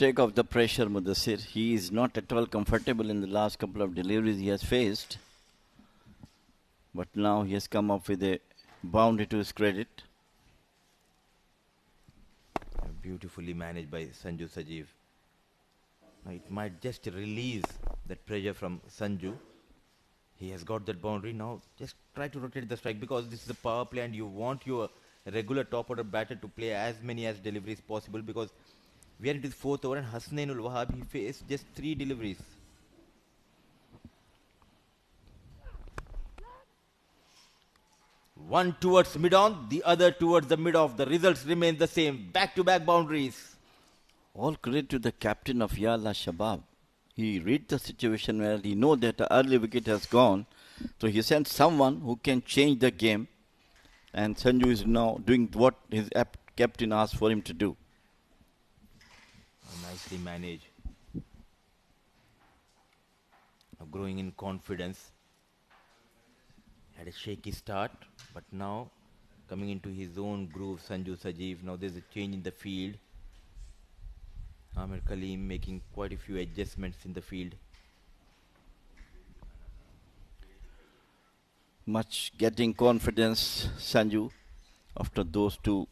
take off the pressure, Mudassir. He is not at all comfortable in the last couple of deliveries he has faced. But now he has come up with a boundary to his credit. Beautifully managed by Sanju Sajeev. Now it might just release that pressure from Sanju. He has got that boundary. Now just try to rotate the strike because this is a power play and you want your regular top order batter to play as many as deliveries possible because we are into the fourth over and Hasnainul Wahab, he faced just 3 deliveries. One towards mid-on, the other towards the mid-off. The results remain the same. Back-to-back boundaries. All credit to the captain of Yalla Shabab. He read the situation well. He know that the early wicket has gone. So he sent someone who can change the game. And Sanju is now doing what his captain asked for him to do. Nicely managed. Now growing in confidence. Had a shaky start, but now coming into his own groove, Sanju Sajeev. Now there's a change in the field. Amir Kaleem making quite a few adjustments in the field. Much getting confidence, Sanju, after those two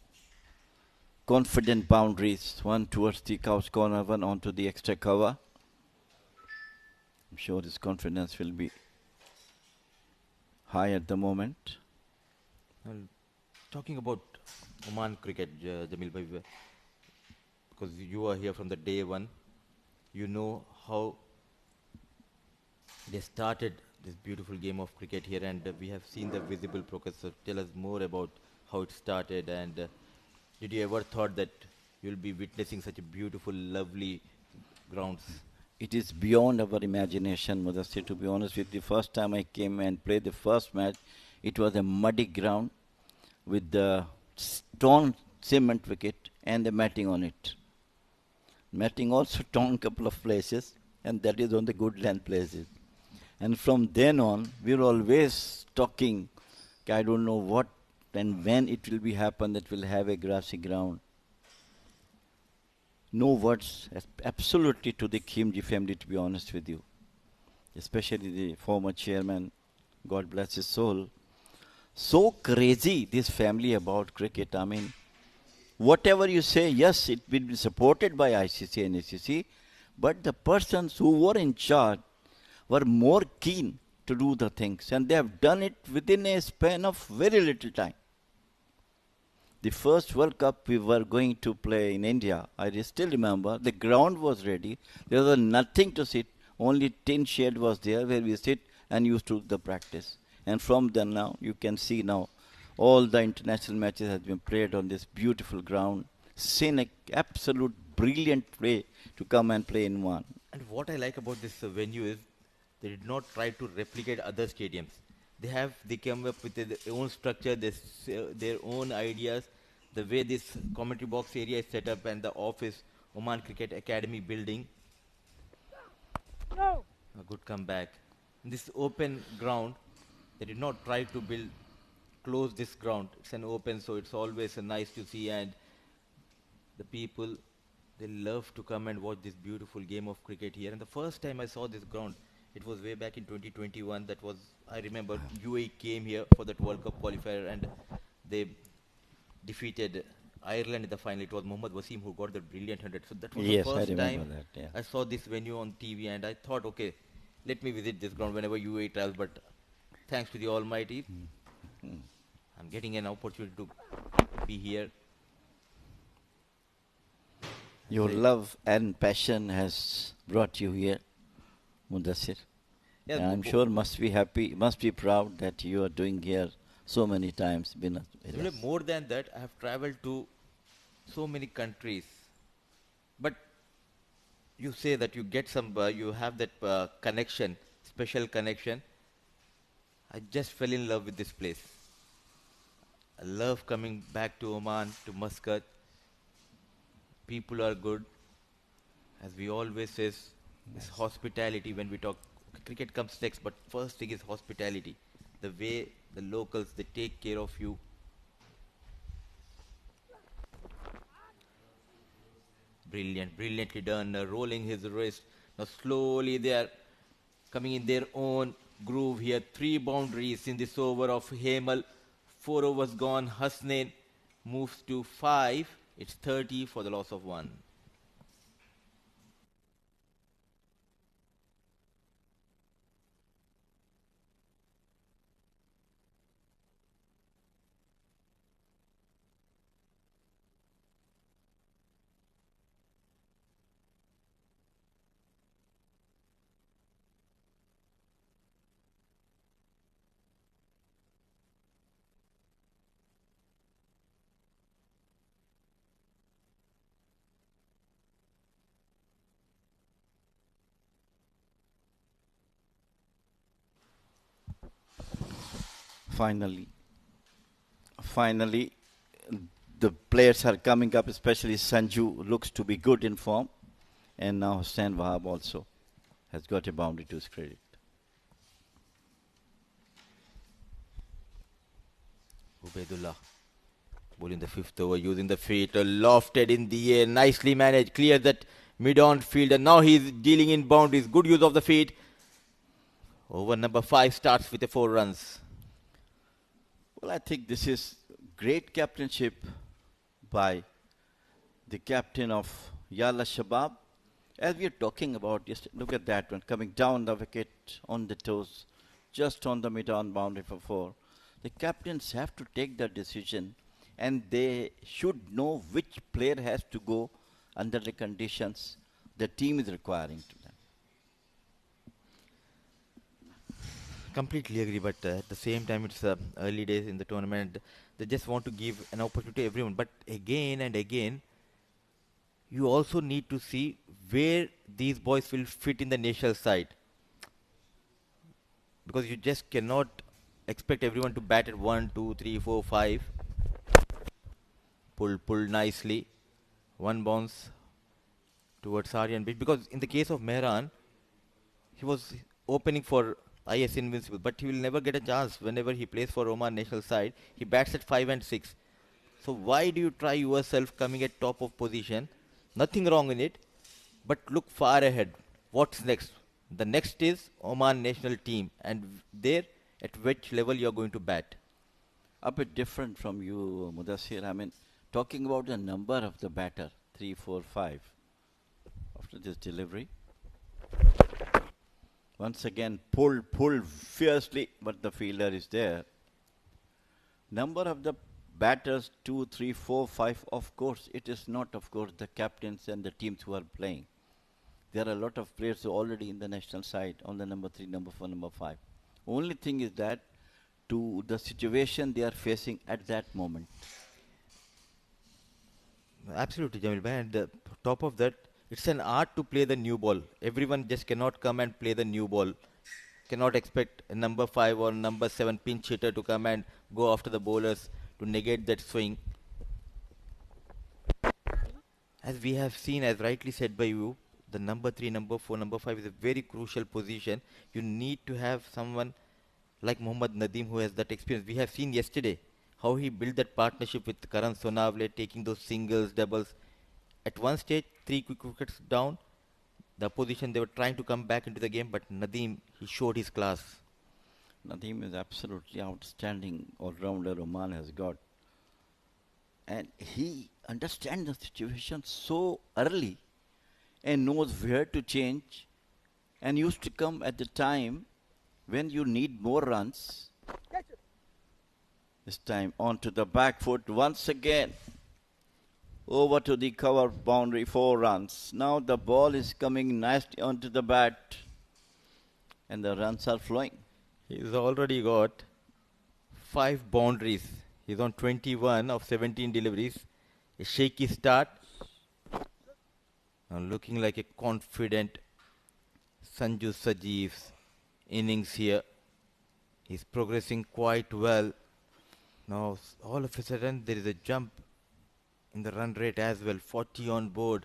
confident boundaries. One towards the couch corner, one onto the extra cover. I'm sure his confidence will be high at the moment. Well, talking about Oman cricket, Jamil bhai, because you are here from the day one, you know how they started this beautiful game of cricket here, and we have seen the visible progress. So tell us more about how it started, and did you ever thought that you'll be witnessing such a beautiful, lovely grounds? It is beyond our imagination, Mudassir, to be honest with you. First time I came and played the first match, it was a muddy ground with the torn cement wicket and the matting on it. Matting also torn a couple of places, and that is on the good land places. And from then on, we were always talking, I don't know what and when it will be happen that we'll have a grassy ground. No words absolutely to the Khimji family, to be honest with you. Especially the former chairman, God bless his soul. So crazy, this family about cricket. I mean, whatever you say, yes, it will be supported by ICC and ACC, but the persons who were in charge were more keen to do the things, and they have done it within a span of very little time. The first World Cup we were going to play in India, I still remember, the ground was ready. There was nothing to sit. Only tin shed was there where we sit and used to do the practice. And from then now, you can see now, all the international matches have been played on this beautiful ground. Scenic, absolute brilliant play to come and play in one. And what I like about this venue is they did not try to replicate other stadiums. They came up with their own structure, their own ideas. The way this commentary box area is set up and the office, Oman Cricket Academy building. No. A good comeback. This open ground, they did not try to close this ground. It's an open, so it's always nice to see, and the people, they love to come and watch this beautiful game of cricket here. And the first time I saw this ground, it was way back in 2021. That was, I remember, UAE came here for that World Cup qualifier and they defeated Ireland in the final. It was Mohammad Wasim who got the brilliant 100. So that was the first time I saw this venue on TV, and I thought, okay, let me visit this ground whenever UAE travels. But thanks to the Almighty, I'm getting an opportunity to be here. Your love and passion has brought you here, Mudassir. Yes, I'm sure must be happy, must be proud that you are doing here so many times. More than that, I have traveled to so many countries. But you say that you get some, you have that connection, special connection. I just fell in love with this place. I love coming back to Oman, to Muscat. People are good. As we always say, this hospitality when we talk. Cricket comes next, but first thing is hospitality. The way the locals, they take care of you. Brilliant, brilliantly done. Rolling his wrist. Now slowly they are coming in their own groove here. 3 boundaries in this over of Hemal. 4 overs gone. Hasnain moves to 5. It's 30 for the loss of 1. Finally, finally, the players are coming up, especially Sanju looks to be good in form. And now Hussain Wahab also has got a boundary to his credit. Ubaidullah. Ball in the 5th over, using the feet, lofted in the air, nicely managed, clears that mid-on field, and now he's dealing in boundaries. Good use of the feet. Over number 5 starts with the 4 runs. Well, I think this is great captainship by the captain of Yalla Shabab. As we are talking about, just look at that one coming down the wicket on the toes, just on the mid-on boundary for 4. The captains have to take the decision, and they should know which player has to go under the conditions the team is requiring to them. Completely agree, but at the same time, it's early days in the tournament. They just want to give an opportunity to everyone. But again and again, you also need to see where these boys will fit in the national side. Because you just cannot expect everyone to bat at 1, 2, 3, 4, 5. Pull nicely. One bounce towards Aryan Beach. Because in the case of Mehran, he was opening for IS Invincible, but he will never get a chance whenever he plays for Oman national side. He bats at 5 and 6. So why do you try yourself coming at top of position? Nothing wrong in it, but look far ahead. What's next? The next is Oman national team, and there at which level you are going to bat. A bit different from you, Mudassir. I mean, talking about the number of the batter, 3, 4, 5, after this delivery. Once again, pulled fiercely, but the fielder is there. Number of the batters, 2, 3, 4, 5, of course, it is not, of course, the captains and the teams who are playing. There are a lot of players who are already in the national side on the number 3, number 4, number 5. Only thing is that to the situation they are facing at that moment. Absolutely, Jamil bhai. And top of that, it's an art to play the new ball. Everyone just cannot come and play the new ball. Cannot expect a number 5 or number 7 pinch hitter to come and go after the bowlers to negate that swing. As we have seen, as rightly said by you, the number 3, number 4, number 5 is a very crucial position. You need to have someone like Mohammad Nadeem who has that experience. We have seen yesterday how he built that partnership with Karan Sonavle, taking those singles, doubles. At one stage, 3 quick wickets down, the opposition, they were trying to come back into the game, but Nadeem, he showed his class. Nadeem is absolutely outstanding all-rounder Oman has got. And he understands the situation so early and knows where to change and used to come at the time when you need more runs. This time onto the back foot once again. Over to the cover boundary, 4 runs. Now the ball is coming nicely onto the bat and the runs are flowing. He's already got 5 boundaries. He's on 21 of 17 deliveries. A shaky start. Now looking like a confident Sanju Sajiv's innings here. He's progressing quite well. Now all of a sudden there is a jump in the run rate as well. 40 on board.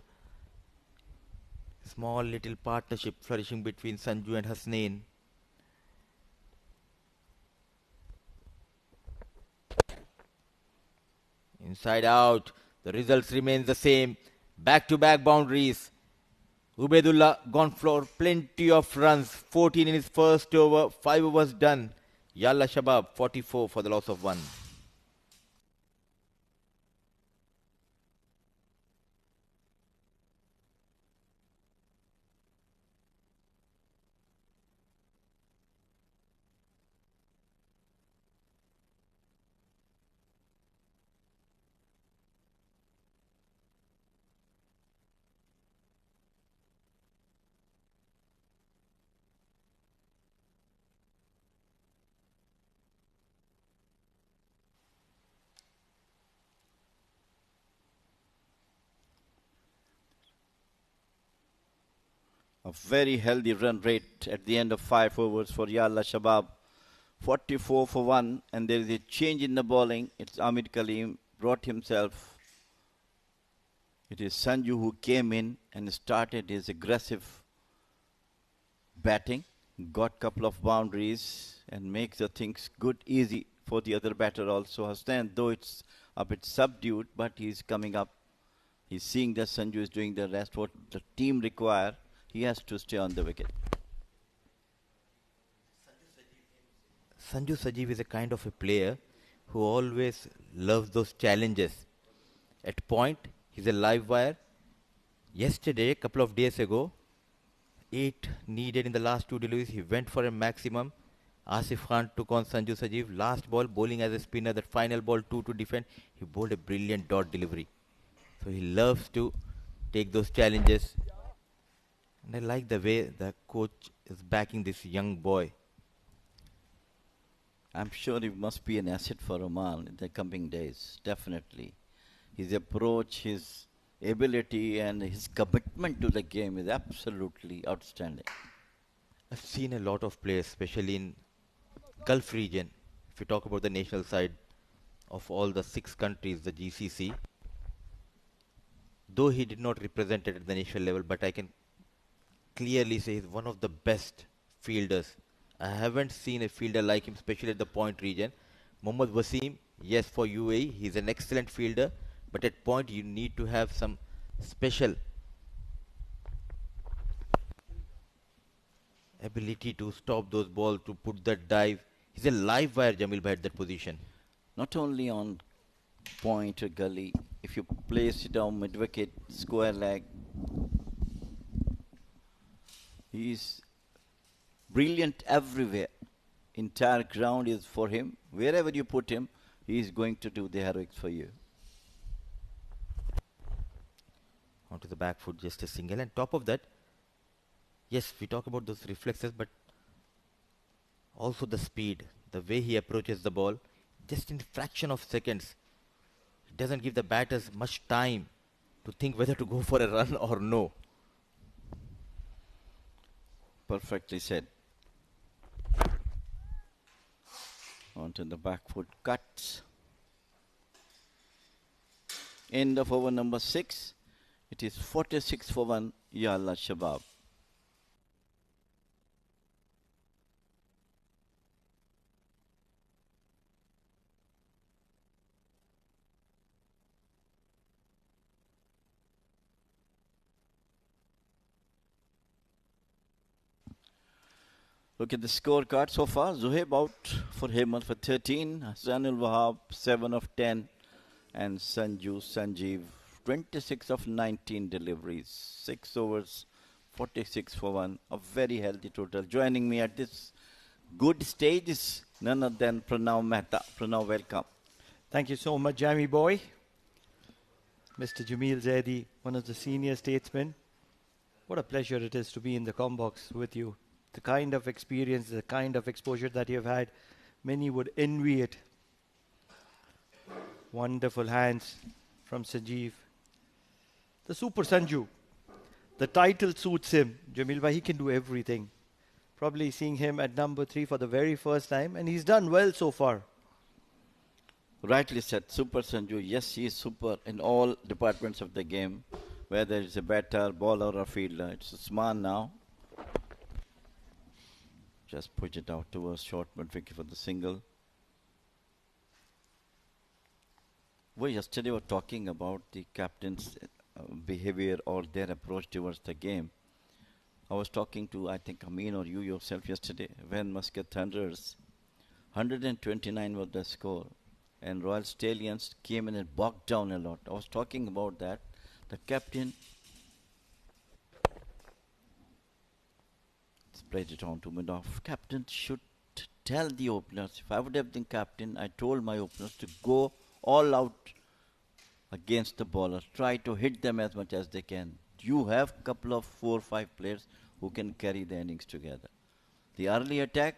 Small little partnership flourishing between Sanju and Hasnain. Inside out. The results remain the same. Back-to-back boundaries. Ubaidullah gone for plenty of runs. 14 in his first over. 5 overs done. Yalla Shabab 44 for the loss of 1. A very healthy run rate at the end of 5 overs for Yalla Shabab. 44 for 1, and there is a change in the bowling. It's Amir Kaleem brought himself. It is Sanju who came in and started his aggressive batting, got couple of boundaries and makes the things good, easy for the other batter also. Hassan, though it's a bit subdued, but he's coming up. He's seeing that Sanju is doing the rest, what the team require. He has to stay on the wicket. Sanju Sajeev is a kind of a player who always loves those challenges. At point, he's a live wire. Yesterday, a couple of days ago, 8 needed in the last 2 deliveries. He went for a maximum. Asif Khan took on Sanju Sajeev. Last ball, bowling as a spinner. That final ball, 2 to defend. He bowled a brilliant dot delivery. So he loves to take those challenges. And I like the way the coach is backing this young boy. I'm sure he must be an asset for Oman in the coming days, definitely. His approach, his ability, and his commitment to the game is absolutely outstanding. I've seen a lot of players, especially in Gulf region. If you talk about the national side of all the 6 countries, the GCC, though he did not represent it at the national level, but I can clearly say he's one of the best fielders. I haven't seen a fielder like him, especially at the point region. Mohammad Wasim, yes, for UAE, he's an excellent fielder, but at point you need to have some special ability to stop those balls, to put that dive. He's a live wire, Jamil Bhai, at that position. Not only on point or gully, if you place it down mid wicket, square leg, he's brilliant everywhere. Entire ground is for him. Wherever you put him, he is going to do the heroics for you. Onto the back foot, just a single. And top of that, yes, we talk about those reflexes, but also the speed, the way he approaches the ball, just in fraction of seconds. It doesn't give the batters much time to think whether to go for a run or no. Perfectly said. Onto the back foot cuts. End of over number 6. It is 46 for 1, Yalla Shabab. Look at the scorecard so far. Zuhaib out for Hemant for 13. Hassanul Wahab 7 of 10. And Sanjeev 26 of 19 deliveries. 6 overs, 46 for 1. A very healthy total. Joining me at this good stage is none other than Pranav Mehta. Pranav, welcome. Thank you so much, Jamie boy. Mr. Jamil Zaidi, one of the senior statesmen. What a pleasure it is to be in the Combox with you. The kind of experience, the kind of exposure that you've had, many would envy it. Wonderful hands from Sanjeev. The Super Sanju. The title suits him. Jamil bhai, he can do everything. Probably seeing him at number 3 for the very first time, and he's done well so far. Rightly said, Super Sanju. Yes, he is super in all departments of the game. Whether it's a batter, bowler or fielder. It's Usman now. Just push it out towards short mid-wicket for the single. We yesterday were talking about the captains behavior or their approach towards the game. I was talking to, I think, Amin or you yourself yesterday when Muscat Thunderers 129 was the score, and Royal Stallions came in and bogged down a lot. I was talking about that. The captain played it on to mid-off. Captain should tell the openers. If I would have been captain, I told my openers to go all out against the bowlers. Try to hit them as much as they can. You have a couple of 4 or 5 players who can carry the innings together. The early attack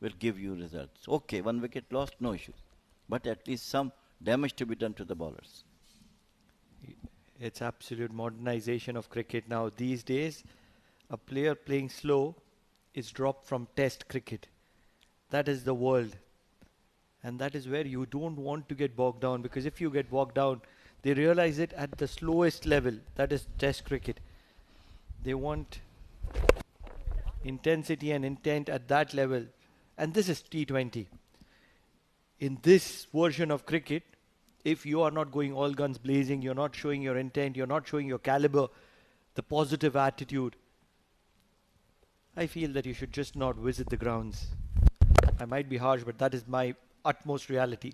will give you results. Okay, 1 wicket lost, no issues. But at least some damage to be done to the bowlers. It's absolute modernization of cricket now. These days, a player playing slow is dropped from test cricket. That is the world. And that is where you don't want to get bogged down, because if you get bogged down, they realize it at the slowest level. That is test cricket. They want intensity and intent at that level. And this is T20. In this version of cricket, if you are not going all guns blazing, you're not showing your intent, you're not showing your caliber, the positive attitude, I feel that you should just not visit the grounds. I might be harsh, but that is my utmost reality.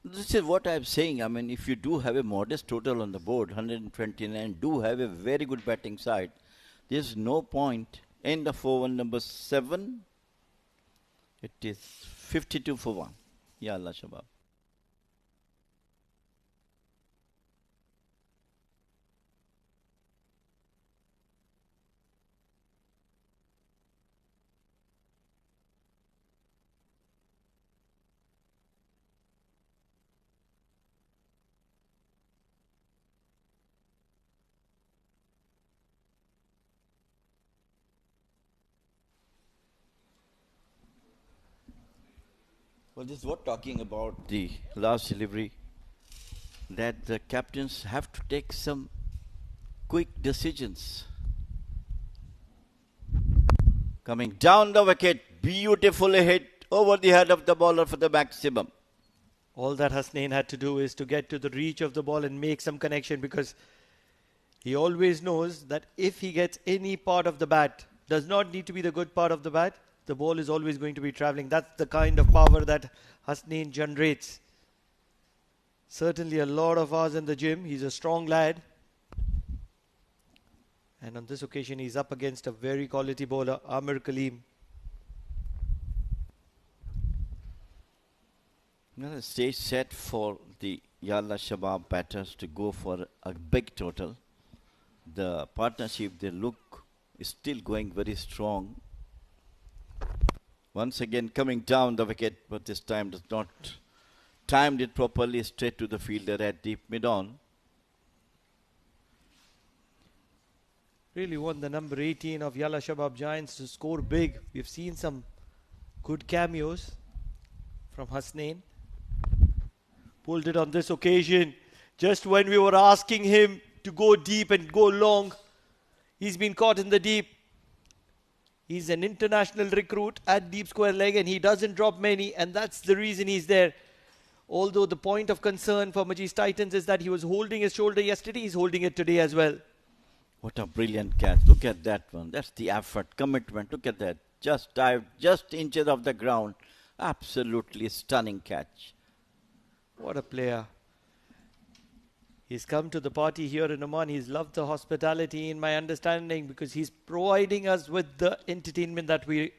This is what I'm saying. I mean, if you do have a modest total on the board, 129, do have a very good batting side, there's no point. End of over number 7. It is 52 for 1. Yalla Shabab. Well, this is what talking about the last delivery, that the captains have to take some quick decisions. Coming down the wicket, beautifully hit over the head of the bowler for the maximum. All that Hasnain had to do is to get to the reach of the ball and make some connection, because he always knows that if he gets any part of the bat, does not need to be the good part of the bat, the ball is always going to be travelling. That's the kind of power that Hasnain generates. Certainly a lot of hours in the gym. He's a strong lad. And on this occasion, he's up against a very quality bowler, Amir Kaleem. Now the stage set for the Yalla Shabab batters to go for a big total. The partnership, they look, is still going very strong. Once again coming down the wicket, but this time does not timed it properly, straight to the fielder at deep mid-on. Really want the number 18 of Yala Shabab Giants to score big. We've seen some good cameos from Hasnain. Pulled it on this occasion. Just when we were asking him to go deep and go long, he's been caught in the deep. He's an international recruit at deep square leg, and he doesn't drop many, and that's the reason he's there. Although the point of concern for Majees Titans is that he was holding his shoulder yesterday, he's holding it today as well. What a brilliant catch. Look at that one. That's the effort, commitment. Look at that. Just dived, just inches off the ground. Absolutely stunning catch. What a player. He's come to the party here in Oman. He's loved the hospitality, in my understanding, because he's providing us with the entertainment that we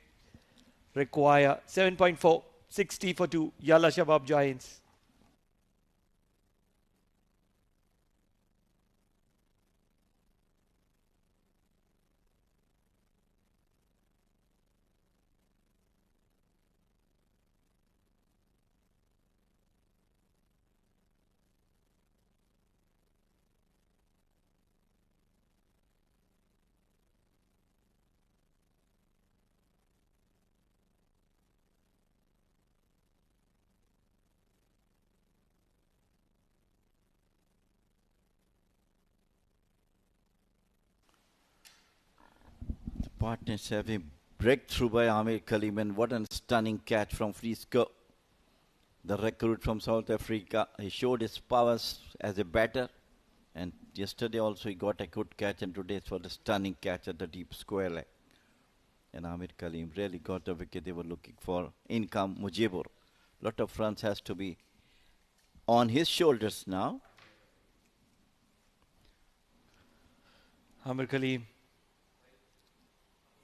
require. 7.4, 60 for 2, Yalla Shabab Giants. Partners have a breakthrough by Amir Kaleem, and what a stunning catch from Frisco, the recruit from South Africa. He showed his powers as a batter, and yesterday also he got a good catch, and today it's for the stunning catch at the deep square leg. And Amir Kaleem really got the wicket they were looking for. In come Mujibur. Lot of runs has to be on his shoulders now. Amir Kaleem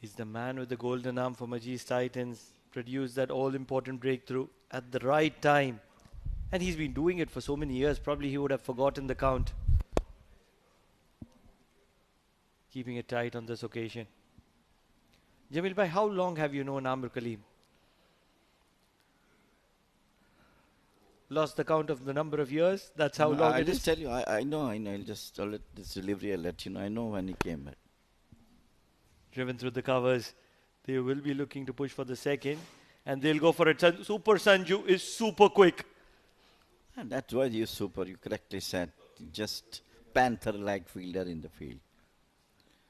is the man with the golden arm for Majees Titans. Produced that all-important breakthrough at the right time. And he's been doing it for so many years. Probably he would have forgotten the count. Keeping it tight on this occasion. Jamil bhai, how long have you known Amir Kaleem? Lost the count of the number of years. That's how long I'll it just is. tell you. I know. I'll let this delivery. I'll let you know. I know when he came back. Driven through the covers. They will be looking to push for the second. And they'll go for it. Super Sanju is super quick. And that's why you super. You correctly said. Just panther-like fielder in the field.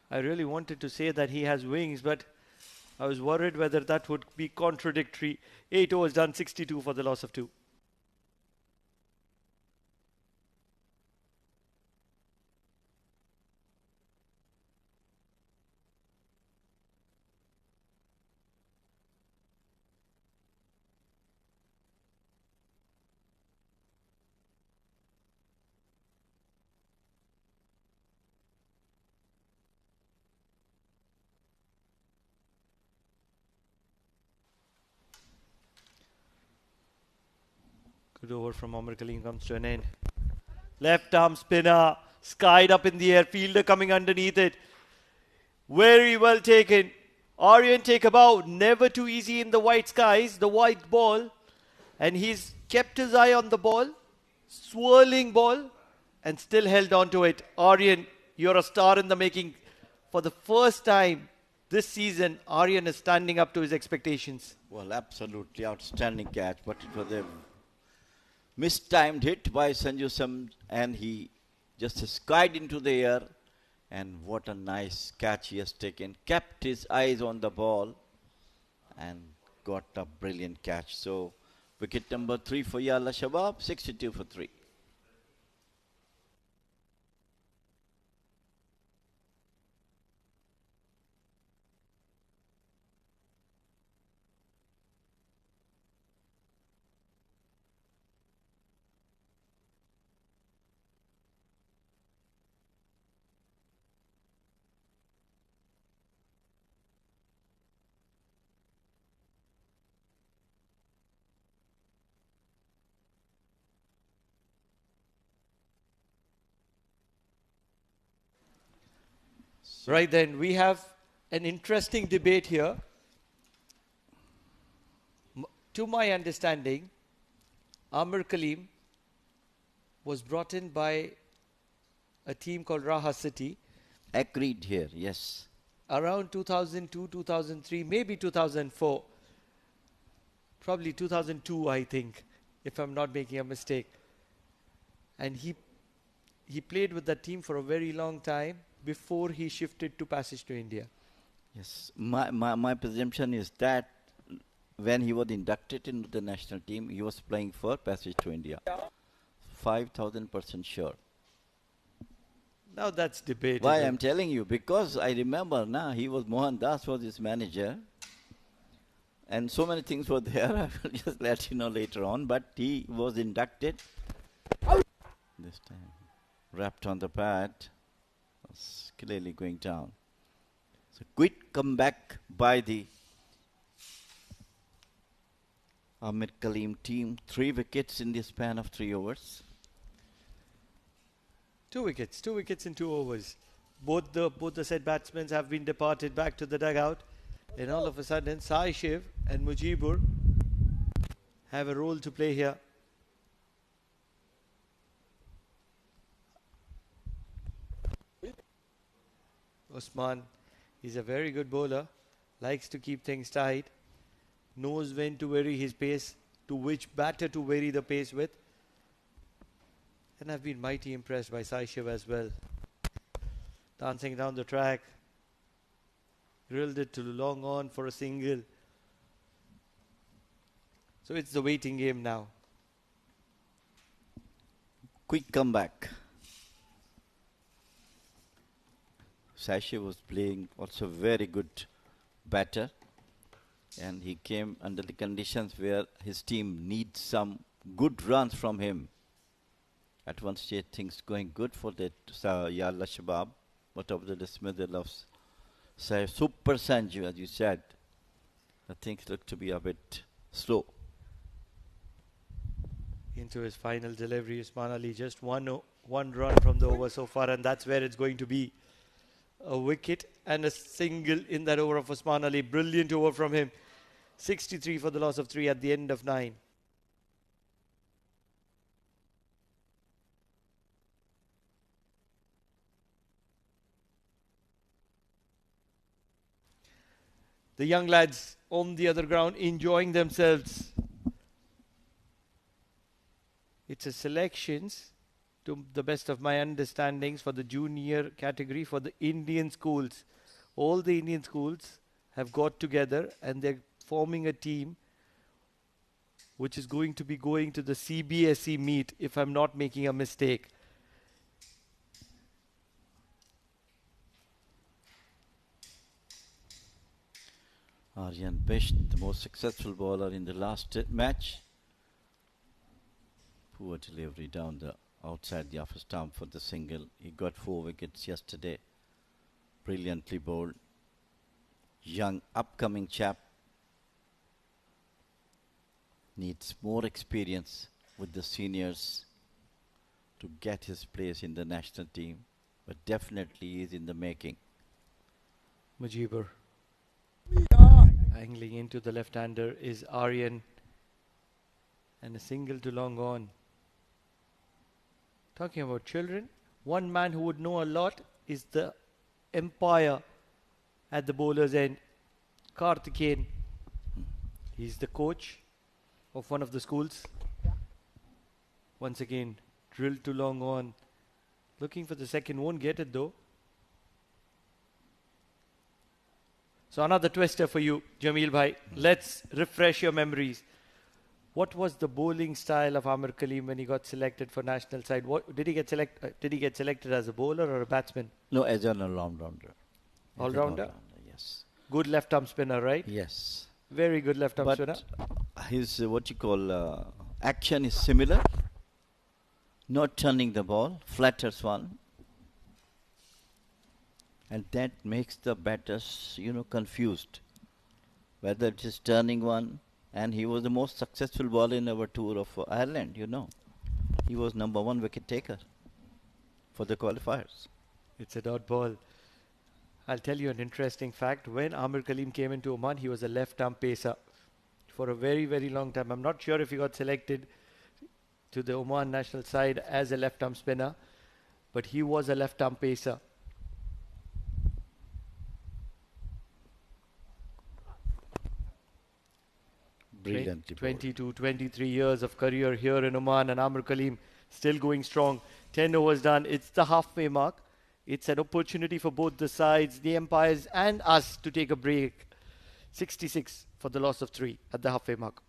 I really wanted to say that he has wings, but I was worried whether that would be contradictory. 8 overs done, 62 for the loss of 2. Good over from Amir Kaleem comes to an end. Left arm spinner, skied up in the air, fielder coming underneath it. Very well taken. Aryan take a bow, never too easy in the white skies, the white ball. And he's kept his eye on the ball, swirling ball, and still held on to it. Aryan, you're a star in the making. For the first time this season, Aryan is standing up to his expectations. Well, absolutely outstanding catch, but it was a mistimed hit by Sanju Sam, and he just skied into the air. And what a nice catch he has taken. Kept his eyes on the ball and got a brilliant catch. So, wicket number 3 for Yalla Shabab, 62 for 3. Right then, we have an interesting debate here. To my understanding, Amir Kaleem was brought in by a team called Raha City Agreed here, yes. around 2002, 2003, maybe 2004. Probably 2002, I think, if I'm not making a mistake. And he played with that team for a very long time before he shifted to Passage to India. Yes. My presumption is that when he was inducted into the national team, he was playing for Passage to India. 5,000% sure. Now that's debatable. Why I'm telling you? Because I remember now he was Mohan Das was his manager. And so many things were there. I will just let you know later on. But he was inducted. This time. Wrapped on the pad. Was clearly going down. So quick comeback by the Amir Kaleem team. 3 wickets in the span of 3 overs. 2 wickets in 2 overs. Both the said batsmen have been departed back to the dugout. And all of a sudden, Sai Shiv and Mujibur have a role to play here. Usman is a very good bowler. Likes to keep things tight. Knows when to vary his pace, to which batter to vary the pace with. And I've been mighty impressed by Sai Shiv as well. Dancing down the track. Drilled it to long on for a single. So it's the waiting game now. Quick comeback. Sachet was playing also very good batter, and he came under the conditions where his team needs some good runs from him. At one stage, things going good for that Yalla Shabab, but over the dismissal of Super Sanju, as you said, things look to be a bit slow. Into his final delivery, Usman Ali just one run from the over so far, and that's where it's going to be. A wicket and a single in that over of Usman Ali. Brilliant over from him. 63 for the loss of 3 at the end of 9. The young lads on the other ground enjoying themselves. It's a selections, to the best of my understandings, for the junior category for the Indian schools. All the Indian schools have got together and they're forming a team which is going to be going to the CBSE meet, if I'm not making a mistake. Aryan Bisht, the most successful bowler in the last match. Poor delivery down the outside the off stump for the single. He got 4 wickets yesterday. Brilliantly bowled. Young, upcoming chap. Needs more experience with the seniors to get his place in the national team. But definitely is in the making. Mujibur. Angling into the left-hander is Aryan. And a single to long on. Talking about children, one man who would know a lot is the empire at the bowler's end, Karthikeyan. He's the coach of one of the schools. Once again, drilled to long on. Looking for the second, won't get it though. So another twister for you, Jameel bhai. Let's refresh your memories. What was the bowling style of Amir Kaleem when he got selected for national side? Did he get selected as a bowler or a batsman? No, as an all-rounder. All-rounder? Yes. Good left-arm spinner, right? Yes. Very good left-arm spinner. His action is similar. Not turning the ball, flatters one. And that makes the batters, confused. Whether it is turning one. And he was the most successful bowler in our tour of Ireland, He was number 1 wicket taker for the qualifiers. It's a dot ball. I'll tell you an interesting fact. When Amir Kaleem came into Oman, he was a left-arm pacer for a very, very long time. I'm not sure if he got selected to the Oman national side as a left-arm spinner, but he was a left-arm pacer. Brilliantly 22, 23 years of career here in Oman, and Amir Kaleem still going strong. 10 overs done. It's the halfway mark. It's an opportunity for both the sides, the umpires and us, to take a break. 66 for the loss of 3 at the halfway mark.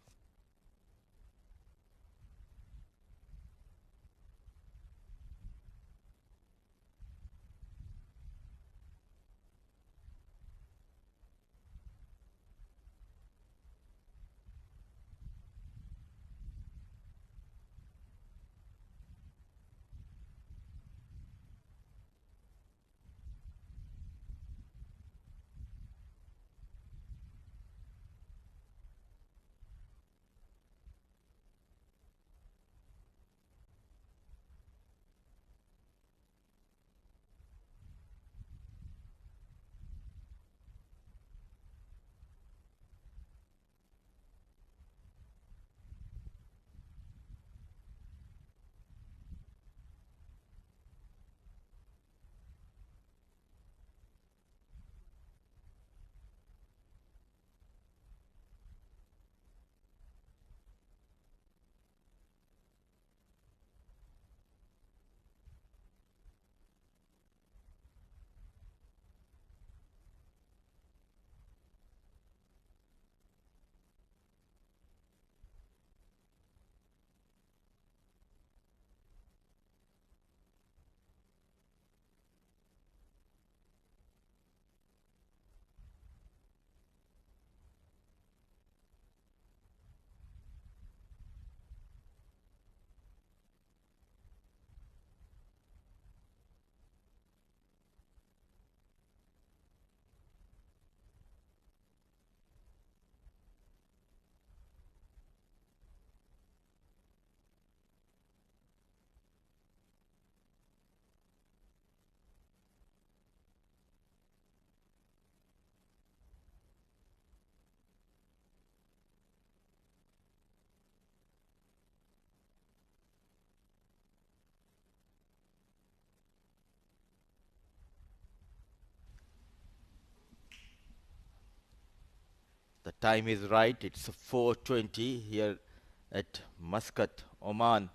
time is right. It's 4:20 here at Muscat, Oman.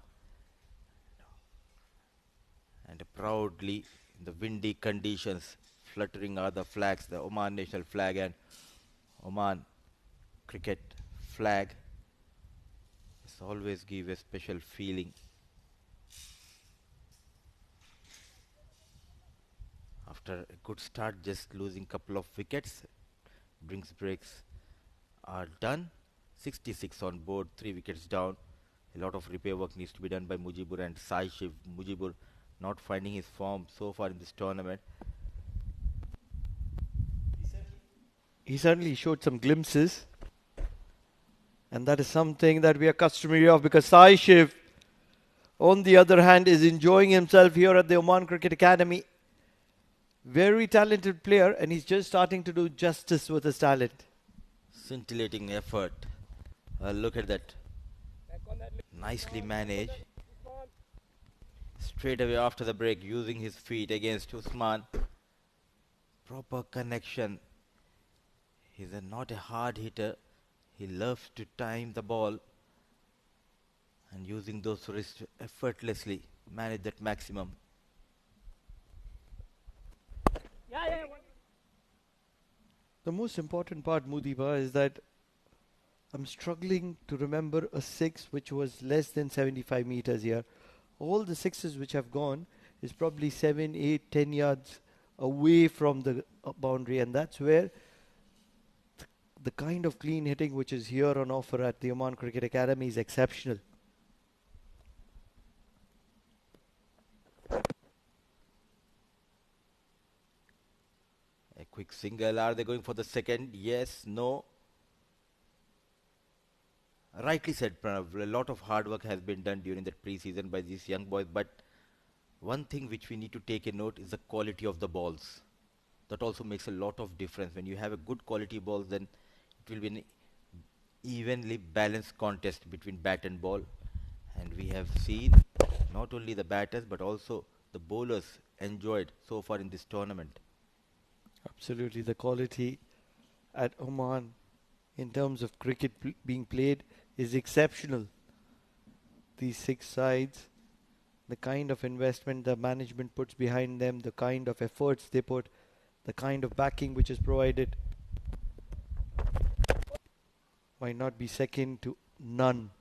And proudly, in the windy conditions, fluttering are the flags, the Oman national flag and Oman cricket flag. It's always give a special feeling. After a good start, just losing couple of wickets, drinks breaks are done. 66 on board, 3 wickets down. A lot of repair work needs to be done by Mujibur and Sai Shiv. Mujibur not finding his form so far in this tournament. He certainly showed some glimpses. And that is something that we are customary of, because Sai Shiv, on the other hand, is enjoying himself here at the Oman Cricket Academy. Very talented player, and he's just starting to do justice with his talent. Scintillating effort. Look at that. Nicely managed. Straight away after the break, using his feet against Usman. Proper connection. He's not a hard hitter. He loves to time the ball. And using those wrists effortlessly, manage that maximum. The most important part, Mudiba, is that I'm struggling to remember a six which was less than 75 meters here. All the sixes which have gone is probably 7, 8, 10 yards away from the boundary, and that's where the kind of clean hitting which is here on offer at the Oman Cricket Academy is exceptional. A quick single. Are they going for the second? Yes, no. Rightly said, Pranav. A lot of hard work has been done during that pre-season by these young boys. But one thing which we need to take a note is the quality of the balls. That also makes a lot of difference. When you have a good quality balls, then it will be an evenly balanced contest between bat and ball. And we have seen not only the batters but also the bowlers enjoyed so far in this tournament. Absolutely, the quality at Oman in terms of cricket being played is exceptional. These six sides, the kind of investment the management puts behind them, the kind of efforts they put, the kind of backing which is provided, might not be second to none.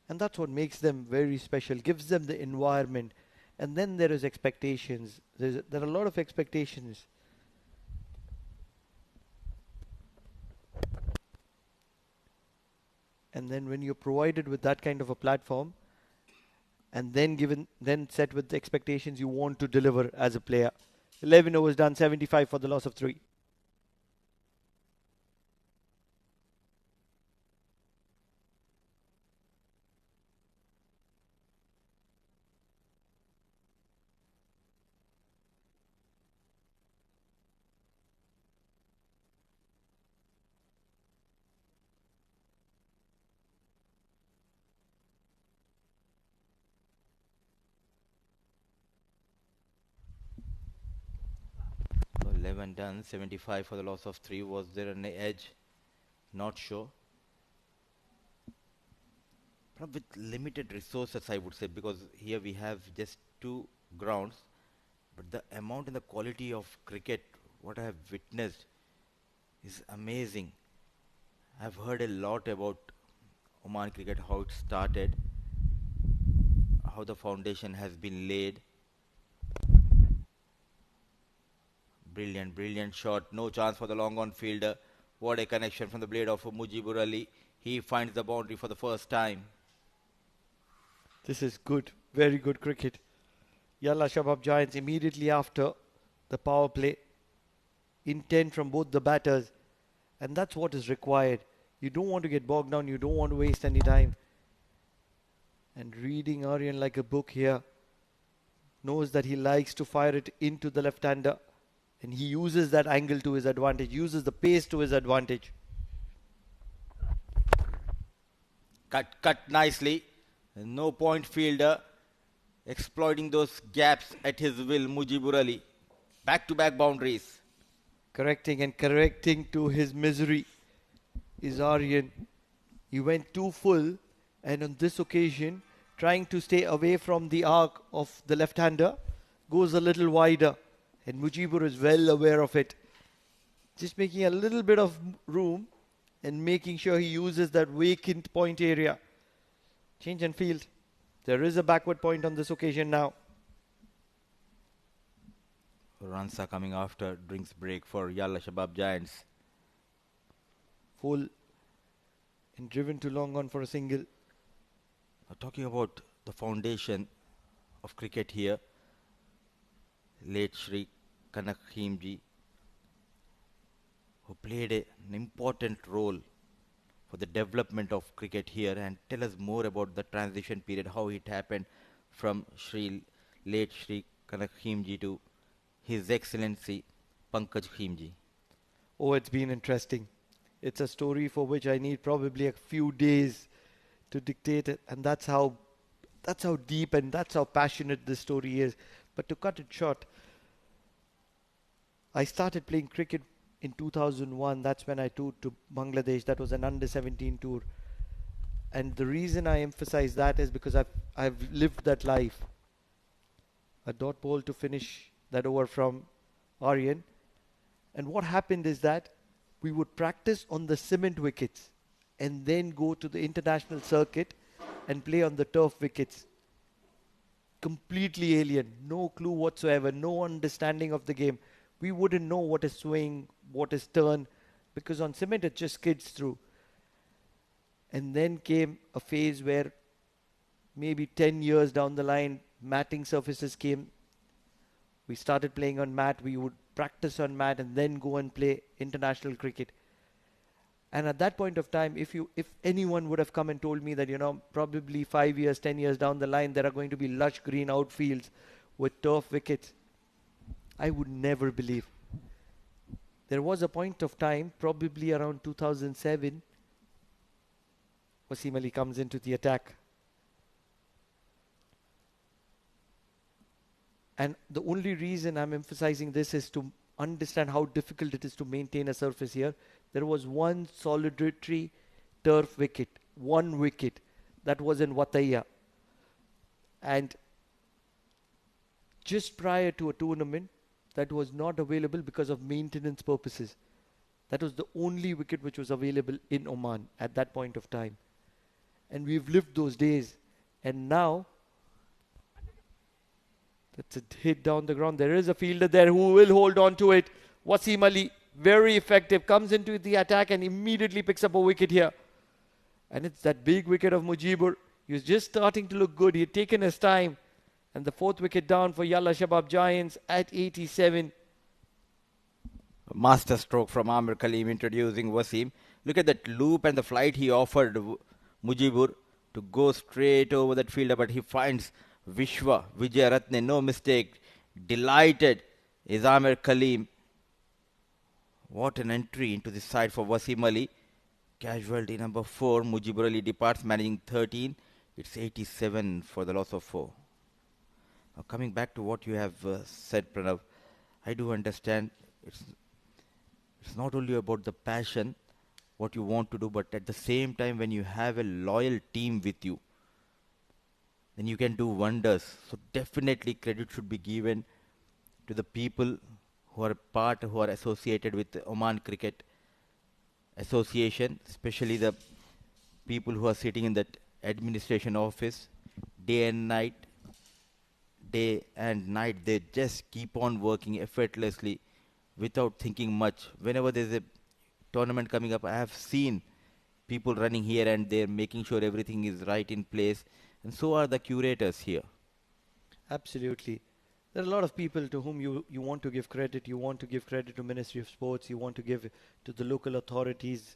And that's what makes them very special, gives them the environment. And then there is expectations. There are a lot of expectations. And then when you're provided with that kind of a platform, and then set with the expectations you want to deliver as a player. 11 overs done, 75 for the loss of 3. So 11 done, 75 for the loss of 3. Was there an edge? Not sure. But with limited resources, I would say, because here we have just 2 grounds. But the amount and the quality of cricket, what I have witnessed, is amazing. I've heard a lot about Oman cricket, how it started, how the foundation has been laid. Brilliant, brilliant shot. No chance for the long on fielder. What a connection from the blade of Mujibur Ali. He finds the boundary for the first time. This is good, very good cricket. Yalla Shabab Giants immediately after the power play. Intent from both the batters. And that's what is required. You don't want to get bogged down. You don't want to waste any time. And reading Aryan like a book here. Knows that he likes to fire it into the left-hander. And he uses that angle to his advantage. Uses the pace to his advantage. Cut nicely. No point fielder. Exploiting those gaps at his will, Mujibur Ali. Back-to-back boundaries. Correcting to his misery is Aryan. He went too full, and on this occasion, trying to stay away from the arc of the left-hander, goes a little wider, and Mujibur is well aware of it. Just making a little bit of room and making sure he uses that vacant point area. Change and field. There is a backward point on this occasion now. Runs are coming after drinks break for Yalla Shabab Giants. Full and driven to long on for a single. Now talking about the foundation of cricket here, late Shri Kanak Khimji, who played an important role for the development of cricket here, and tell us more about the transition period, how it happened from late Shri Kanak Khimji to His Excellency Pankaj Khimji. Oh, it's been interesting. It's a story for which I need probably a few days to dictate it, and that's how deep and that's how passionate this story is. But to cut it short, I started playing cricket in 2001. That's when I toured to Bangladesh. That was an under-17 tour, and the reason I emphasize that is because I've lived that life. A dot ball to finish that over from Aryan, and what happened is that we would practice on the cement wickets and then go to the international circuit and play on the turf wickets. Completely alien, no clue whatsoever, no understanding of the game. We wouldn't know what is swing, what is turn, because on cement it just skids through. And then came a phase where maybe 10 years down the line, matting surfaces came. We started playing on mat, we would practice on mat and then go and play international cricket. And at that point of time, if anyone would have come and told me that, probably 5 years, 10 years down the line, there are going to be lush green outfields with turf wickets, I would never believe. There was a point of time, probably around 2007, Wasim Ali comes into the attack. And the only reason I'm emphasizing this is to understand how difficult it is to maintain a surface here. There was one solitary turf wicket, one wicket, that was in Wataya. And just prior to a tournament, that was not available because of maintenance purposes. That was the only wicket which was available in Oman at that point of time. And we've lived those days. And now, that's a hit down the ground. There is a fielder there who will hold on to it. Wasim Ali, very effective, comes into the attack and immediately picks up a wicket here. And it's that big wicket of Mujibur. He was just starting to look good. He had taken his time. And the fourth wicket down for Yalla Shabab Giants at 87. Master stroke from Amir Kaleem introducing Wasim. Look at that loop and the flight he offered Mujibur to go straight over that fielder, but he finds Vishwa Vijayaratne, no mistake. Delighted is Amir Kaleem. What an entry into the side for Wasim Ali. Casualty number 4. Mujibur Ali departs, managing 13. It's 87 for the loss of 4. Now coming back to what you have said, Pranav, I do understand it's not only about the passion, what you want to do, but at the same time when you have a loyal team with you, then you can do wonders. So definitely credit should be given to the people who are associated with the Oman Cricket Association, especially the people who are sitting in that administration office day and night, they just keep on working effortlessly without thinking much. Whenever there's a tournament coming up, I have seen people running here and there, making sure everything is right in place. And so are the curators here. Absolutely. There are a lot of people to whom you want to give credit. You want to give credit to Ministry of Sports. You want to give to the local authorities,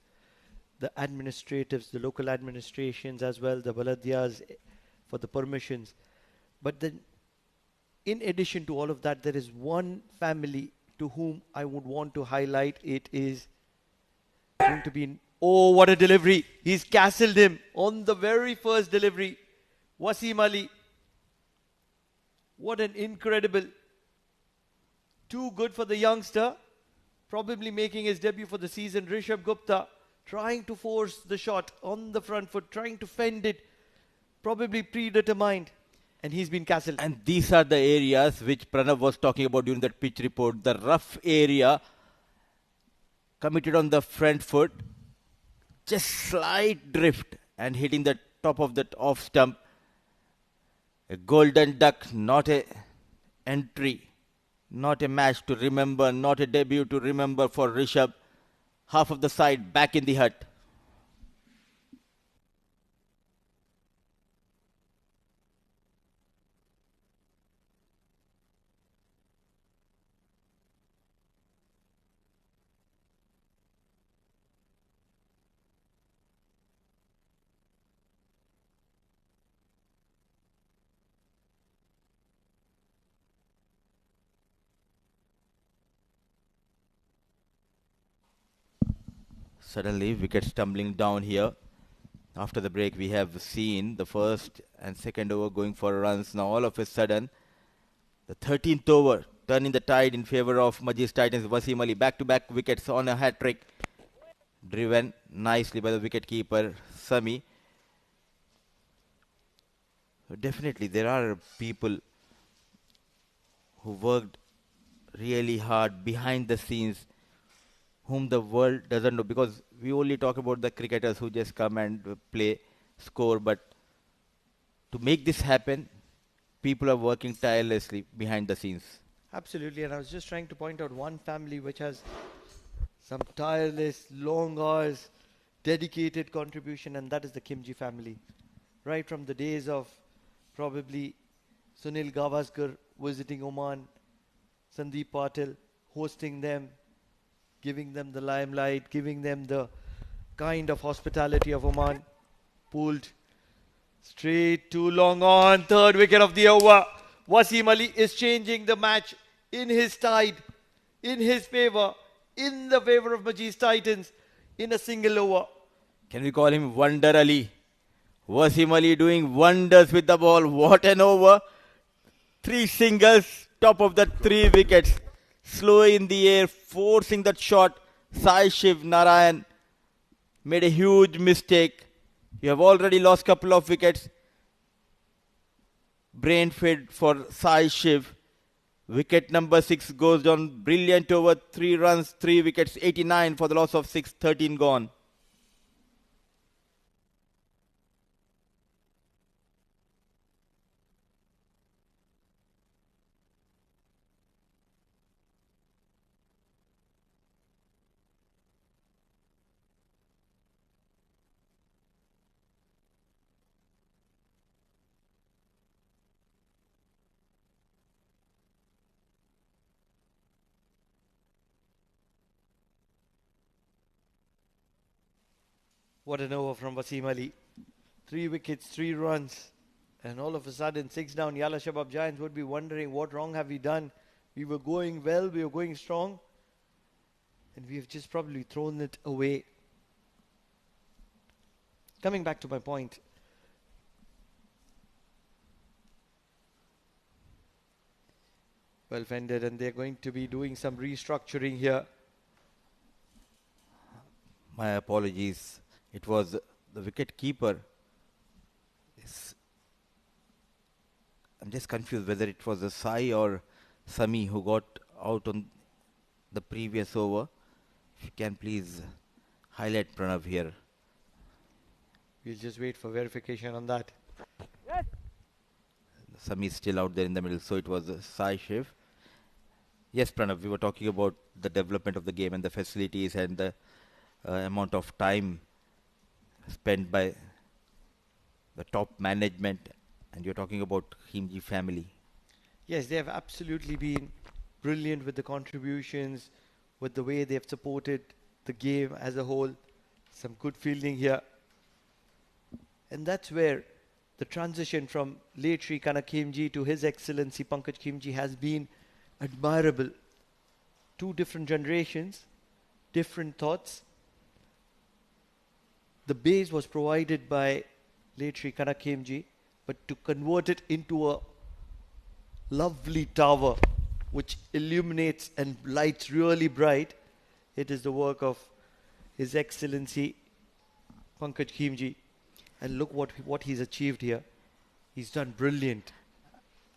the administratives, the local administrations as well, the baladiyas for the permissions. But then, in addition to all of that, there is one family to whom I would want to highlight. It is going to be... Oh, what a delivery. He's castled him on the very first delivery. Wasim Ali. What an incredible. Too good for the youngster. probably making his debut for the season. Rishabh Gupta trying to force the shot on the front foot, trying to fend it, probably predetermined. And he's been castled. And these are the areas which Pranav was talking about during that pitch report. The rough area committed on the front foot, just slight drift and hitting the top of that off stump. A golden duck, not a entry, not a match to remember, not a debut to remember for Rishabh. Half of the side back in the hut. Suddenly, wickets tumbling down here. After the break, we have seen the first and second over going for runs. Now, all of a sudden, the 13th over, turning the tide in favor of Majees Titans. Wasim Ali, back-to-back wickets on a hat-trick. Driven nicely by the wicket-keeper, Sami. So definitely, there are people who worked really hard behind the scenes, whom the world doesn't know, because we only talk about the cricketers who just come and play, score, but to make this happen, people are working tirelessly behind the scenes. Absolutely, and I was just trying to point out one family which has some tireless, long hours, dedicated contribution, and that is the Kimji family. Right from the days of probably Sunil Gavaskar visiting Oman, Sandeep Patil hosting them, giving them the limelight, giving them the kind of hospitality of Oman. Pulled straight to long on, third wicket of the over. Wasim Ali is changing the match in his tide, in his favor, in the favor of Majees Titans in a single over. Can we call him Wonder Ali? Wasim Ali doing wonders with the ball. What an over. 3 singles, top of the 3 wickets. Slow in the air, forcing that shot. Sai Shiv Narayan made a huge mistake. You have already lost couple of wickets. Brain fade for Sai Shiv. Wicket number 6 goes down. Brilliant over, 3 runs, 3 wickets, 89 for the loss of 6, 13 gone. What an over from Wasim Ali. 3 wickets, 3 runs. And all of a sudden, 6 down. Yalla Shabab Giants would be wondering, what wrong have we done? We were going well, we were going strong. And we have just probably thrown it away. Coming back to my point. Well fended, and they're going to be doing some restructuring here. My apologies. It was the wicket keeper. I'm just confused whether it was a Sai or Sami who got out on the previous over. If you can please highlight Pranav here. We'll just wait for verification on that. Sami is still out there in the middle, so it was Sai Shiv. Yes, Pranav, we were talking about the development of the game and the facilities and the amount of time spent by the top management, and you're talking about Khimji family. Yes, they have absolutely been brilliant with the contributions, with the way they have supported the game as a whole. Some good fielding here. And that's where the transition from late Sri Kana Khimji to His Excellency Pankaj Khimji has been admirable. 2 different generations, different thoughts. The base was provided by late Sri Kana Khimji, but to convert it into a lovely tower which illuminates and lights really bright, It is the work of His Excellency Pankaj Khimji. And look what he's achieved here. He's done brilliant.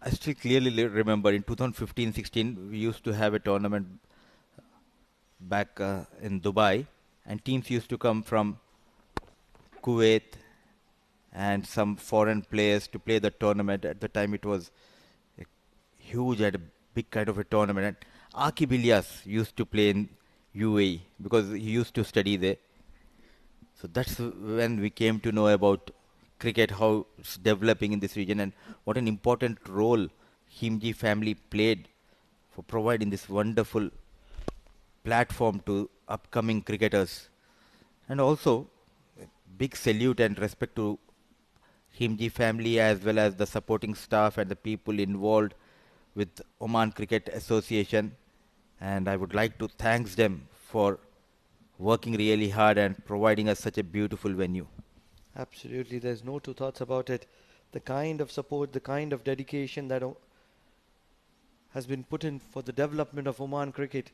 I still clearly remember in 2015-16 we used to have a tournament back in Dubai, and teams used to come from Kuwait and some foreign players to play the tournament. At the time it was a huge and a big kind of a tournament. And Akib Ilyas used to play in UAE because he used to study there. So that's when we came to know about cricket, how it's developing in this region and what an important role Khimji family played for providing this wonderful platform to upcoming cricketers. And also, a big salute and respect to Khimji family as well as the supporting staff and the people involved with Oman Cricket Association. And I would like to thank them for working really hard and providing us such a beautiful venue. Absolutely, there's no two thoughts about it. The kind of support, the kind of dedication that has been put in for the development of Oman cricket.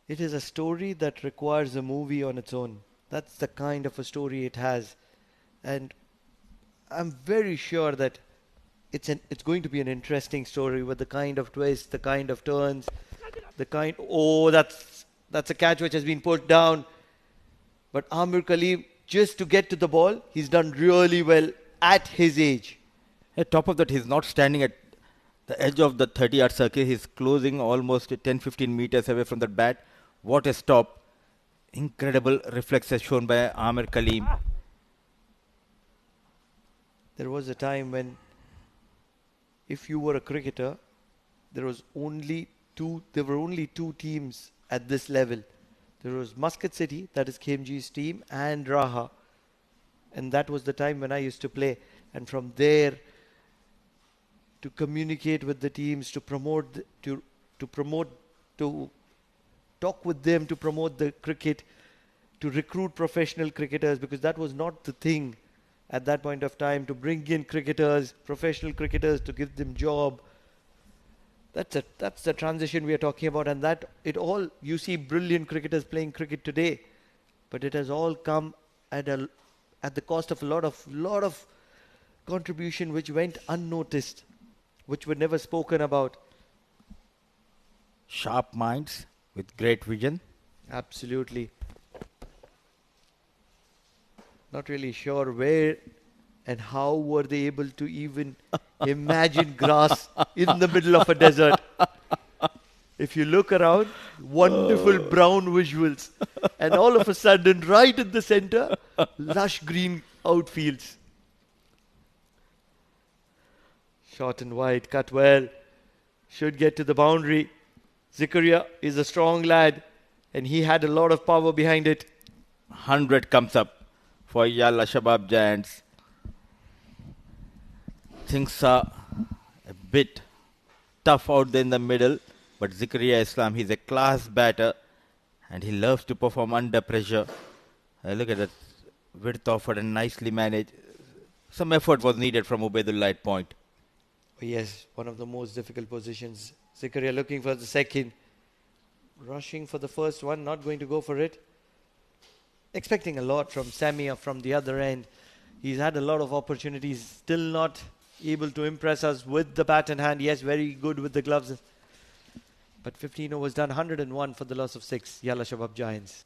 It is a story that requires a movie on its own. That's the kind of a story it has. And I'm very sure that it's going to be an interesting story with the kind of twists, the kind of turns, that's a catch which has been put down. But Amir Khalil, just to get to the ball, he's done really well at his age. At top of that, he's not standing at the edge of the 30-yard circle. He's closing almost 10-15 meters away from the bat. What a stop. Incredible reflexes shown by Amir Khalil. There was a time when if you were a cricketer, there were only two teams at this level. There was Muscat City, that is KMG's team, and Raha. And that was the time when I used to play. And from there, to communicate with the teams, to talk with them, to promote the cricket, to recruit professional cricketers, because that was not the thing at that point of time, to bring in cricketers, professional cricketers, to give them job. That's the transition we are talking about, and that it all, you see brilliant cricketers playing cricket today, but it has all come at the cost of a lot of contribution which went unnoticed, which were never spoken about. Sharp minds with great vision. Absolutely. Not really sure where and how were they able to even imagine grass in the middle of a desert. If you look around, wonderful brown visuals. And all of a sudden, right in the center, lush green outfields. Short and wide, cut well. Should get to the boundary. Zikaria is a strong lad, and he had a lot of power behind it. 100 comes up for Yalla Shabab Giants. Things are a bit tough out there in the middle, but Zikaria Islam, he's a class batter and he loves to perform under pressure. Look at that width offered and nicely managed. Some effort was needed from Ubaidullah at point. Yes, one of the most difficult positions. Zikaria looking for the second. Rushing for the first one, not going to go for it. Expecting a lot from Samia from the other end. He's had a lot of opportunities, still not able to impress us with the bat in hand. Yes, very good with the gloves. But 15 overs done, 101 for the loss of 6. Yalla Shabab Giants.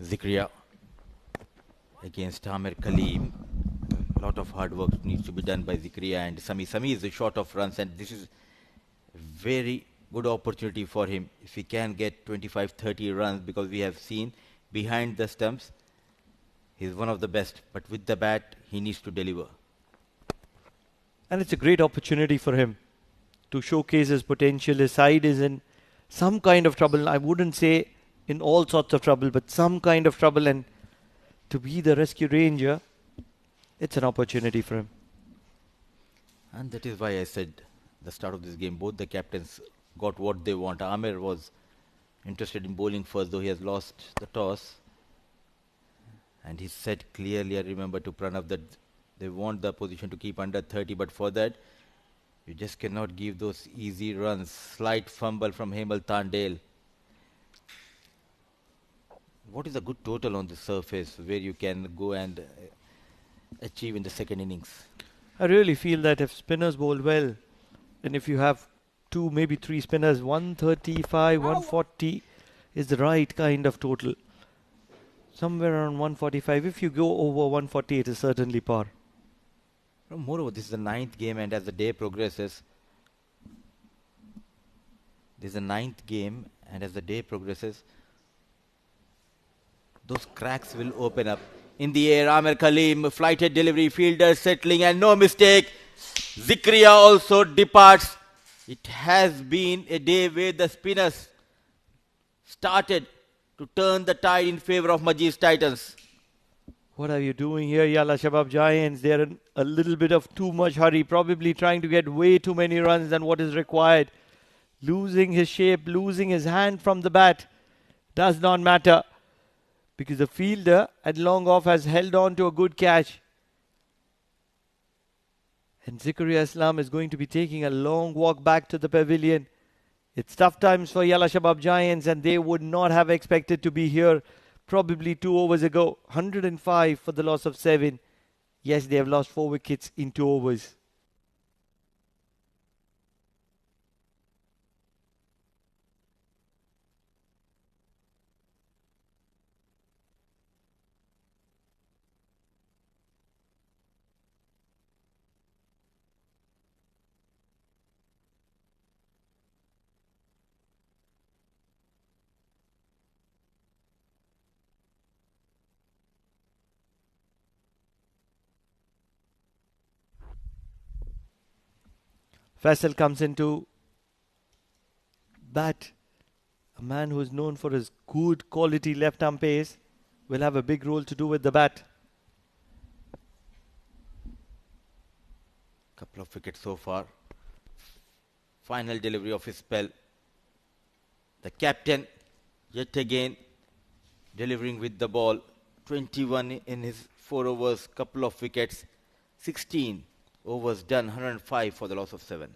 Zikaria against Amir Khalil. A lot of hard work needs to be done by Zikaria and Sami. Sami is short of runs, and this is a very good opportunity for him if he can get 25-30 runs, because we have seen behind the stumps he's one of the best, but with the bat he needs to deliver. And it's a great opportunity for him to showcase his potential. His side is in some kind of trouble. I wouldn't say in all sorts of trouble, but some kind of trouble, and to be the rescue ranger, it's an opportunity for him. And that is why I said the start of this game, both the captains got what they want. Amir was interested in bowling first, though he has lost the toss. And he said clearly, I remember to Pranav, that they want the position to keep under 30, but for that, you just cannot give those easy runs. Slight fumble from Hemal Tandale. What is a good total on the surface where you can go and achieve in the second innings? I really feel that if spinners bowl well, and if you have two, maybe three spinners, 135, 140 is the right kind of total. Somewhere around 145. If you go over 140, it is certainly par. Moreover, this is the ninth game, and as the day progresses, those cracks will open up. In the air, Amir Kaleem, flighted delivery, fielder settling, and no mistake. Zikria also departs. It has been a day where the spinners started to turn the tide in favor of Majees Titans. What are you doing here, Yalla Shabab Giants? They're in a little bit of too much hurry, probably trying to get way too many runs than what is required. Losing his shape, losing his hand from the bat does not matter, because the fielder at long off has held on to a good catch. And Zikaria Islam is going to be taking a long walk back to the pavilion. It's tough times for Yalla Shabab Giants, and they would not have expected to be here probably 2 overs ago. 105 for the loss of 7. Yes, they have lost 4 wickets in 2 overs. Faisal comes into bat. A man who is known for his good quality left arm pace will have a big role to do with the bat. Couple of wickets so far. Final delivery of his spell. The captain, yet again, delivering with the ball. 21 in his 4 overs, couple of wickets. 16 overs done, 105 for the loss of 7.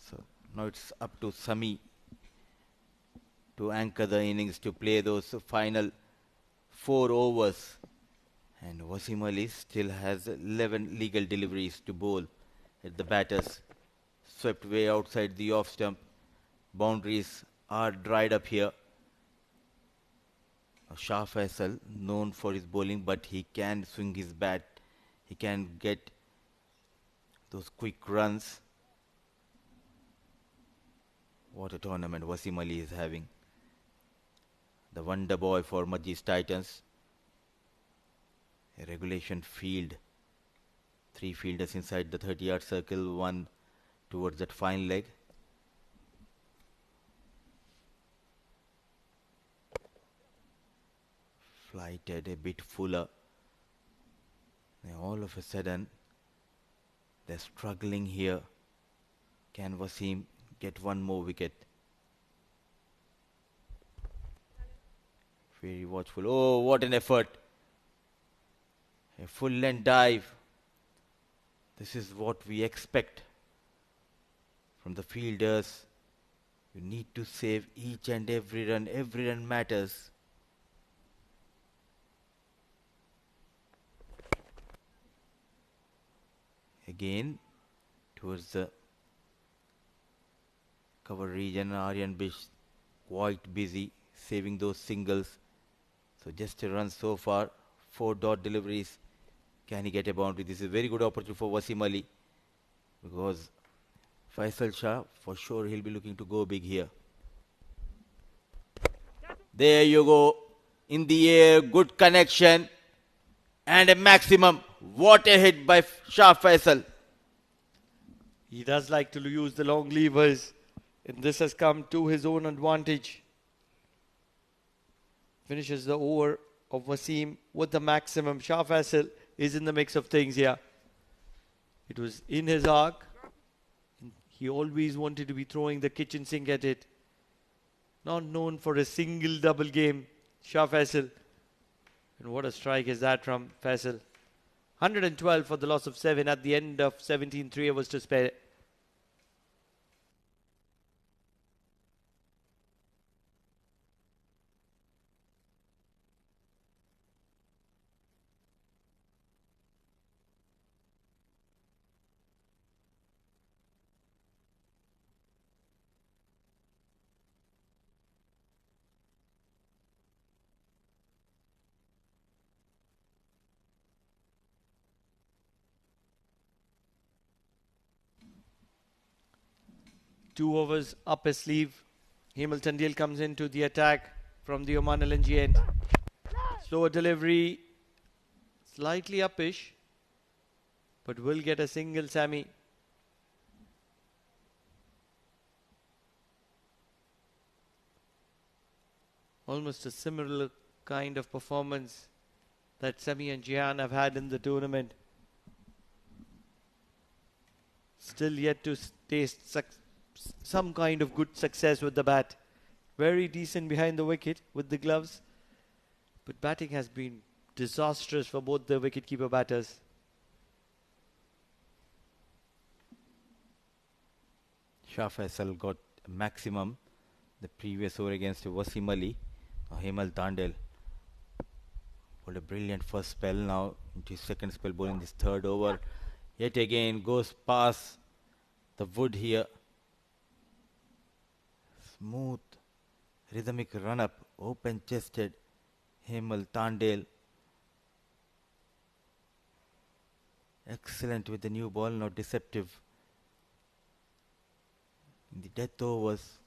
So now it's up to Sami to anchor the innings, to play those final 4 overs. And Wasim Ali still has 11 legal deliveries to bowl at the batters. Swept way outside the off stump. Boundaries are dried up here. Shah Faisal, known for his bowling, but he can swing his bat. He can get those quick runs. What a tournament Wasim Ali is having. The wonder boy for Majees Titans. A regulation field. 3 fielders inside the 30-yard circle, 1 towards that fine leg. Flighted a bit fuller. Now all of a sudden, they're struggling here. Can Wasim get one more wicket? Very watchful. Oh, what an effort. A full length dive. This is what we expect from the fielders. You need to save each and every run. Every run matters. Again, towards the cover region, Aryan Bish quite busy saving those singles. So just a run so far. 4 dot deliveries. Can he get a boundary? This is a very good opportunity for Wasim Ali, because Faisal Shah, for sure, he'll be looking to go big here. There you go. In the air, good connection. And a maximum. What a hit by Shah Faisal. He does like to use the long levers, and this has come to his own advantage. Finishes the over of Wasim with the maximum. Shah Faisal is in the mix of things here. It was in his arc. He always wanted to be throwing the kitchen sink at it. Not known for a single double game, Shah Faisal. And what a strike is that from Faisal. 112 for the loss of 7 at the end of 17, 3 overs to spare. Two overs up his sleeve. Hemal Tandil comes into the attack from the Oman LNG end. Slower delivery, slightly uppish, but will get a single Sammy. Almost a similar kind of performance that Sami and Jihan have had in the tournament. Still yet to taste some kind of good success with the bat. Very decent behind the wicket with the gloves. But batting has been disastrous for both the wicketkeeper batters. Shah Faisal got maximum the previous over against Wasim Ali. Hemal Tandil. What a brilliant first spell now into his second spell ball in this third over. Yet again goes past the wood here. Smooth, rhythmic run up, open chested. Hemal Tandil. Excellent with the new ball, not deceptive. In the death overs,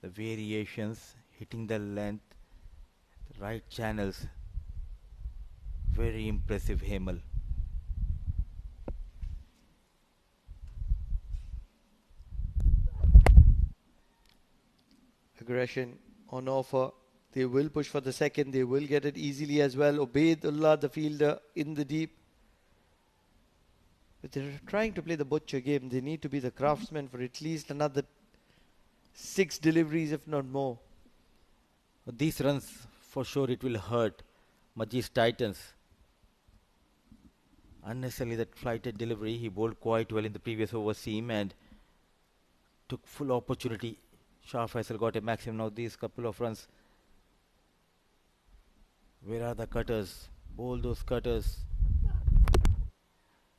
the variations, hitting the length, the right channels. Very impressive, Hemal. Aggression on offer. They will push for the second. They will get it easily as well. Ubaidullah, the fielder, in the deep. But they're trying to play the butcher game. They need to be the craftsmen for at least another 6 deliveries, if not more. These runs, for sure, it will hurt Majees Titans. Unnecessarily that flighted delivery. He bowled quite well in the previous over seam and took full opportunity. Shah Faisal got a maximum. Now these couple of runs. Where are the cutters? Bowl those cutters.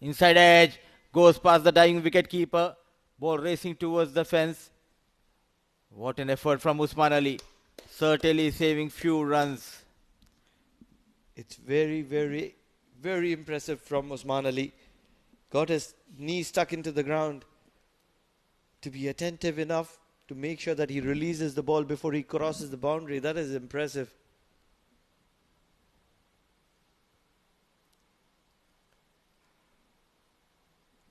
Inside edge. Goes past the diving wicket keeper. Ball racing towards the fence. What an effort from Usman Ali. Certainly saving few runs. It's very, very, very impressive from Usman Ali. Got his knee stuck into the ground to be attentive enough to make sure that he releases the ball before he crosses the boundary. That is impressive.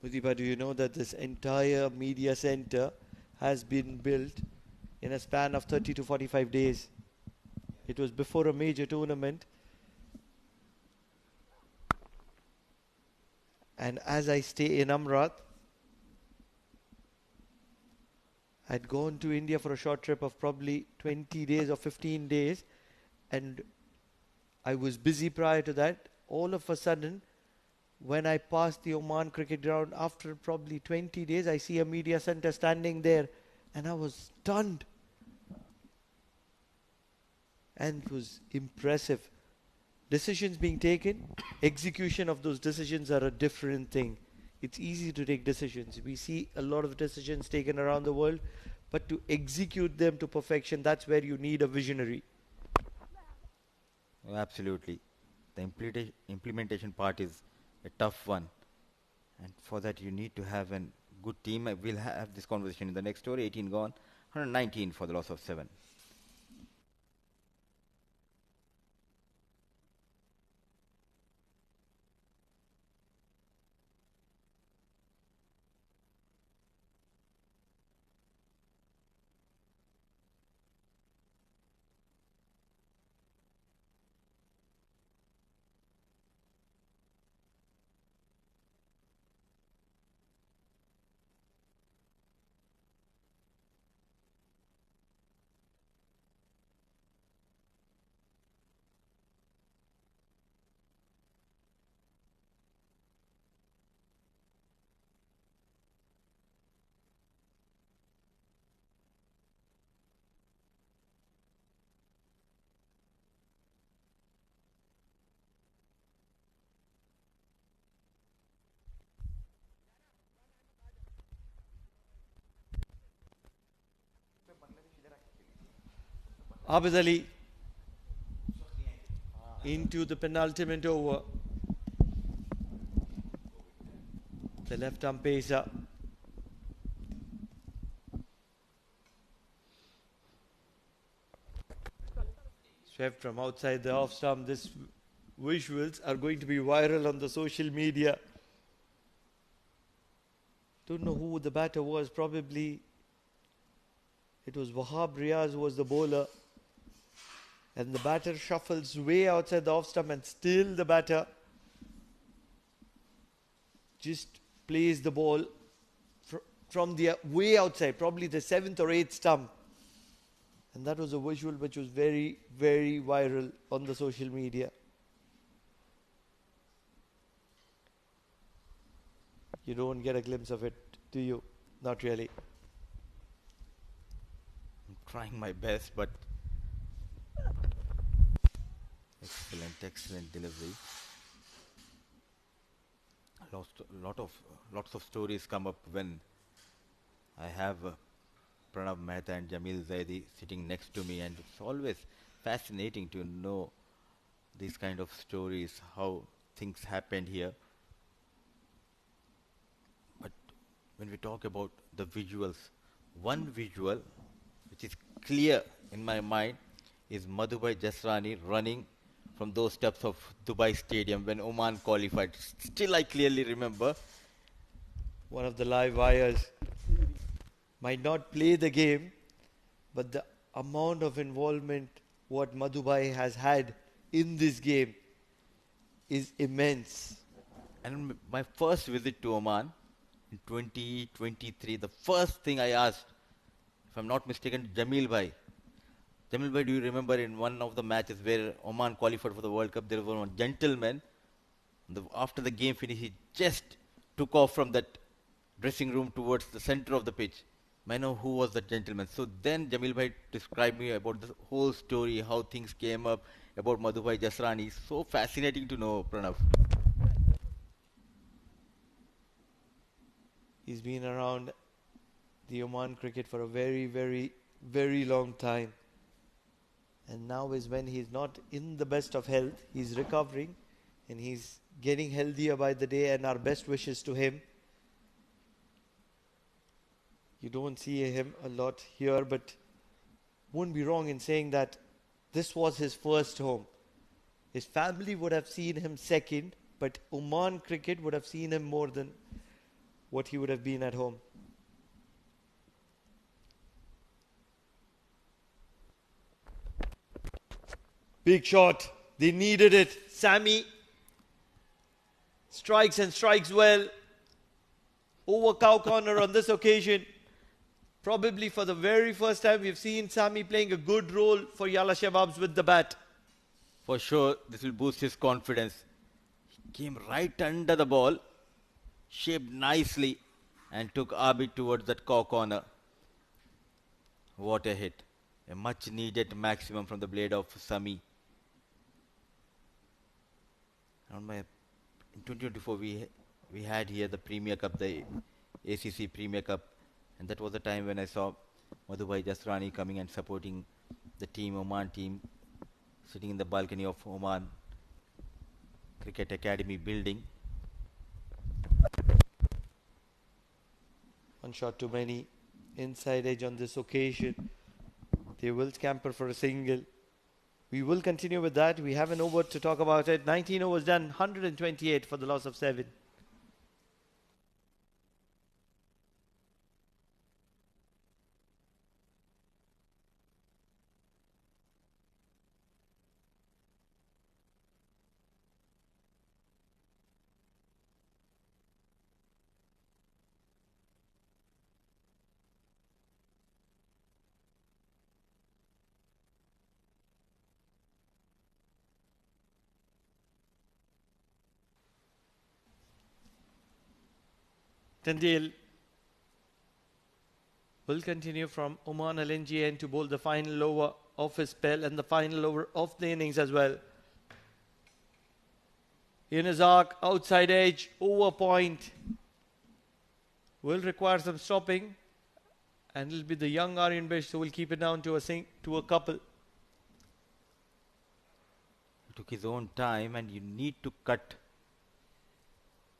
Mudiba, do you know that this entire media center has been built in a span of 30 to 45 days? It was before a major tournament. And as I stay in Amrat, I'd gone to India for a short trip of probably 20 days or 15 days. And I was busy prior to that. All of a sudden, when I passed the Oman cricket ground, after probably 20 days, I see a media center standing there. And I was stunned. And it was impressive. Decisions being taken, execution of those decisions are a different thing. It's easy to take decisions. We see a lot of decisions taken around the world, but to execute them to perfection, that's where you need a visionary. Absolutely. The implementation part is a tough one, and for that you need to have a good team. We'll have this conversation in the next story. 18 gone, 119 for the loss of 7. Abid Ali into the penultimate over. The left arm pacer. Swept from outside the off stump. These visuals are going to be viral on the social media. Don't know who the batter was. Probably it was Wahab Riaz who was the bowler. And the batter shuffles way outside the off stump, and still the batter just plays the ball from the way outside, probably the 7th or 8th stump. And that was a visual which was very, very viral on the social media. You don't get a glimpse of it, do you? Not really. I'm trying my best, but excellent delivery. Lots of stories come up when I have Pranav Mehta and Jamil Zaidi sitting next to me, and it's always fascinating to know these kind of stories, how things happened here. But when we talk about the visuals, one visual which is clear in my mind is Madhubhai Jasrani running from those steps of Dubai Stadium when Oman qualified. Still, I clearly remember. One of the live wires might not play the game, but the amount of involvement what Madhubhai has had in this game is immense. And my first visit to Oman in 2023, the first thing I asked, if I'm not mistaken, Jamil Bhai. Jamil Bhai, do you remember in one of the matches where Oman qualified for the World Cup, there was one gentleman, after the game finished, he just took off from that dressing room towards the center of the pitch. May I know who was that gentleman? So then Jamil Bhai described me about the whole story, how things came up, about Madhubhai Jasrani. So fascinating to know, Pranav. He's been around the Oman cricket for a very, very, very long time. And now is when he's not in the best of health. He's recovering and he's getting healthier by the day, and our best wishes to him. You don't see him a lot here, but won't be wrong in saying that this was his first home. His family would have seen him second, but Oman cricket would have seen him more than what he would have been at home. Big shot. They needed it. Sammy strikes and strikes well. Over cow corner on this occasion. Probably for the very first time we've seen Sammy playing a good role for Yala Shababs with the bat. For sure, this will boost his confidence. He came right under the ball, shaped nicely, and took Abid towards that cow corner. What a hit. A much needed maximum from the blade of Sami. In 2024, we had here the Premier Cup, the ACC Premier Cup, and that was the time when I saw Madhubhai Jasrani coming and supporting the team, Oman team, sitting in the balcony of Oman. Cricket Academy building. One shot too many. Inside edge on this occasion. They will scamper for a single. We will continue with that. We have an over to talk about it. 19 overs done. 128 for the loss of 7. Tandil will continue from Oman LNGN to bowl the final over of his spell and the final over of the innings as well. In his arc, outside edge, over point. Will require some stopping. And it'll be the young Aryan Bish who will keep it down to a couple. He took his own time, and you need to cut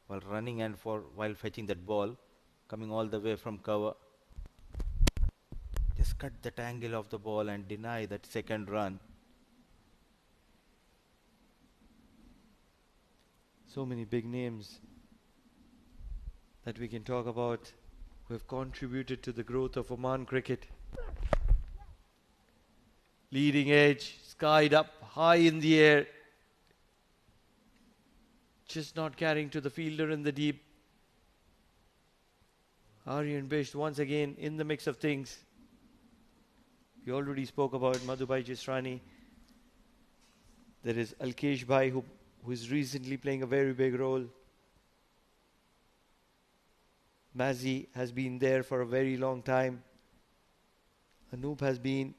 while running and while fetching that ball, coming all the way from cover. Just cut that angle of the ball and deny that second run. So many big names that we can talk about who have contributed to the growth of Oman cricket. Leading edge, skied up high in the air. Just not carrying to the fielder in the deep. Aryan Bish once again in the mix of things. We already spoke about Madhubhai Jisrani. There is Alkesh Bhai who is recently playing a very big role. Mazi has been there for a very long time. Anoop has been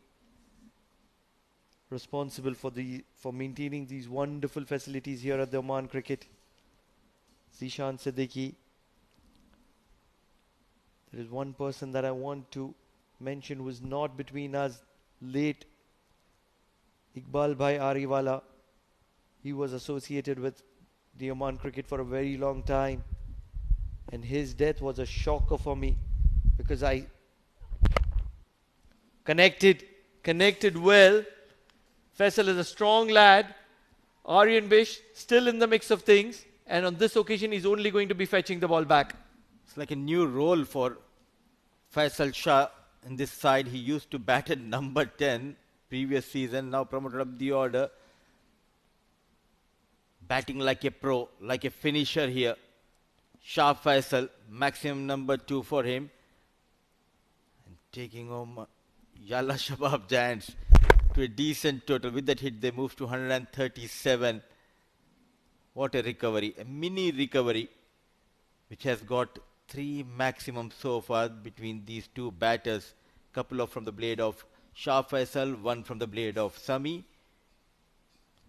responsible for maintaining these wonderful facilities here at the Oman Cricket. Zishan Siddiqui. There is one person that I want to mention who is not between us. Late Iqbal Bhai Ariwala. He was associated with the Oman Cricket for a very long time. And his death was a shocker for me because I connected well. Faisal is a strong lad. Aryan Bish still in the mix of things. And on this occasion, he's only going to be fetching the ball back. It's like a new role for Faisal Shah in this side. He used to bat at number 10 previous season, now promoted up the order. Batting like a pro, like a finisher here. Shah Faisal, maximum number 2 for him. And taking home Yalla Shabab Giants to a decent total. With that hit, they moved to 137. What a recovery, a mini recovery, which has got 3 maximum so far between these two batters. Couple of from the blade of Shah Faisal, 1 from the blade of Sami.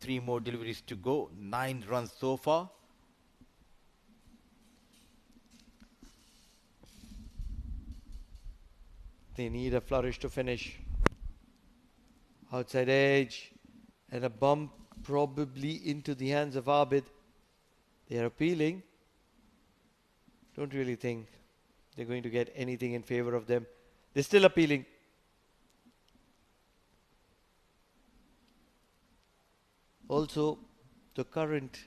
3 more deliveries to go, 9 runs so far. They need a flourish to finish. Outside edge and a bump probably into the hands of Abid. They are appealing. Don't really think they're going to get anything in favor of them. They're still appealing. Also, the current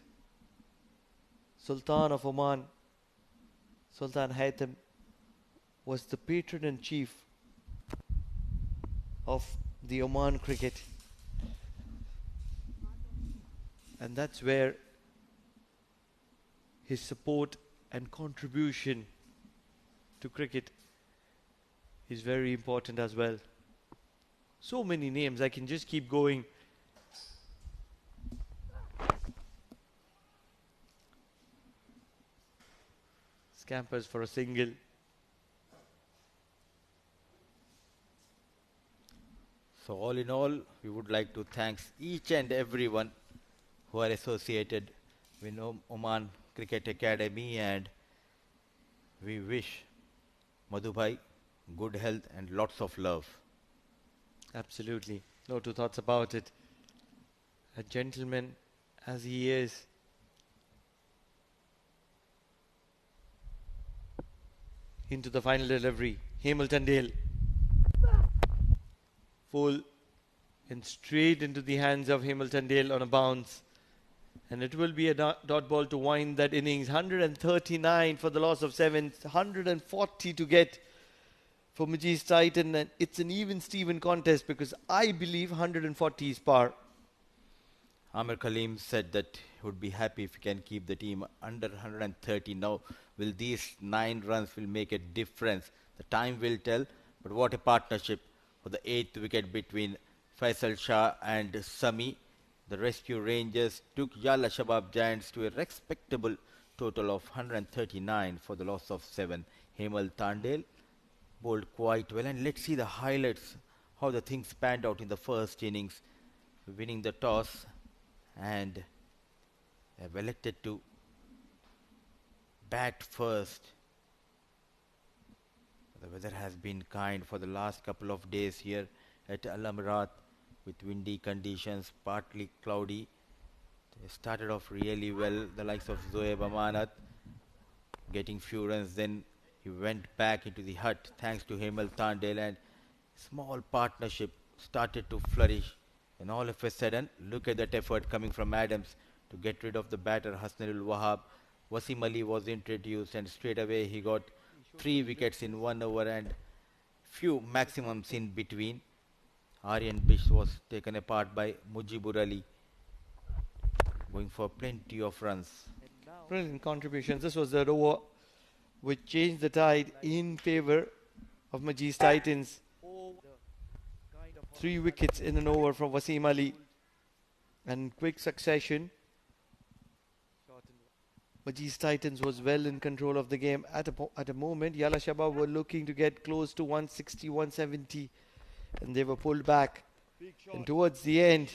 Sultan of Oman, Sultan Haytham, was the patron and chief of the Oman cricket. And that's where his support and contribution to cricket is very important as well. So many names, I can just keep going. Scampers for a single. So all in all, we would like to thank each and everyone who are associated with Oman Cricket Academy, and we wish Madhubhai good health and lots of love. Absolutely. No two thoughts about it. A gentleman as he is, into the final delivery. Hamilton Dale. Full and straight into the hands of Hamilton Dale on a bounce. And it will be a dot ball to wind that innings. 139 for the loss of 7. 140 to get for Majees Titan. And it's an even Steven contest because I believe 140 is par. Amir Khalil said that he would be happy if he can keep the team under 130. Now, will these 9 runs will make a difference? The time will tell. But what a partnership for the 8th wicket between Faisal Shah and Sami. The rescue rangers took Yalla Shabab Giants to a respectable total of 139 for the loss of 7. Hemal Tandale bowled quite well, and let's see the highlights, how the things panned out in the first innings, winning the toss and have elected to bat first. The weather has been kind for the last couple of days here at Al Amarat with windy conditions, partly cloudy. They started off really well, the likes of Zoeb Amanat getting few runs, then he went back into the hut thanks to Hemal Tandale, and small partnership started to flourish. And all of a sudden, look at that effort coming from Adams to get rid of the batter Hasnanul Wahab. Wasim Ali was introduced, and straight away he got 3 wickets in 1 over and few maximums in between. Aryan Bish was taken apart by Mujibur Ali, going for plenty of runs. Brilliant contributions. This was the over which changed the tide in favour of Majees Titans. 3 wickets in an over from Wasim Ali. And quick succession. Majees Titans was well in control of the game. At a moment, Yala Shabab were looking to get close to 160, 170. And they were pulled back. And towards the end,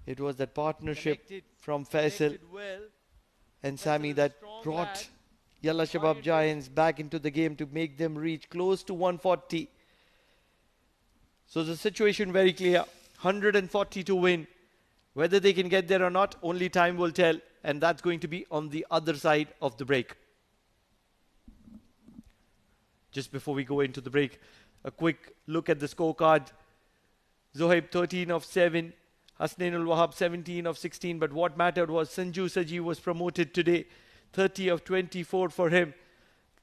it was that partnership from Faisal and Sami that brought Yalla Shabab Giants back into the game to make them reach close to 140. So the situation very clear. 140 to win. Whether they can get there or not, only time will tell. And that's going to be on the other side of the break. Just before we go into the break, a quick look at the scorecard. Zohaib 13 of 7. Hasnainul Wahab 17 of 16. But what mattered was Sanju Saji was promoted today. 30 of 24 for him.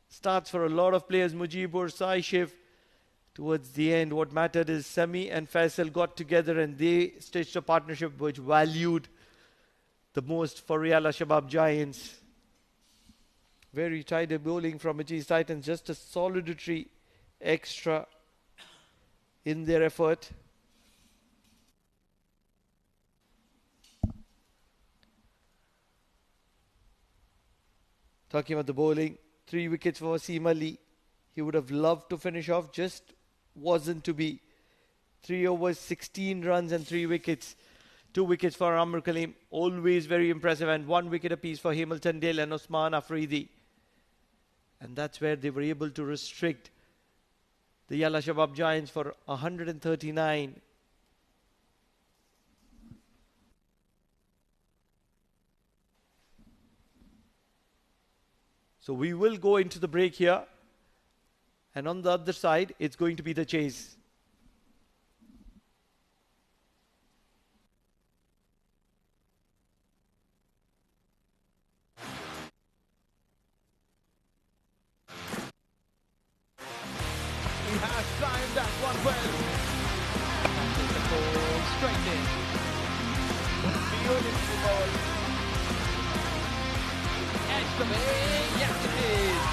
Starts for a lot of players. Mujibur, Saishif. Towards the end, what mattered is Sami and Faisal got together and they stitched a partnership which valued the most for Yala Shabab Giants. Very tidy bowling from Majees Titans. Just a solitary extra in their effort. Talking about the bowling, 3 wickets for Wasim Ali. He would have loved to finish off, just wasn't to be. 3 overs, 16 runs and 3 wickets. 2 wickets for Amr Khalil, always very impressive, and 1 wicket apiece for Hamilton Dale and Osman Afridi. And that's where they were able to restrict the Yalla Shabab Giants for 139. So we will go into the break here. And on the other side, it's going to be the chase. He has timed that one well. Passes the ball straight in. Beautiful ball. Edge of it. Yes, it is.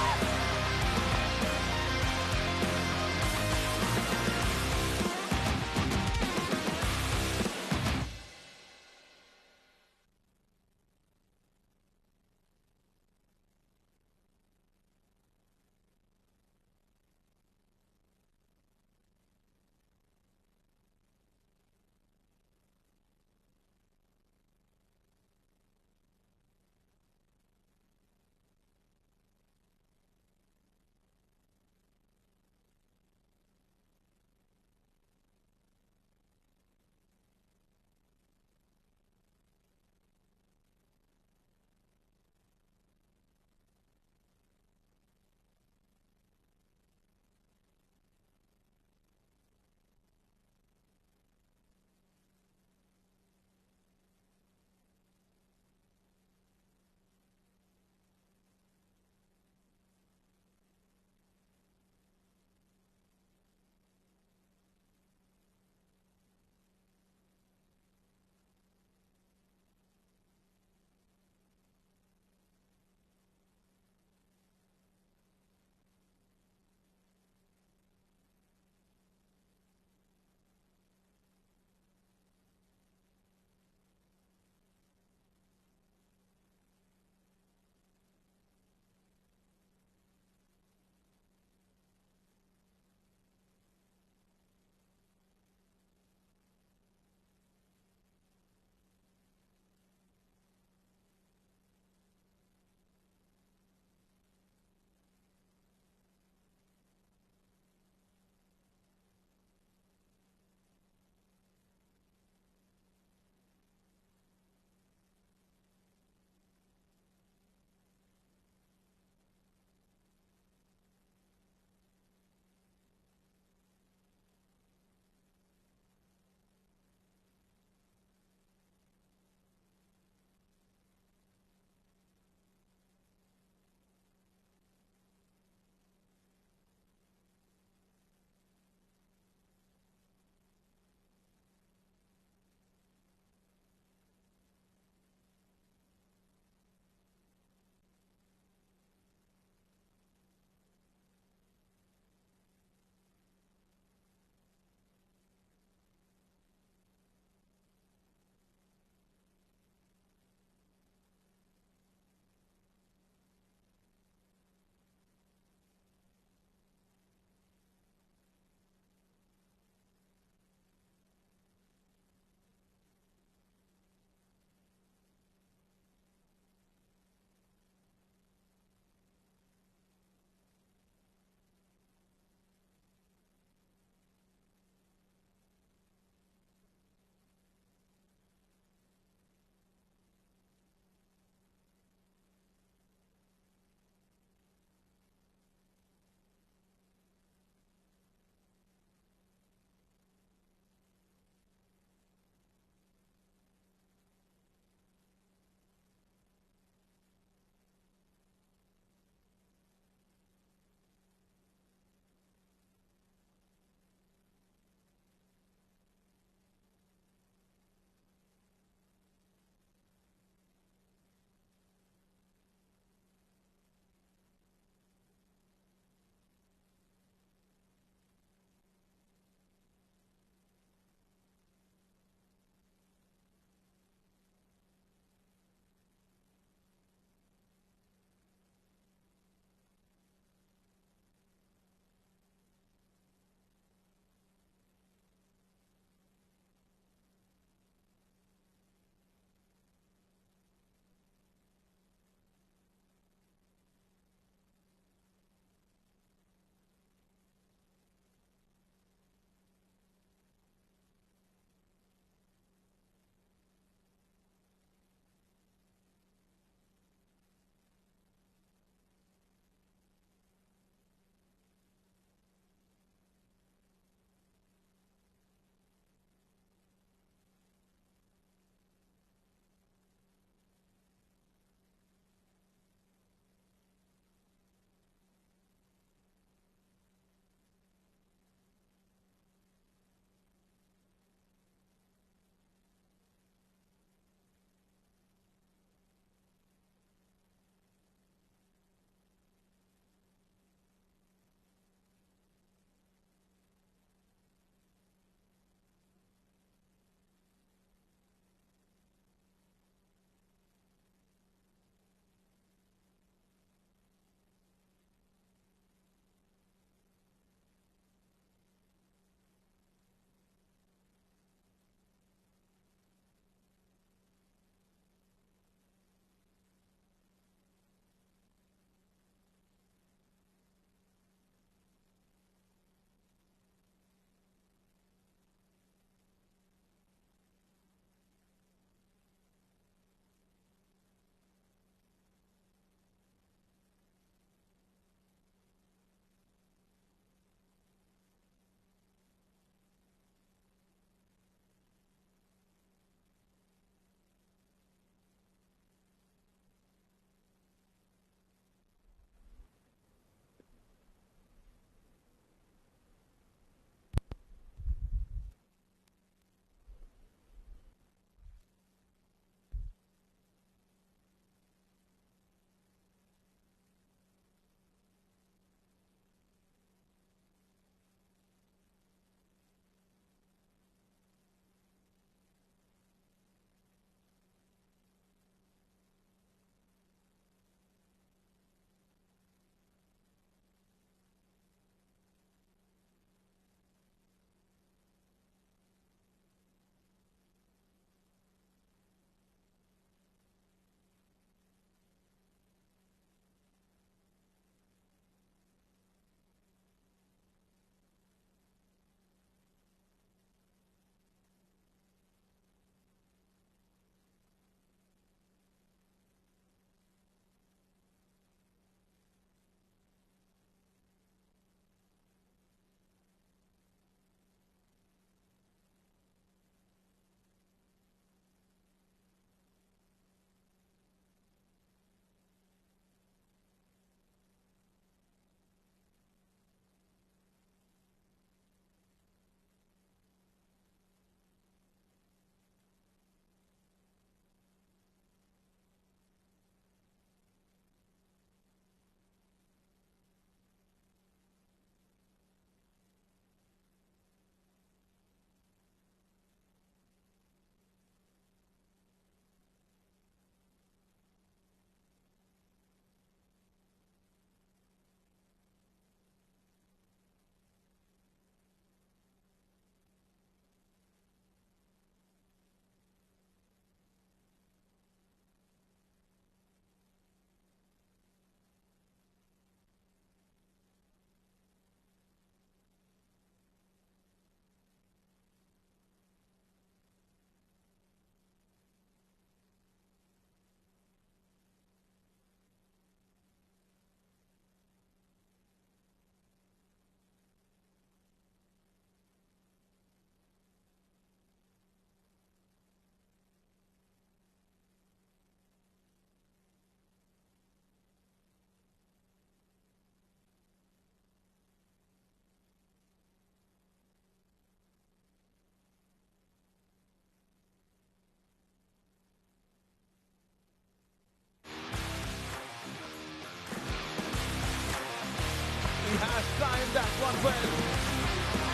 one well.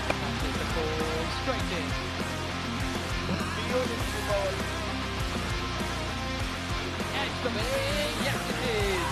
That is the ball straight in. Beautiful ball. Edge of it. Yes, it is.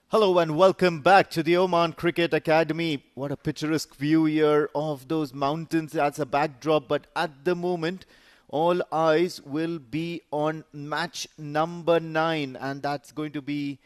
Hello and welcome back to the Oman Cricket Academy. What a picturesque view here of those mountains as a backdrop. But at the moment, all eyes will be on match number 9. And that's going to be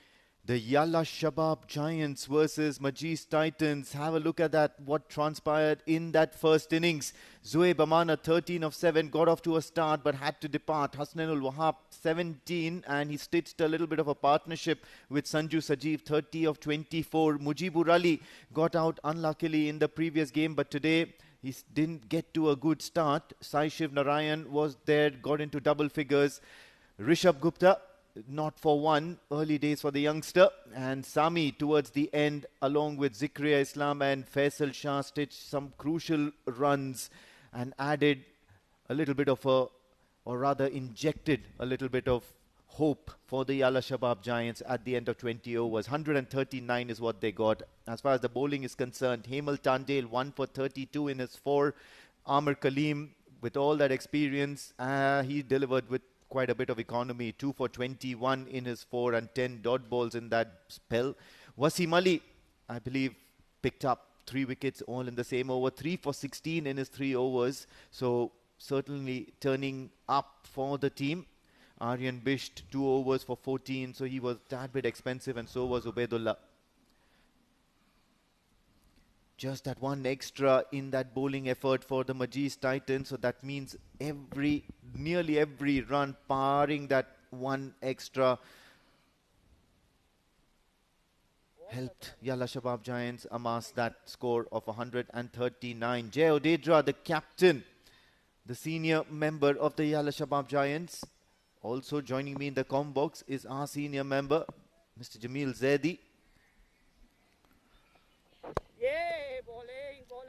the Yalla Shabab Giants versus Majees Titans. Have a look at that, what transpired in that first innings. Zoeb Amana, 13 of 7, got off to a start but had to depart. Hasnainul Wahab, 17, and he stitched a little bit of a partnership with Sanju Sajeev, 30 of 24. Mujibur Ali got out unluckily in the previous game, but today he didn't get to a good start. Sai Shiv Narayan was there, got into double figures. Rishabh Gupta, not for one, early days for the youngster. And Sami towards the end, along with Zikriya Islam and Faisal Shah, stitched some crucial runs and added a little bit of a, or rather injected a little bit of hope for the Yalla Shabab Giants at the end of 20 overs. 139 is what they got. As far as the bowling is concerned, Hemal Tandale 1 for 32 in his 4. Amir Kaleem, with all that experience, he delivered with quite a bit of economy. 2 for 21 in his 4 and 10 dot balls in that spell. Wasim Ali, I believe, picked up 3 wickets all in the same over. 3 for 16 in his 3 overs. So certainly turning up for the team. Aryan Bisht 2 overs for 14. So he was a tad bit expensive, and so was Ubaidullah. Just that one extra in that bowling effort for the Majees Titans. So that means nearly every run, barring that one extra, helped Yalla Shabab Giants amass that score of 139. Jay Odedra, the captain, the senior member of the Yalla Shabab Giants. Also joining me in the comm box is our senior member, Mr. Jamil Zaidi.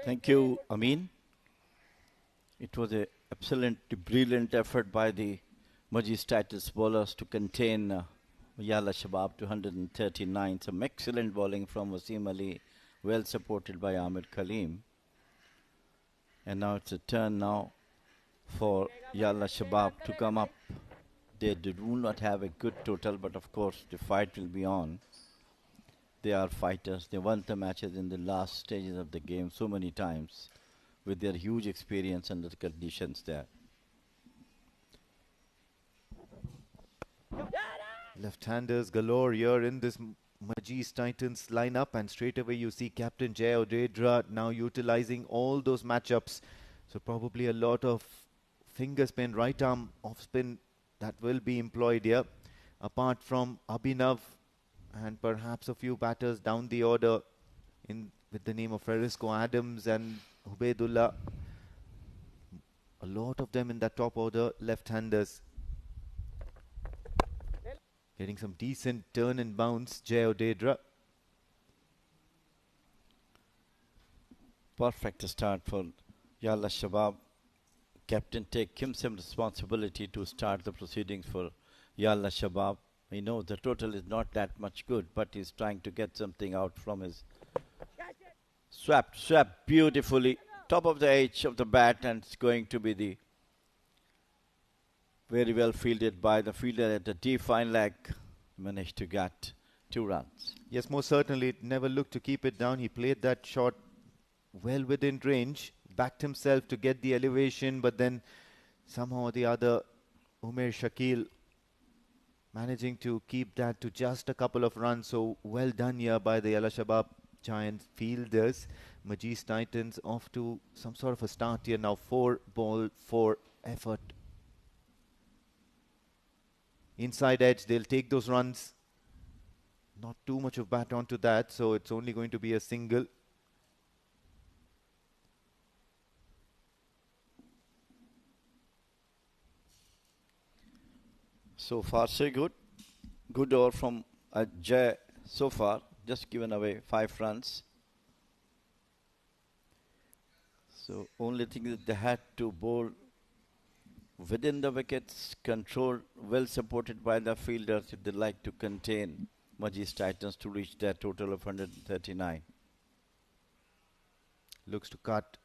Thank you, Amin. It was an absolute, brilliant effort by the Majees Titans bowlers to contain Yalla Shabab to 139. Some excellent bowling from Wasim Ali, well supported by Ahmed Kaleem. And now it's a turn now for Yalla Shabab to come up. They do not have a good total, but of course the fight will be on. They are fighters. They won the matches in the last stages of the game so many times with their huge experience under the conditions there. Left-handers galore here in this Majees Titans lineup, and straight away you see Captain Jay Odedra now utilizing all those matchups. So probably a lot of finger spin, right arm off spin that will be employed here. Apart from Abhinav and perhaps a few batters down the order with the name of Farisco Adams and Ubaidullah. A lot of them in that top order, left-handers. Getting some decent turn and bounce, Jay Odedra. Perfect start for Yalla Shabab. Captain take himself responsibility to start the proceedings for Yalla Shabab. He knows the total is not that much good, but he's trying to get something out from his swept beautifully. Top of the edge of the bat, and it's going to be the very well fielded by the fielder at the deep fine leg. Managed to get 2 runs. Yes, most certainly. Never looked to keep it down. He played that shot well within range, backed himself to get the elevation, but then somehow or the other, Umair Shakil managing to keep that to just a couple of runs. So well done here by the Yalla Shabab Giants fielders. Majees Titans off to some sort of a start here now. 4 ball, 4 effort. Inside edge, they'll take those runs. Not too much of bat onto that, so it's only going to be a single. So far, so good. Good over from Jay so far. Just given away 5 runs. So only thing is they had to bowl within the wickets, controlled, well supported by the fielders if they like to contain Majees Titans to reach their total of 139. Looks to cut,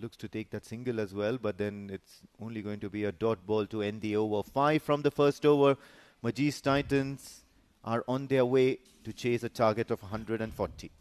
looks to take that single as well, but then it's only going to be a dot ball to end the over. 5 from the first over. Majees Titans are on their way to chase a target of 140.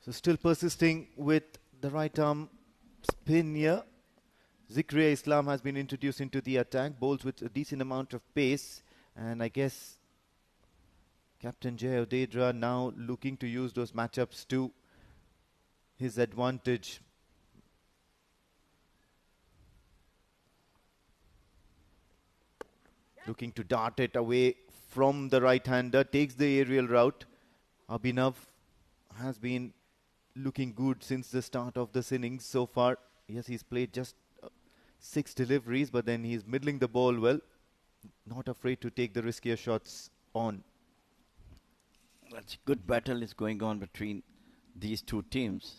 So still persisting with the right arm spin here. Zikriya Islam has been introduced into the attack, bowls with a decent amount of pace, and I guess Captain Jay Odedra now looking to use those matchups to his advantage. Looking to dart it away from the right-hander, takes the aerial route. Abhinav has been looking good since the start of this innings so far. Yes, he's played just 6 deliveries, but then he's middling the ball well. Not afraid to take the riskier shots on. That's a good battle is going on between these two teams.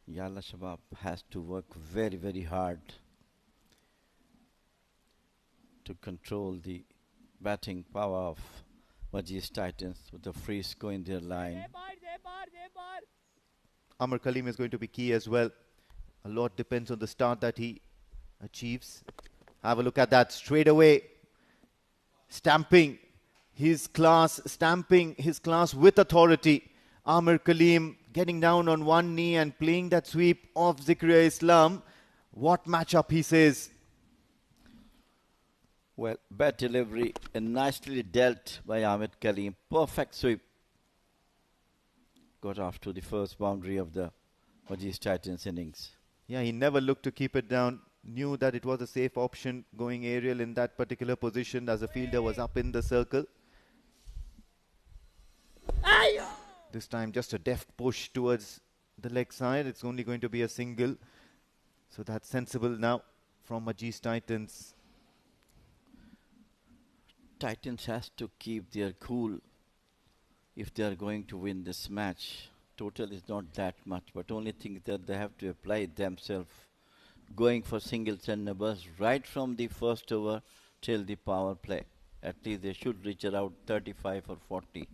Yalla Shabab has to work very, very hard to control the batting power of Majees Titans with the Frisco in their line. Amar Kaleem is going to be key as well. A lot depends on the start that he achieves. Have a look at that straight away. Stamping his class with authority. Amar Kaleem getting down on one knee and playing that sweep of Zikriya Islam. What matchup, he says. Well, bad delivery and nicely dealt by Ahmed Kaleem. Perfect sweep. Got off to the first boundary of the Majees Titans innings. Yeah, he never looked to keep it down. Knew that it was a safe option going aerial in that particular position as the fielder was up in the circle. This time just a deft push towards the leg side. It's only going to be a single. So that's sensible now from Majees Titans. Titans has to keep their cool if they are going to win this match. Total is not that much, but only thing that they have to apply themselves, going for singles and numbers right from the first over till the power play. At least they should reach around 35 or 40.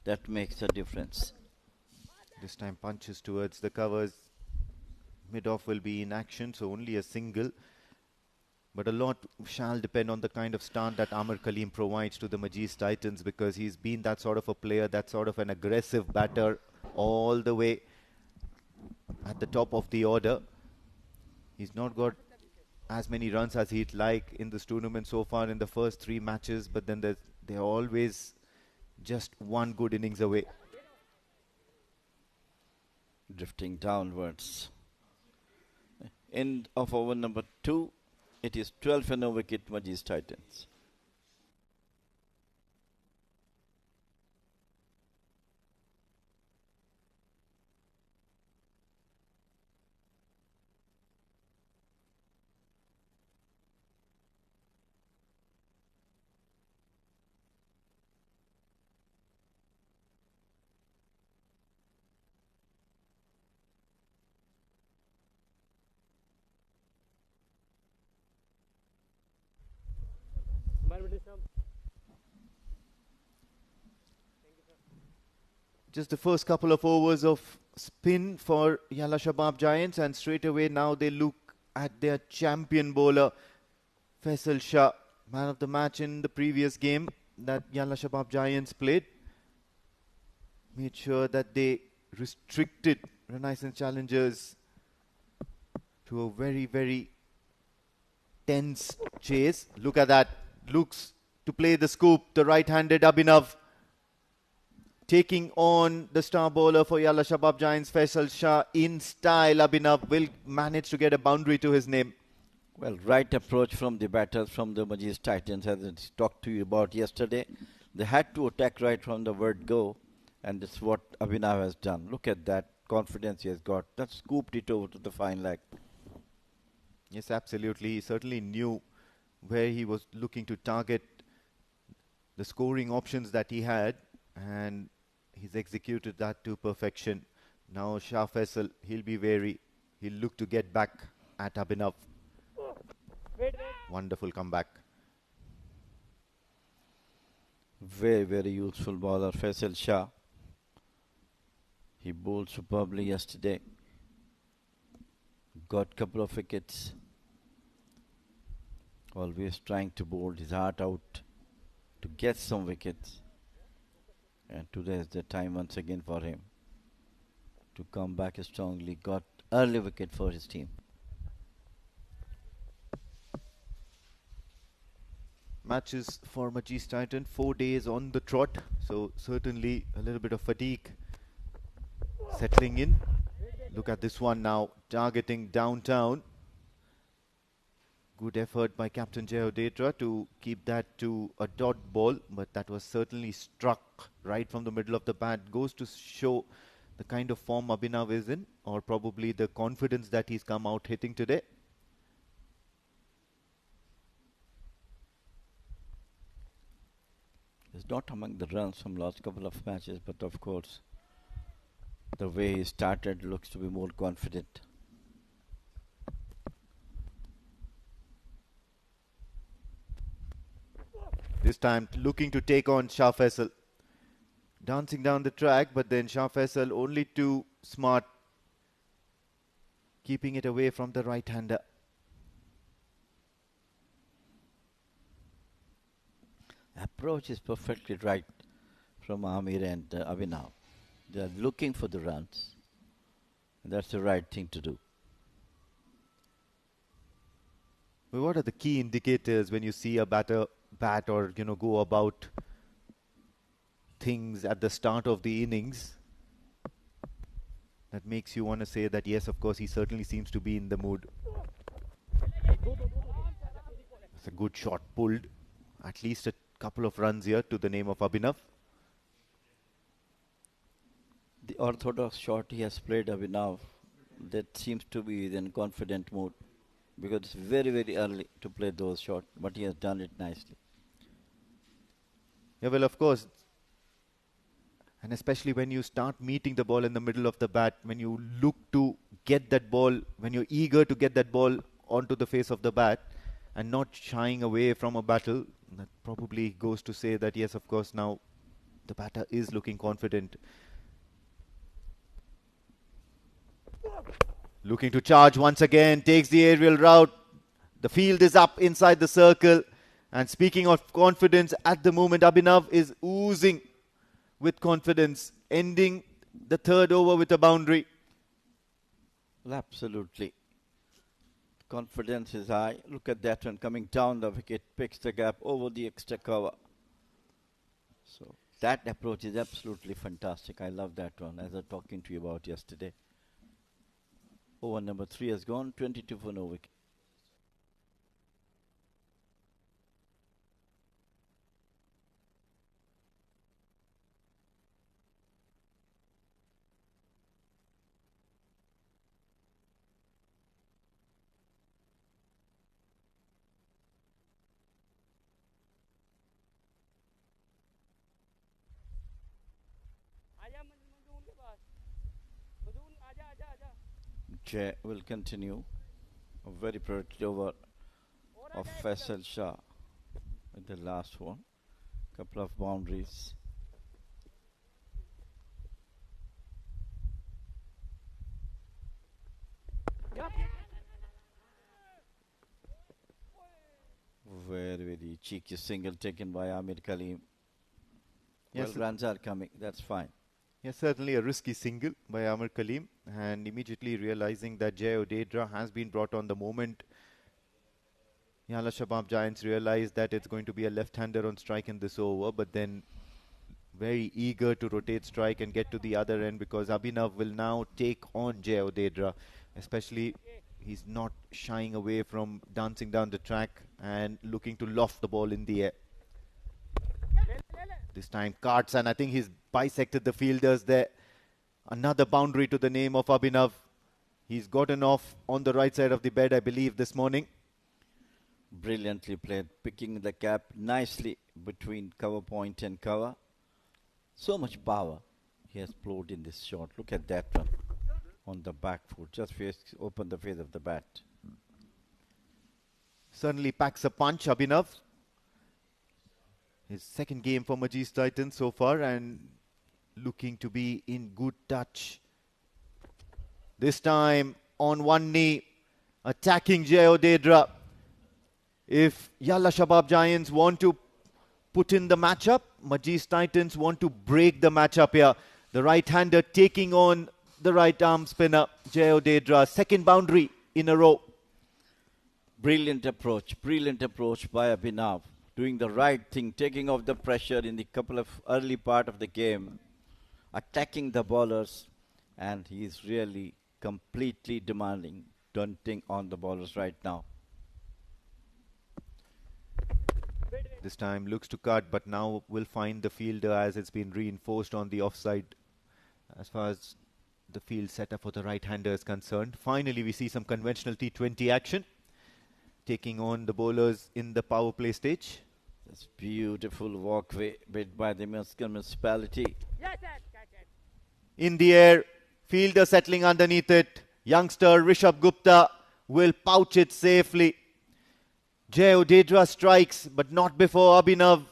That makes a difference. This time punches towards the covers. Mid-off will be in action, so only a single. But a lot shall depend on the kind of start that Amar Kaleem provides to the Majees Titans, because he's been that sort of a player, that sort of an aggressive batter all the way at the top of the order. He's not got as many runs as he'd like in this tournament so far in the first 3 matches, but then they're always just one good innings away. Drifting downwards. End of over number 2. It is 12 for no wicket Majees Titans. Just the first couple of overs of spin for Yalla Shabab Giants, and straight away now they look at their champion bowler Faisal Shah, man of the match in the previous game that Yalla Shabab Giants played. made sure that they restricted Renaissance challengers to a very, very tense chase. Look at that. Looks to play the scoop. The right-handed Abhinav taking on the star bowler for Yalla Shabab Giants, Faisal Shah. In style, Abhinav will manage to get a boundary to his name. Well, right approach from the batters from the Majees Titans, as I talked to you about yesterday. They had to attack right from the word go, and that's what Abhinav has done. Look at that confidence he has got. That scooped it over to the fine leg. Yes, absolutely. He certainly knew where he was looking to target the scoring options that he had, and he's executed that to perfection. Now Shah Faisal, he'll be wary. He'll look to get back at Abhinav. Wonderful comeback. Very, very useful bowler, Faisal Shah. He bowled superbly yesterday. Got a couple of wickets. Always trying to bowl his heart out to get some wickets. And today is the time once again for him to come back strongly. Got early wicket for his team. Matches for Majees Titan, 4 days on the trot, so certainly a little bit of fatigue settling in. Look at this one now, targeting downtown. Good effort by Captain Jay Odetra to keep that to a dot ball, but that was certainly struck right from the middle of the bat. Goes to show the kind of form Abhinav is in, or probably the confidence that he's come out hitting today. He's not among the runs from last couple of matches, but of course, the way he started looks to be more confident. This time looking to take on Shah Faisal. Dancing down the track, but then Shah Faisal only too smart, keeping it away from the right-hander. Approach is perfectly right from Amir and Abhinav. They are looking for the runs. And that's the right thing to do. Well, what are the key indicators when you see a batter bat or go about things at the start of the innings that makes you want to say that yes, of course, he certainly seems to be in the mood? It's a good shot pulled. At least a couple of runs here to the name of Abhinav. The orthodox shot he has played Abhinav, that seems to be in confident mood, because it's very, very early to play those shots, but he has done it nicely. Yeah, well, of course. And especially when you start meeting the ball in the middle of the bat, when you look to get that ball, when you're eager to get that ball onto the face of the bat and not shying away from a battle, that probably goes to say that yes, of course, now the batter is looking confident. Looking to charge once again, takes the aerial route. The field is up inside the circle. And speaking of confidence, at the moment, Abhinav is oozing with confidence, ending the third over with a boundary. Well, absolutely. Confidence is high. Look at that one coming down the wicket, picks the gap over the extra cover. So that approach is absolutely fantastic. I love that one, as I was talking to you about yesterday. Over number 3 has gone, 22 for no wicket. Jay will continue. A very productive over of Faisal Shah with the last one. Couple of boundaries. Very, very cheeky single taken by Amir Kaleem. Yes, Well, runs are coming. That's fine. Yes, certainly a risky single by Amar Kaleem, and immediately realizing that Jay Odedra has been brought on the moment. Yala Shabab Giants realized that it's going to be a left-hander on strike in this over, but then very eager to rotate strike and get to the other end because Abhinav will now take on Jay Odedra. Especially, he's not shying away from dancing down the track and looking to loft the ball in the air. This time cuts, and I think he's bisected the fielders there. Another boundary to the name of Abhinav. He's gotten off on the right side of the bed, I believe, this morning. Brilliantly played, picking the gap nicely between cover point and cover. So much power he has poured in this shot. Look at that one on the back foot. Just open the face of the bat. Certainly packs a punch, Abhinav. His second game for Majees Titans so far and looking to be in good touch. This time on one knee, attacking Jay Odedra. If Yalla Shabab Giants want to put in the matchup, Majees Titans want to break the matchup here. The right-hander taking on the right arm spinner, Jay Odedra. Second boundary in a row. Brilliant approach by Abhinav. Doing the right thing, taking off the pressure in the couple of early part of the game, attacking the bowlers, and he is really completely demanding, dunting on the bowlers right now. This time looks to cut, but now will find the fielder as it's been reinforced on the offside as far as the field setup for the right-hander is concerned. Finally, we see some conventional T20 action, taking on the bowlers in the power play stage. This beautiful walkway built by the municipality. In the air, fielder settling underneath it. Youngster Rishabh Gupta will pouch it safely. Jay Odedra strikes, but not before Abhinav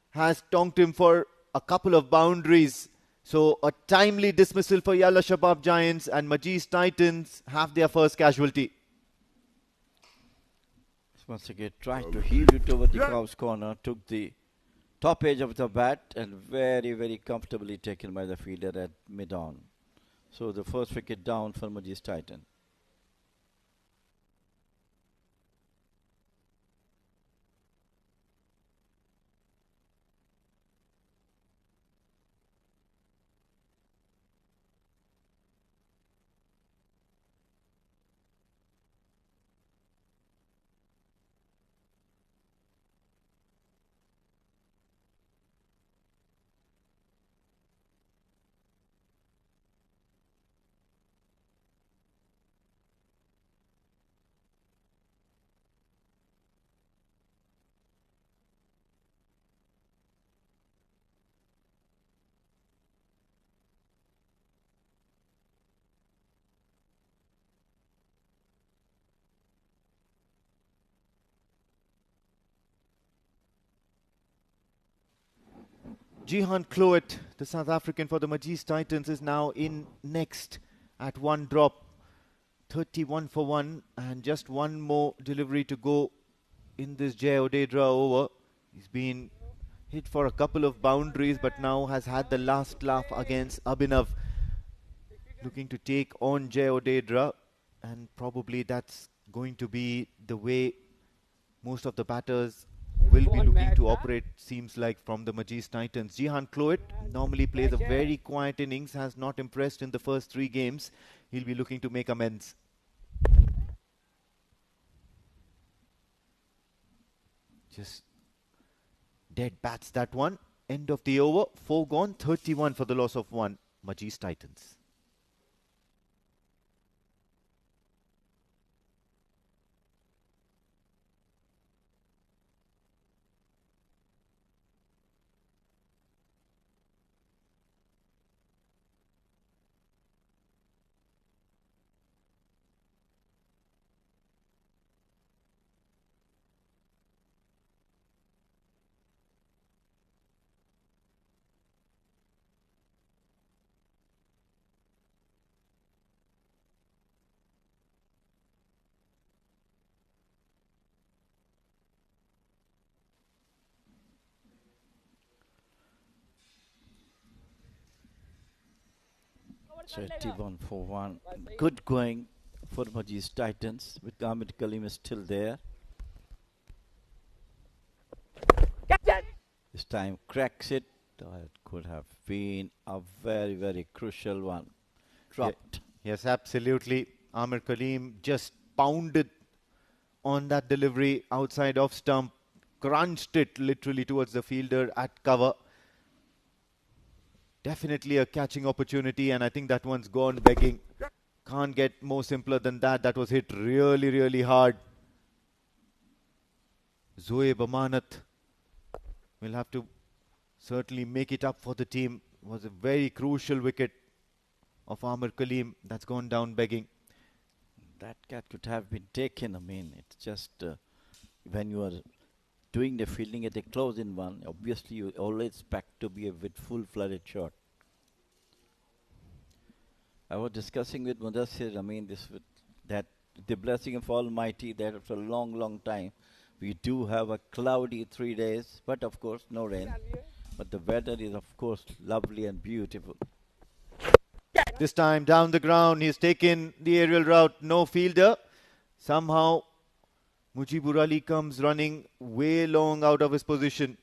has tonked him for a couple of boundaries. So a timely dismissal for Yalla Shabab Giants, and Majees Titans have their first casualty. Once again, tried to heave it over the Cow's corner, took the top edge of the bat and very, very comfortably taken by the fielder at mid-on. So the first wicket down for Majees Titan. Jihan Cloet, the South African for the Majees Titans, is now in next at one drop. 31 for one, and just one more delivery to go in this Jay Odedra over. He's been hit for a couple of boundaries, but now has had the last laugh against Abhinav. Looking to take on Jay Odedra, and probably that's going to be the way most of the batters will be looking to operate, seems like, from the Majees Titans. Jihan Cloet normally plays a very quiet innings, has not impressed in the first 3 games. He'll be looking to make amends. Just dead bats that one. End of the over. 4 gone, 31 for the loss of 1. Majees Titans. So 81 for 1. Good going for Majees Titans with Ahmed Kalim is still there. This time cracks it. It could have been a very, very crucial one. Dropped. Yes, absolutely. Amir Kalim just pounded on that delivery outside off stump, crunched it literally towards the fielder at cover. Definitely a catching opportunity, and I think that one's gone begging. Can't get more simpler than that. That was hit really, really hard. Zoeb Amanat will have to certainly make it up for the team. It was a very crucial wicket of Amir Kalim that's gone down begging. That cat could have been taken. I mean, it's just when you are doing the fielding at a close-in one, obviously you always expect to be a with full-flooded shot. I was discussing with Mudassir, I mean, that the blessing of Almighty that after a long, long time, we do have a cloudy 3 days, but of course no rain. But the weather is of course lovely and beautiful. This time down the ground, he's taken the aerial route, no fielder. Somehow, Mujibur Ali comes running way long out of his position.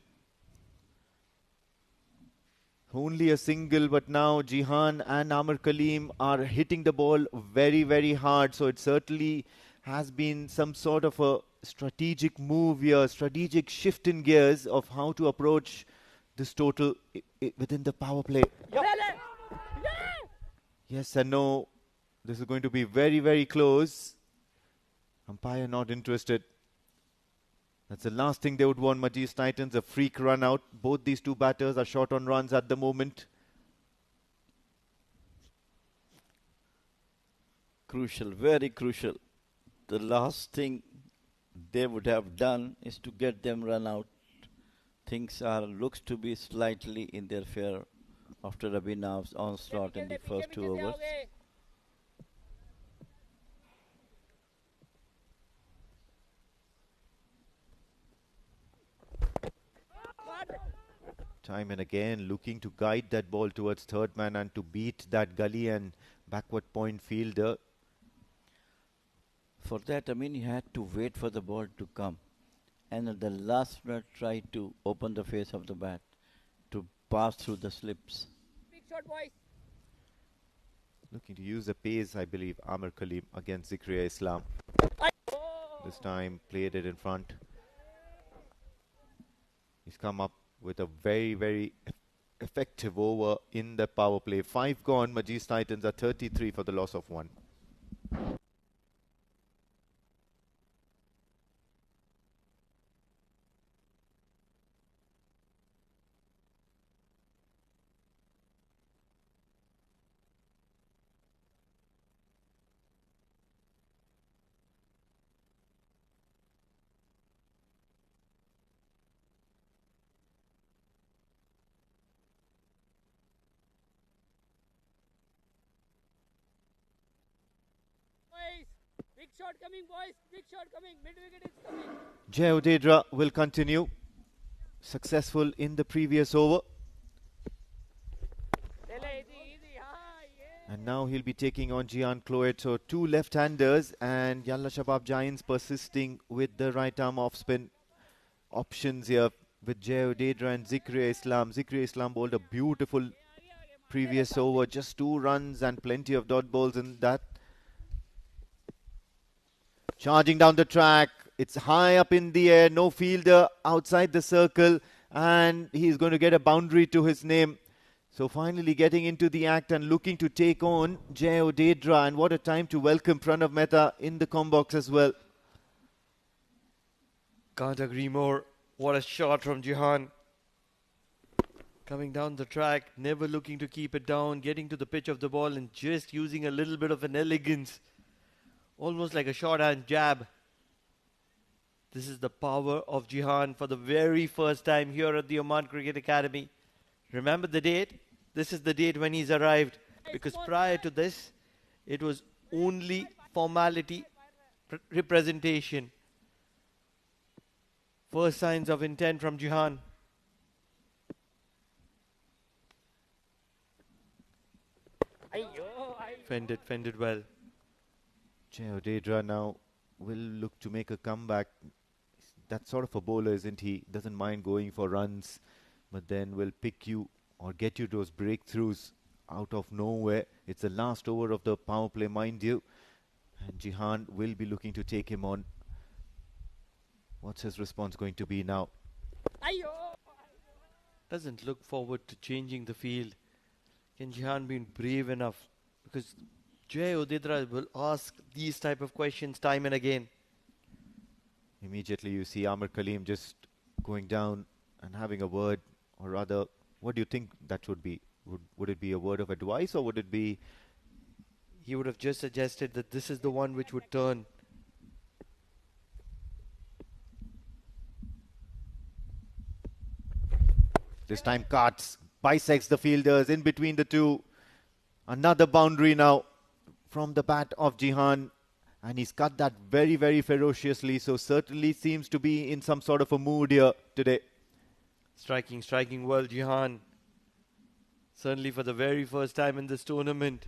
Only a single, but now Jihan and Amir Kalim are hitting the ball very, very hard. So it certainly has been some sort of a strategic move here, strategic shift in gears of how to approach this total within the power play. Yes and no. This is going to be very, very close. Umpire not interested. That's the last thing they would want, Majees Titans, a freak run out. Both these two batters are short on runs at the moment. Crucial, very crucial. The last thing they would have done is to get them run out. Things looks to be slightly in their favor after Abhinav's onslaught in the first 2 overs. Time and again looking to guide that ball towards third man and to beat that gully and backward point fielder. For that, I mean, you had to wait for the ball to come. And at the last minute, try to open the face of the bat to pass through the slips. Big shot, boys. Looking to use the pace, I believe, Amir Kalim against Zikriya Islam. This time played it in front. He's come up with a very, very effective over in the power play. 5 gone. Majees Titans are 33 for the loss of 1. Big shot coming, boys. Big shot coming. Mid wicket is coming. Jay Udedra will continue. Successful in the previous over. And now he'll be taking on Gian Cloet. So 2 left-handers and Yalla Shabab Giants persisting with the right arm off spin options here with Jay Udedra and Zikriya Islam. Zikriya Islam bowled a beautiful previous over. Just 2 runs and plenty of dot balls in that. Charging down the track. It's high up in the air. No fielder outside the circle. And he's going to get a boundary to his name. So finally getting into the act and looking to take on Jay Udedra. And what a time to welcome Pranav Mehta in the combox as well. Can't agree more. What a shot from Jihan. Coming down the track, never looking to keep it down, getting to the pitch of the ball and just using a little bit of an elegance. Almost like a shorthand jab. This is the power of Jihan for the very first time here at the Oman Cricket Academy. Remember the date? This is the date when he's arrived. Because prior to this, it was only formality representation. First signs of intent from Jihan. Fended well. Jayodedra now will look to make a comeback. That sort of a bowler, isn't he? Doesn't mind going for runs, but then will pick you or get you those breakthroughs out of nowhere. It's the last over of the power play, mind you. And Jihan will be looking to take him on. What's his response going to be now? Doesn't look forward to changing the field. Can Jihan be brave enough? Because Jayodedra will ask these type of questions time and again. Immediately you see Amir Kaleem just going down and having a word, or rather, what do you think that would be? Would it be a word of advice, or would it be... He would have just suggested that this is the one which would turn. This time cuts, bisects the fielders in between the two. Another boundary now from the bat of Jihan. And he's cut that very, very ferociously. So certainly seems to be in some sort of a mood here today. Striking well, Jihan. Certainly for the very first time in this tournament.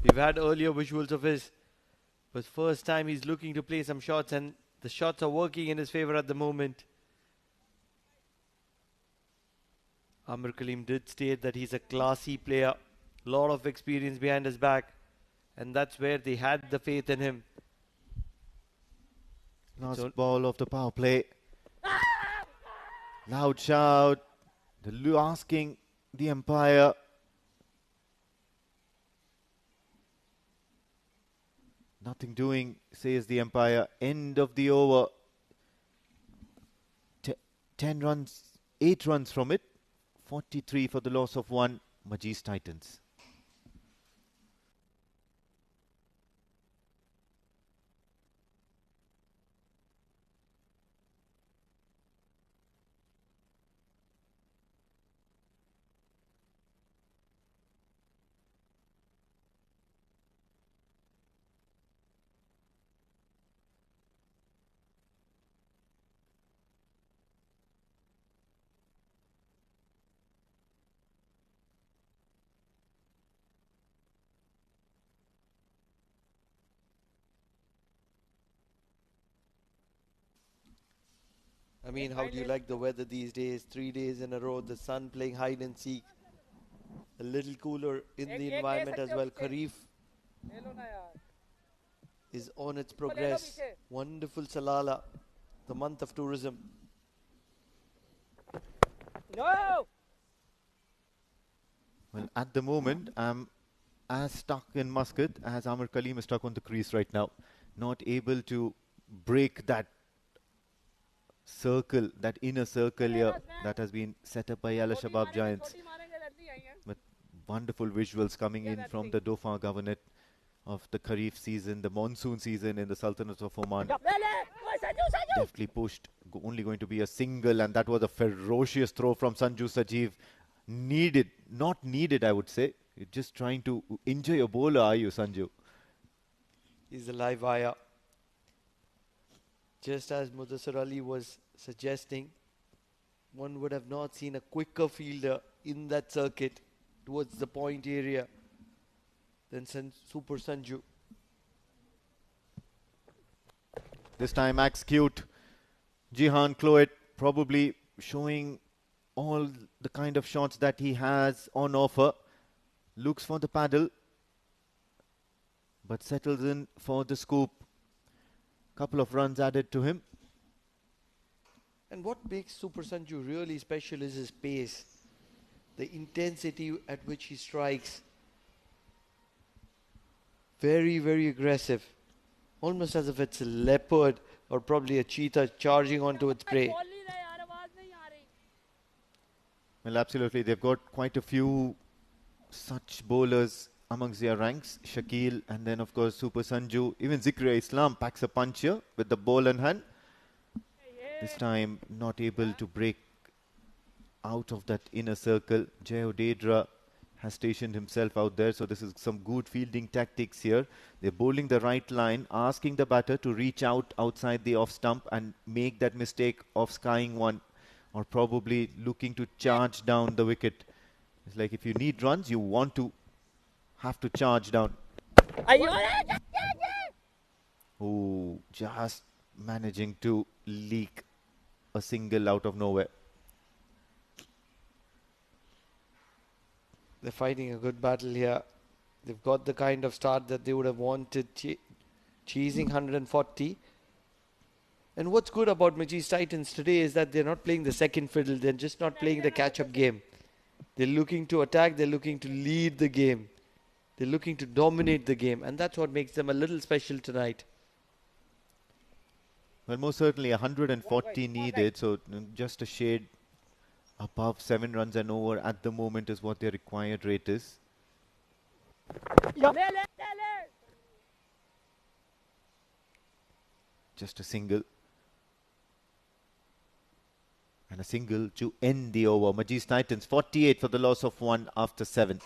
We've had earlier visuals of his. But first time he's looking to play some shots, and the shots are working in his favor at the moment. Amir Kaleem did state that he's a classy player. Lot of experience behind his back. And that's where they had the faith in him. Last ball of the power play. Loud shout. Asking the umpire. Nothing doing, says the umpire. End of the over. 10 runs, 8 runs from it. 43 for the loss of 1. Majees Titans. I mean, how do you like the weather these days? 3 days in a row, the sun playing hide and seek. A little cooler in the environment as well. Kharif is on its progress. Wonderful Salala, the month of tourism. No! Well, at the moment, I'm as stuck in Muscat as Amir Kaleem is stuck on the crease right now. Not able to break that circle, that inner circle here that has been set up by Yalla Shabab Giants. But wonderful visuals coming in from the Doha Governorate of the Kharif season, the monsoon season in the Sultanate of Oman. Deftly pushed, only going to be a single, and that was a ferocious throw from Sanju Sajeev. Needed, not needed, I would say. You're just trying to injure your bowler, are you, Sanju? He's a live wire. Just as Mudassir Ali was suggesting, one would have not seen a quicker fielder in that circuit towards the point area than Super Sanju. This time Max Cute, Jihan Cloet probably showing all the kind of shots that he has on offer. Looks for the paddle, but settles in for the scoop. Couple of runs added to him. And what makes Super Sanju really special is his pace. The intensity at which he strikes. Very, very aggressive. Almost as if it's a leopard or probably a cheetah charging onto its prey. Well, absolutely. They've got quite a few such bowlers amongst their ranks. Shakil and then, of course, Super Sanju. Even Zikri Islam packs a punch here with the ball in hand. This time not able to break out of that inner circle. Jayodedra has stationed himself out there. So this is some good fielding tactics here. They're bowling the right line, asking the batter to reach out outside the off stump and make that mistake of skying one, or probably looking to charge down the wicket. It's like if you need runs, you want to have to charge down. Oh, just managing to leak a single out of nowhere. They're fighting a good battle here. They've got the kind of start that they would have wanted, chasing 140. And what's good about Majees Titans today is that they're not playing the second fiddle. They're just not playing the catch-up game. They're looking to attack. They're looking to lead the game. They're looking to dominate the game. And that's what makes them a little special tonight. Well, most certainly 140 needed, so just a shade above 7 runs and over at the moment is what their required rate is. Just a single. And a single to end the over. Majees Titans 48 for the loss of 1 after 7.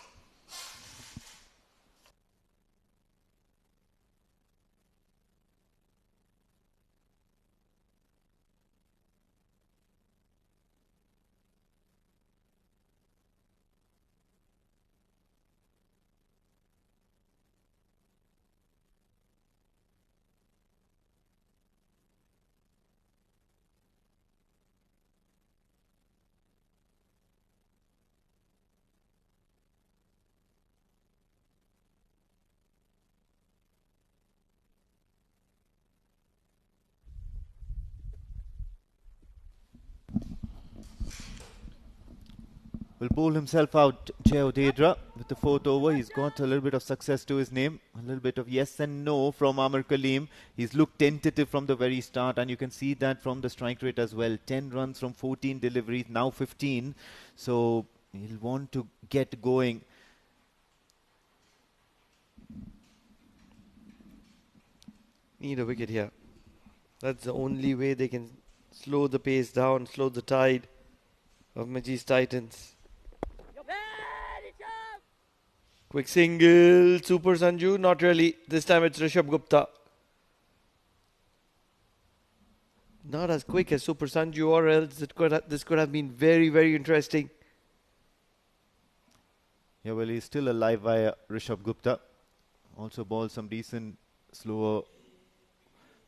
Will bowl himself out, Jay Odedra, with the 4th over. He's got a little bit of success to his name. A little bit of yes and no from Amir Kaleem. He's looked tentative from the very start, and you can see that from the strike rate as well. 10 runs from 14 deliveries, now 15. So he'll want to get going. Need a wicket here. That's the only way they can slow the pace down, slow the tide of Majees Titans. Quick single, Super Sanju, not really. This time it's Rishabh Gupta. Not as quick as Super Sanju, or else this could have been very, very interesting. Yeah, well, he's still alive via Rishabh Gupta. Also bowled some decent slower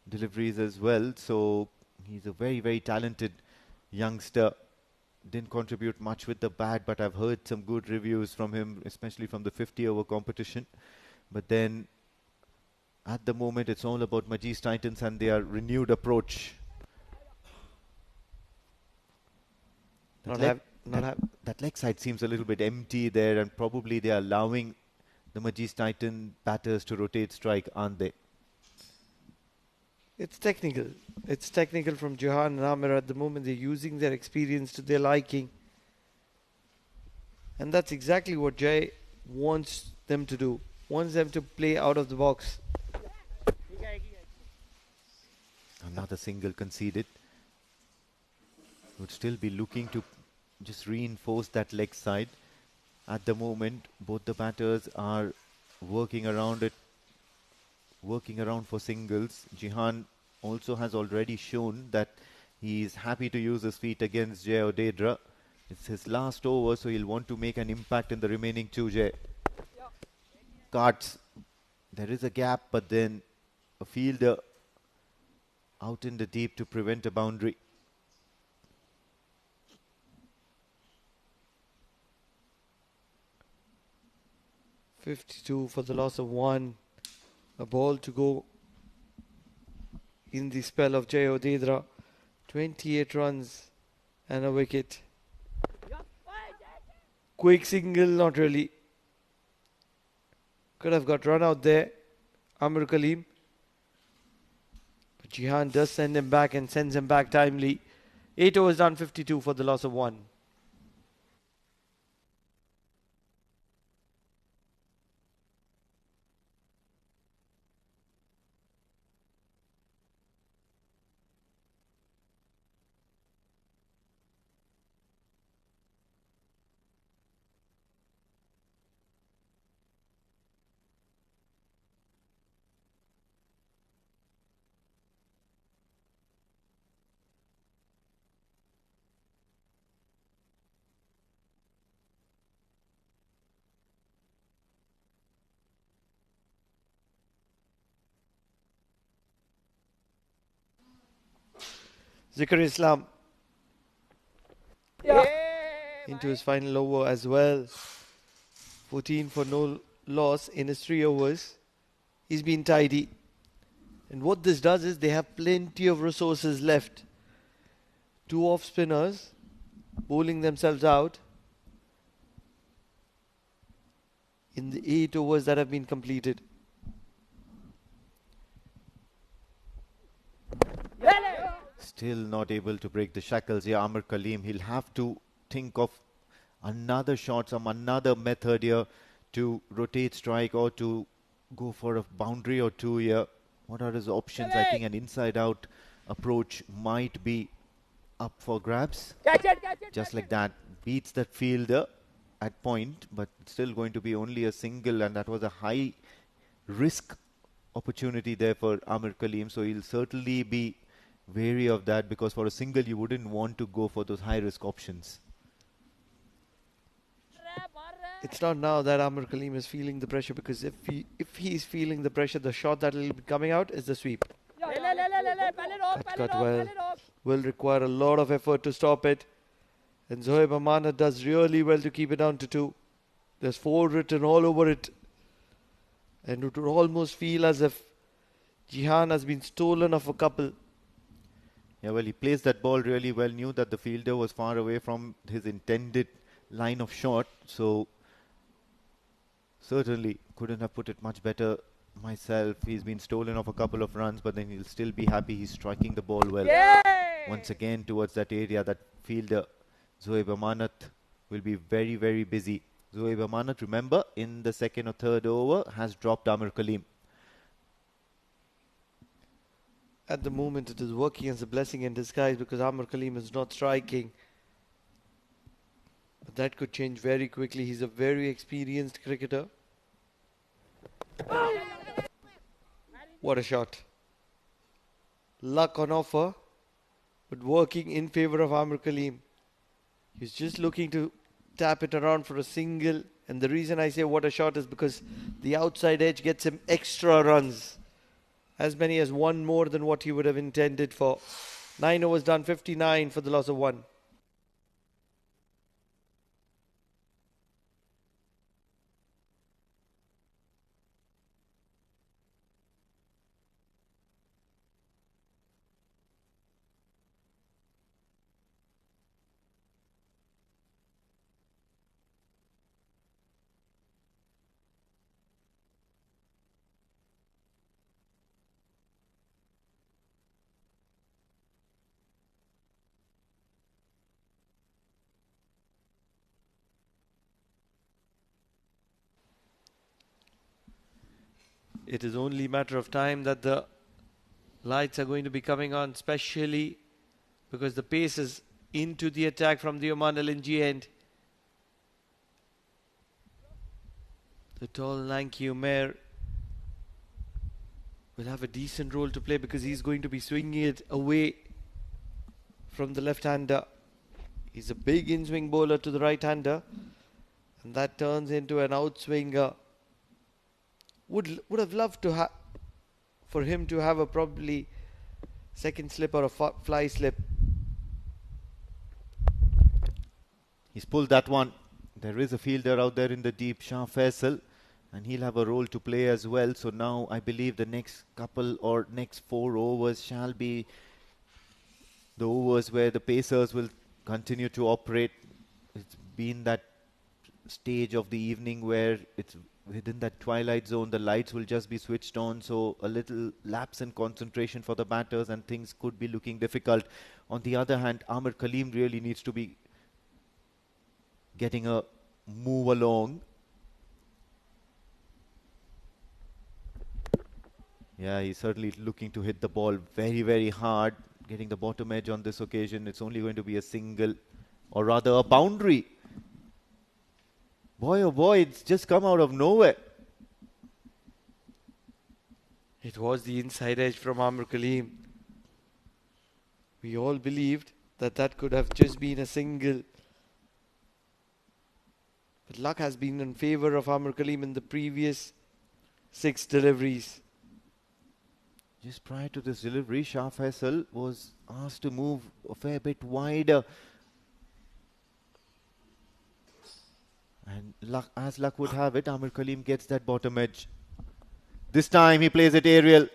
deliveries as well. So he's a very, very talented youngster. Didn't contribute much with the bat, but I've heard some good reviews from him, especially from the 50-over competition. But then, at the moment, it's all about Majees Titans and their renewed approach. That leg side seems a little bit empty there, and probably they are allowing the Majees Titan batters to rotate strike, aren't they? It's technical. It's technical from Jahan and Amir at the moment. They're using their experience to their liking. And that's exactly what Jay wants them to do. Wants them to play out of the box. Another single conceded. Would still be looking to just reinforce that leg side. At the moment, both the batters are working around it. Working around for singles. Jihan also has already shown that he is happy to use his feet against Jay Odedra. It's his last over, so he'll want to make an impact in the remaining 2, Jay. Cards. There is a gap, but then a fielder out in the deep to prevent a boundary. .52 for the loss of 1. A ball to go in the spell of Jay Odedra. 28 runs and a wicket. Quick single, not really. Could have got run out there. Amir Kaleem. But Jihan does send him back and sends him back timely. 8 overs done, 52 for the loss of 1. Zikr Islam Yeah. into his final over as well. 14 for no loss in his 3 overs. He's been tidy. And what this does is they have plenty of resources left. 2 off spinners bowling themselves out in the 8 overs that have been completed. Still not able to break the shackles here, Amir Kaleem. He'll have to think of another shot, some another method here to rotate strike or to go for a boundary or two here. What are his options? I think an inside-out approach might be up for grabs. Catch it. Just like that, beats that fielder at point, but still going to be only a single, and that was a high risk opportunity there for Amir Kaleem. So he'll certainly be wary of that, because for a single you wouldn't want to go for those high risk options. It's not now that Amir Kaleem is feeling the pressure, because if he's feeling the pressure, the shot that will be coming out is the sweep. Cut well. Will require a lot of effort to stop it. And Zohaib Amanat does really well to keep it down to 2. There's 4 written all over it. And it would almost feel as if Jihan has been stolen of a couple. Yeah, well, he placed that ball really well, knew that the fielder was far away from his intended line of shot, so certainly couldn't have put it much better myself. He's been stolen off a couple of runs, but then he'll still be happy he's striking the ball well. Once again towards that area, that fielder, Zohaib Amanat, will be very, very busy. Zohaib Amanat, remember, in the second or third over, has dropped Amir Kaleem. At the moment, it is working as a blessing in disguise, because Amir Kaleem is not striking. But that could change very quickly. He's a very experienced cricketer. What a shot. Luck on offer, but working in favor of Amir Kaleem. He's just looking to tap it around for a single. And the reason I say what a shot is because the outside edge gets him extra runs. As many as 1 more than what he would have intended for. 9 overs done, 59 for the loss of 1. It is only a matter of time that the lights are going to be coming on, especially because the pace is into the attack from the Oman LNG end. The tall, lanky Umair will have a decent role to play, because he's going to be swinging it away from the left-hander. He's a big in-swing bowler to the right-hander, and that turns into an outswinger. Would have loved to for him to have a probably second slip or a fly slip. He's pulled that one. There is a fielder out there in the deep, Shah Faisal, and he'll have a role to play as well. So now I believe the next couple or next 4 overs shall be the overs where the pacers will continue to operate. It's been that stage of the evening where it's within that twilight zone, the lights will just be switched on, so a little lapse in concentration for the batters and things could be looking difficult. On the other hand, Amir Kaleem really needs to be getting a move along. Yeah, he's certainly looking to hit the ball very, very hard, getting the bottom edge on this occasion. It's only going to be a single, or rather a boundary. Boy, oh boy, it's just come out of nowhere. It was the inside edge from Amir Kaleem. We all believed that that could have just been a single. But luck has been in favor of Amir Kaleem in the previous 6 deliveries. Just prior to this delivery, Shah Faisal was asked to move a fair bit wider. And as luck would have it, Amir Kaleem gets that bottom edge. This time he plays it aerial.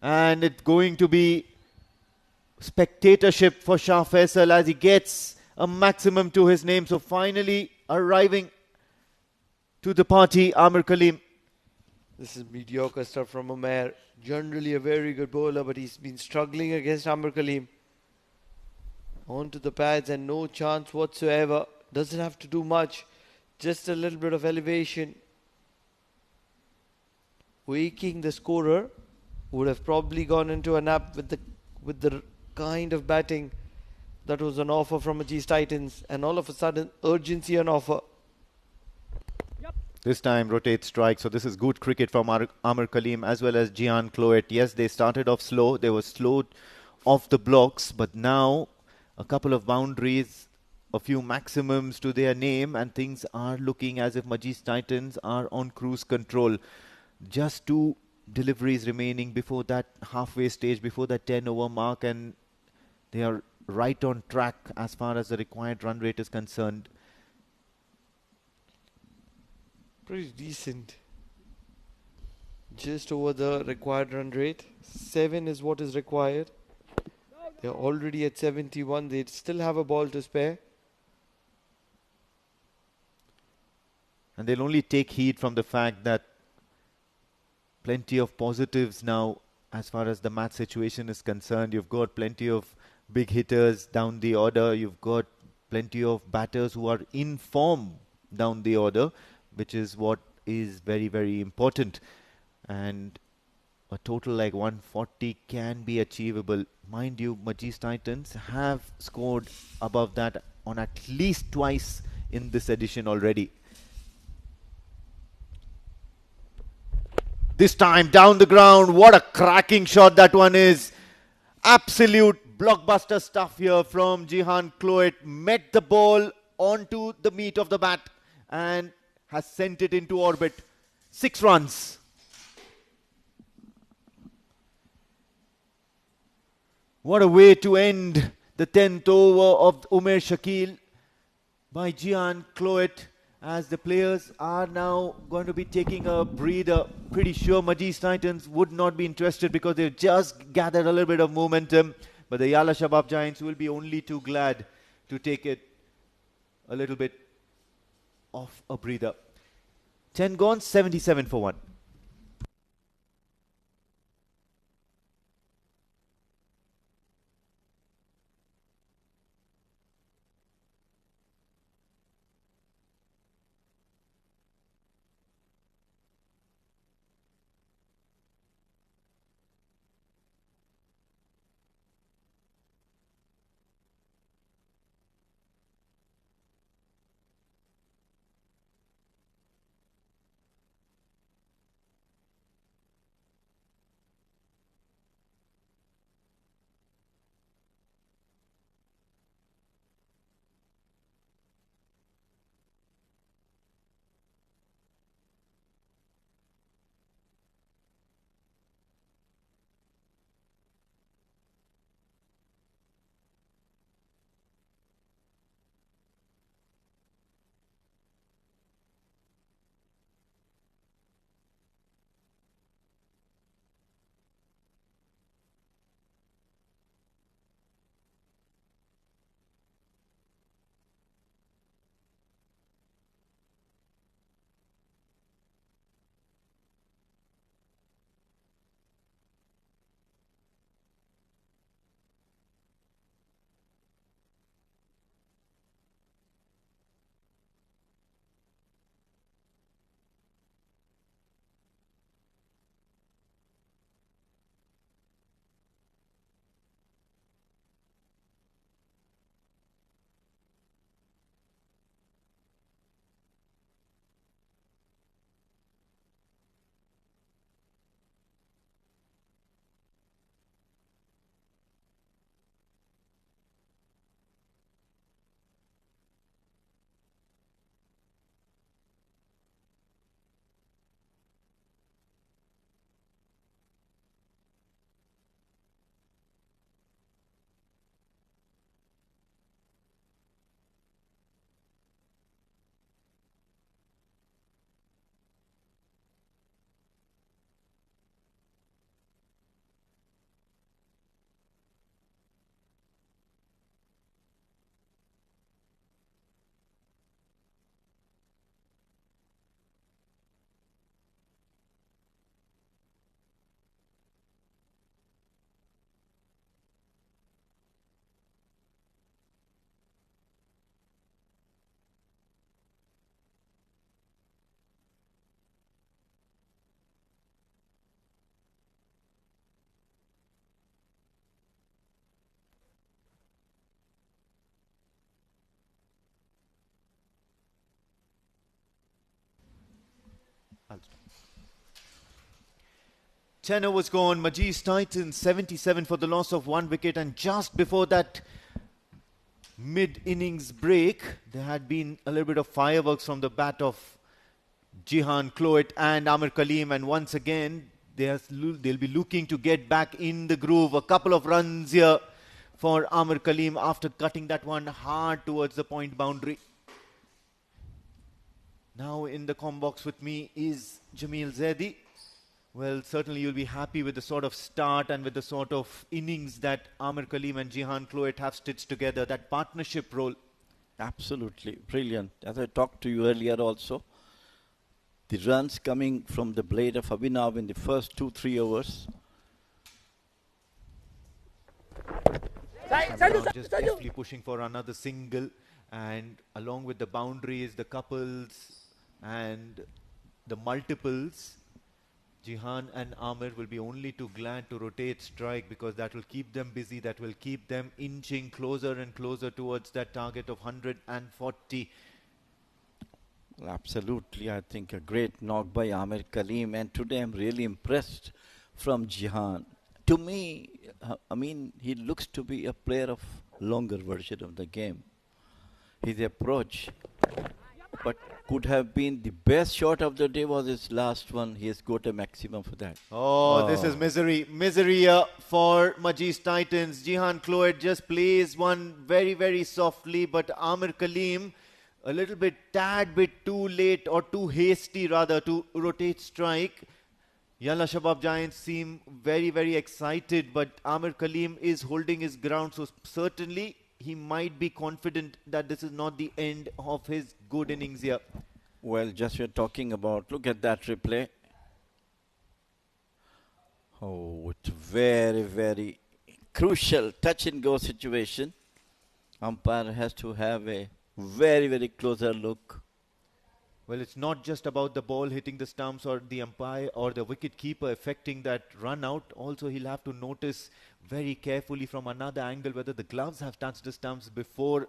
And it's going to be spectatorship for Shah Faisal as he gets a maximum to his name. So finally arriving to the party, Amir Kaleem. This is mediocre stuff from Umair. Generally a very good bowler, but he's been struggling against Amir Kaleem. Onto the pads and no chance whatsoever. Doesn't have to do much. Just a little bit of elevation. Waking the scorer. Would have probably gone into a nap with the kind of batting that was on offer from Majees Titans. And all of a sudden, urgency on offer. This time rotate strike. So this is good cricket from Amir Kaleem as well as Gian Cloet. Yes, they started off slow. They were slow off the blocks. But now a couple of boundaries, a few maximums to their name. And things are looking as if Majees Titans are on cruise control. Just 2 deliveries remaining before that halfway stage, before that 10-over mark. And they are right on track as far as the required run rate is concerned. Pretty decent. Just over the required run rate. 7 is what is required. They're already at 71. They still have a ball to spare. And they'll only take heed from the fact that plenty of positives now as far as the match situation is concerned. You've got plenty of big hitters down the order. You've got plenty of batters who are in form down the order, which is what is very, very important. And a total like 140 can be achievable. Mind you, Majees Titans have scored above that on at least twice in this edition already. This time down the ground. What a cracking shot that one is. Absolute blockbuster stuff here from Gian Cloet. Met the ball onto the meat of the bat and has sent it into orbit. 6 runs. What a way to end the 10th over of Umair Shakil by Gian Cloet, as the players are now going to be taking a breather. Pretty sure Majees Titans would not be interested because they've just gathered a little bit of momentum. But the Yalla Shabab Giants will be only too glad to take it a little bit off a breather. 10 gone, 77 for 1. 10 overs gone. Majees Titans 77 for the loss of 1 wicket, and just before that mid-innings break, there had been a little bit of fireworks from the bat of Jihan Cloet and Amir Kaleem, and once again they'll be looking to get back in the groove. A couple of runs here for Amir Kaleem after cutting that one hard towards the point boundary. Now in the com box with me is Jamil Zaidi. Well, certainly you'll be happy with the sort of start and with the sort of innings that Amir Kaleem and Jihan Cloet have stitched together, that partnership role. Absolutely brilliant. As I talked to you earlier also, the runs coming from the blade of Abhinav in the first 2-3 overs. Just deftly pushing for another single, and along with the boundaries, the couples and the multiples, Jihan and Amir will be only too glad to rotate strike, because that will keep them busy, that will keep them inching closer and closer towards that target of 140. Well, absolutely, I think a great knock by Amir Kaleem, and today I'm really impressed from Jihan. To me, I mean, he looks to be a player of longer version of the game. His approach, but could have been the best shot of the day was his last one. He has got a maximum for that. Oh, this is misery. Misery for Majees Titans. Jihan Cloet just plays one very, very softly, but Amir Kaleem a little bit, tad bit too late, or too hasty rather, to rotate strike. Yalla Shabab Giants seem very, very excited, but Amir Kaleem is holding his ground, so certainly he might be confident that this is not the end of his good innings here. Well, just we're talking about, look at that replay. Oh, it's very, very crucial touch and go situation. Umpire has to have a very, very closer look. Well, it's not just about the ball hitting the stumps or the umpire or the wicket keeper affecting that run out. Also, he'll have to notice very carefully from another angle whether the gloves have touched the stumps before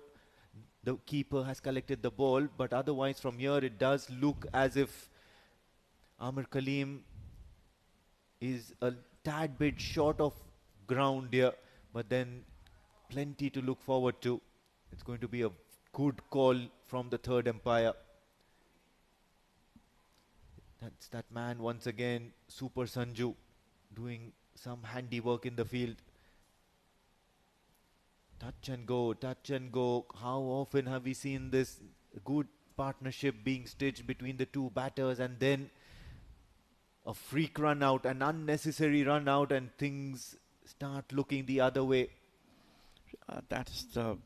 the keeper has collected the ball. But otherwise, from here, it does look as if Amir Kaleem is a tad bit short of ground here, but then plenty to look forward to. It's going to be a good call from the third umpire. That's that man once again, Super Sanju, doing some handiwork in the field. Touch and go, touch and go. How often have we seen this good partnership being stitched between the two batters, and then a freak run out, an unnecessary run out, and things start looking the other way. That's the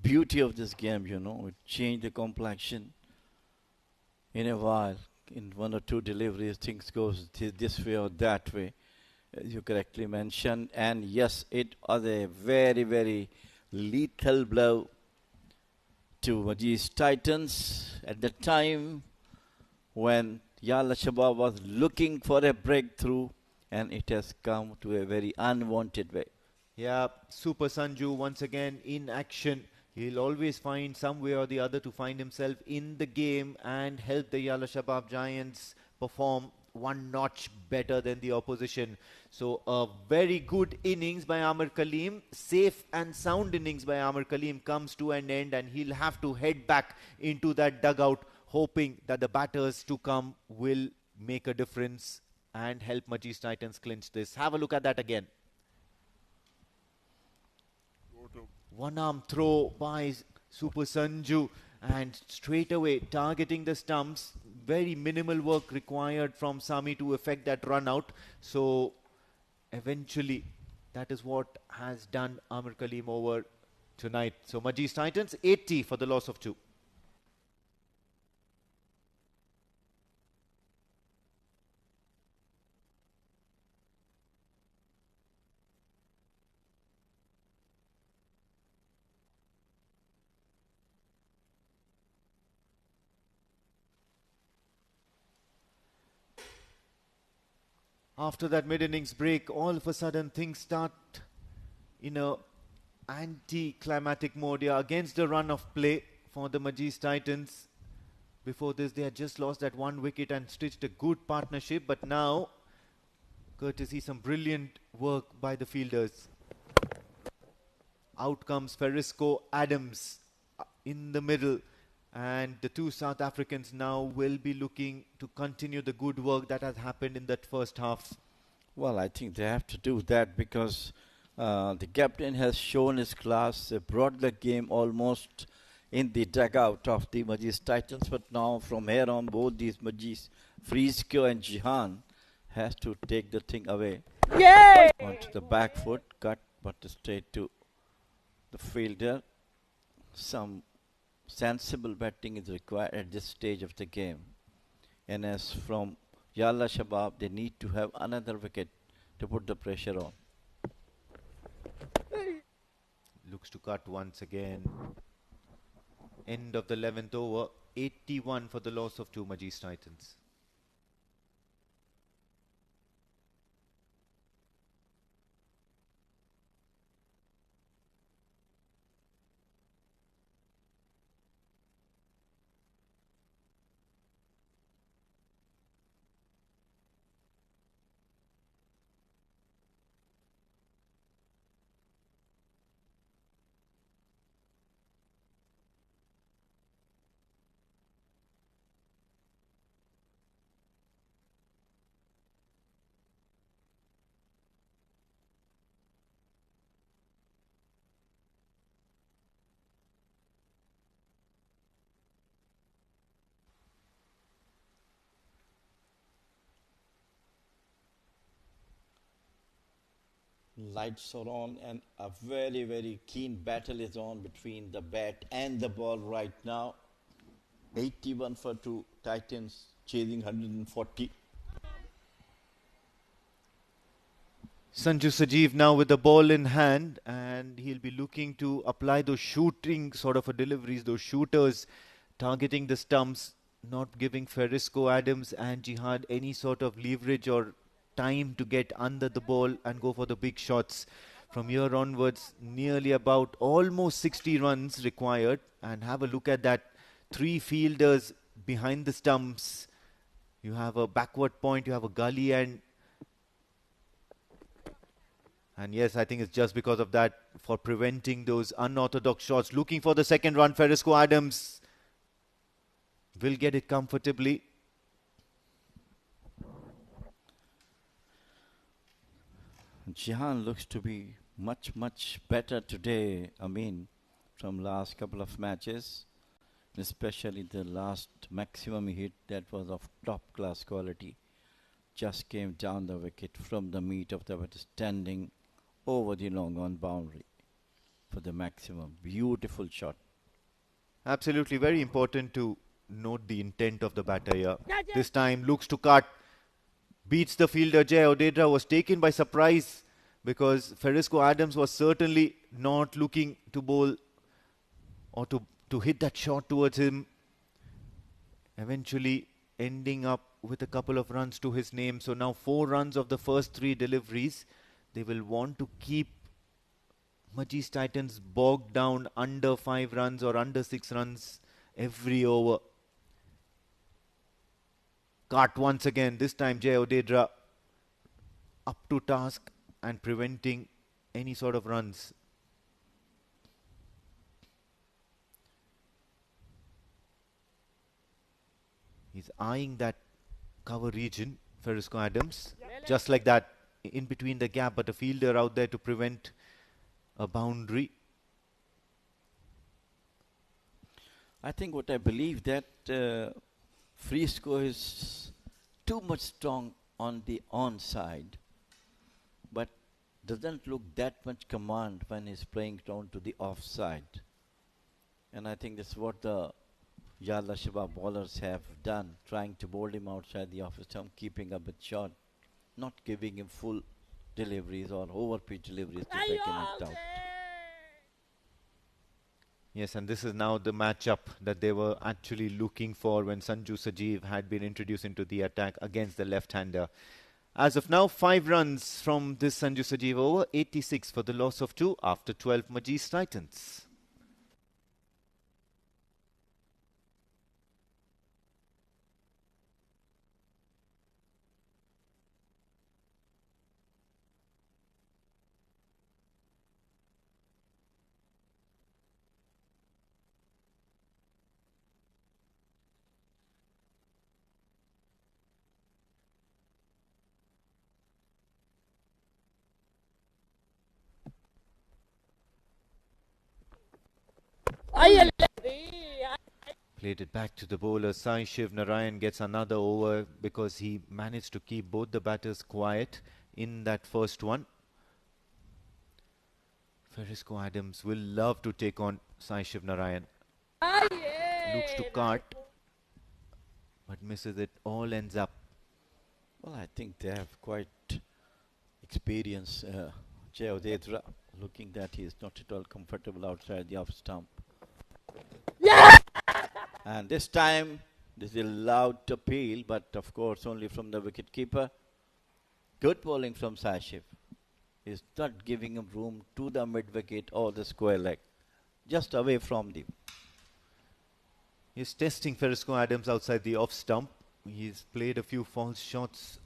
beauty of this game, you know. It changed the complexion in a while. In one or two deliveries, things goes this way or that way, as you correctly mentioned. And yes, it was a very, very lethal blow to Majees Titans at the time when Yala Shabab was looking for a breakthrough, and it has come to a very unwanted way. Yeah, Super Sanju once again in action. He'll always find some way or the other to find himself in the game and help the Yalla Shabab Giants perform one notch better than the opposition. So a very good innings by Amir Kaleem, safe and sound innings by Amir Kaleem comes to an end, and he'll have to head back into that dugout, hoping that the batters to come will make a difference and help Majees Titans clinch this. Have a look at that again. One arm throw by Super Sanju, and straight away targeting the stumps. Very minimal work required from Sami to effect that run out. So eventually that is what has done Amir Kaleem over tonight. So Majees Titans 80 for the loss of 2. After that mid-innings break, all of a sudden things start in a anti-climatic mode here against the run of play for the Majees Titans. Before this, they had just lost that 1 wicket and stitched a good partnership, but now courtesy some brilliant work by the fielders. Out comes Ferisco Adams in the middle, and the two South Africans now will be looking to continue the good work that has happened in that first half. Well, I think they have to do that because the captain has shown his class, brought the game almost in the dugout of the Majees Titans, but now from here on, both these Majees, Frisco and Jihan, has to take the thing away. Yay! Onto the back foot, cut, but straight to the fielder. Some sensible batting is required at this stage of the game. And as from Yalla Shabab, they need to have another wicket to put the pressure on. Looks to cut once again. End of the 11th over, 81 for the loss of two Majees Titans. Lights are on and a very, very keen battle is on between the bat and the ball right now. 81 for two Titans chasing 140. Sanju Sajeev now with the ball in hand, and he'll be looking to apply those shooting sort of a deliveries, those shooters targeting the stumps, not giving Ferisco Adams and Jihad any sort of leverage or time to get under the ball and go for the big shots. From here onwards, nearly about almost 60 runs required, and have a look at that. Three fielders behind the stumps. You have a backward point, you have a gully, and yes, I think it's just because of that, for preventing those unorthodox shots. Looking for the second run, Ferisco Adams will get it comfortably. Jihan looks to be much, much better today. I mean, from last couple of matches, especially the last maximum hit that was of top class quality, just came down the wicket from the meat of the bat, standing over the long on boundary for the maximum. Beautiful shot. Absolutely, very important to note the intent of the batter here. Catch it. This time looks to cut, beats the fielder. Jay Odedra was taken by surprise because Ferisco Adams was certainly not looking to bowl or to hit that shot towards him. Eventually ending up with a couple of runs to his name. So now 4 runs of the first 3 deliveries. They will want to keep Majees Titans bogged down under 5 runs or under 6 runs every over. Cut once again. This time Jay Odedra up to task and preventing any sort of runs. He's eyeing that cover region, Ferisco Adams. Just like that, in between the gap, but a fielder out there to prevent a boundary. I think what I believe that Frisco is too much strong on the onside, but doesn't look that much command when he's playing down to the offside. And I think that's what the Yala Shabab bowlers have done, trying to bowl him outside the off stump, keeping up with shot, not giving him full deliveries or over-pitch deliveries to take him out. Yes, and this is now the matchup that they were actually looking for when Sanju Sajeev had been introduced into the attack against the left-hander. As of now, 5 runs from this Sanju Sajeev over, 86 for the loss of 2 after 12 Majees Titans. Played it back to the bowler. Sai Shiv Narayan gets another over because he managed to keep both the batters quiet in that first one. Ferisco Adams will love to take on Sai Shiv Narayan. Looks to cart, but misses it. All ends up. Well, I think they have quite experience. Jay Udedra, looking that he is not at all comfortable outside the off stump. And this time, this is allowed to appeal, but of course only from the wicket keeper. Good bowling from Sashif. He's not giving him room to the mid wicket or the square leg, just away from the. He's testing Ferisco Adams outside the off stump. He's played a few false shots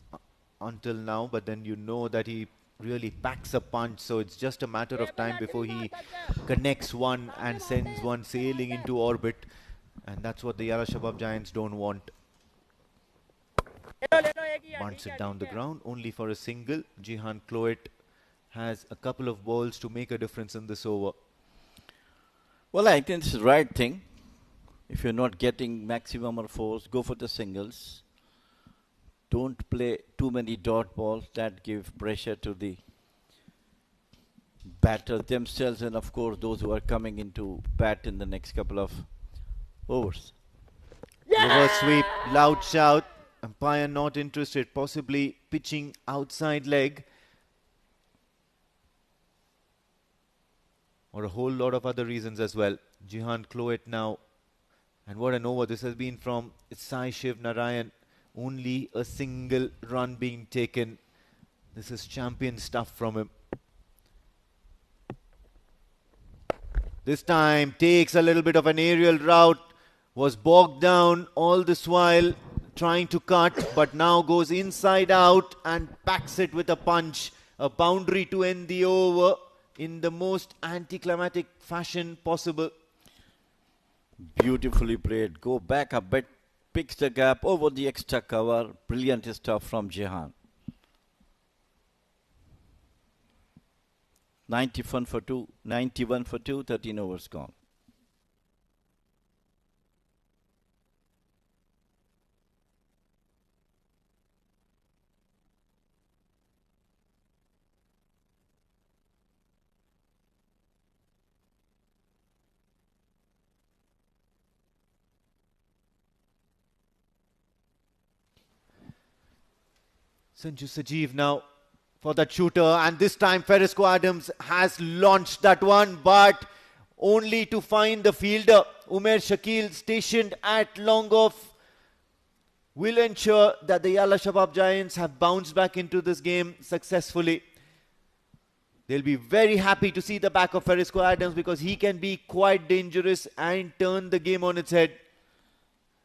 until now, but then you know that he really packs a punch, so it's just a matter of time before he connects one and sends one sailing into orbit, and that's what the Yala Shabab Giants don't want. Bunts it down the ground only for a single. Jihan Cloet has a couple of balls to make a difference in this over. Well, I think it's the right thing. If you're not getting maximum or force, go for the singles. Don't play too many dot balls that give pressure to the batters themselves and of course those who are coming into bat in the next couple of overs. Reverse sweep, loud shout. Umpire not interested, possibly pitching outside leg. Or a whole lot of other reasons as well. Jihan Cloet now. And what an over this has been from Sai Shiv Narayan. Only a single run being taken. This is champion stuff from him. This time takes a little bit of an aerial route. Was bogged down all this while trying to cut, but now goes inside out and packs it with a punch. A boundary to end the over in the most anticlimactic fashion possible. Beautifully played. Go back a bit. Picks the gap over the extra cover. Brilliant stuff from Jihan. 91 for 2, 13 overs gone. Sanju Sajeev now for that shooter, and this time Ferisco Adams has launched that one, but only to find the fielder Umer Shakil stationed at long off will ensure that the Yalla Shabab Giants have bounced back into this game successfully. They'll be very happy to see the back of Ferisco Adams because he can be quite dangerous and turn the game on its head.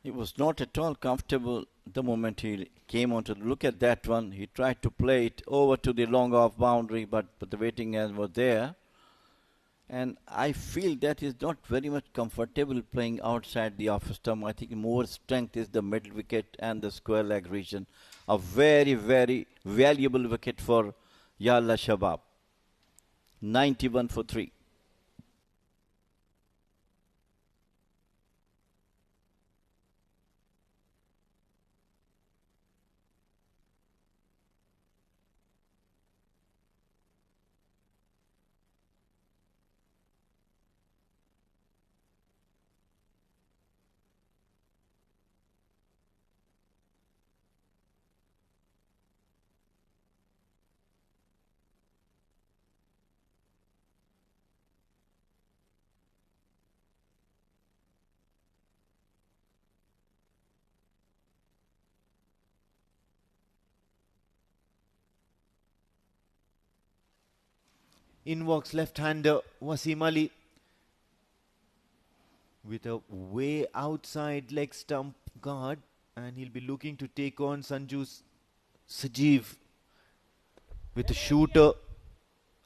He was not at all comfortable the moment he came on to look at that one. He tried to play it over to the long off boundary, but the waiting hand was there. And I feel that he's not very much comfortable playing outside the off stump. I think more strength is the middle wicket and the square leg region. A very, very valuable wicket for Yalla Shabab. 91 for 3. In walks left-hander Wasim Ali with a way outside leg stump guard, and he'll be looking to take on Sanju Sajeev with a shooter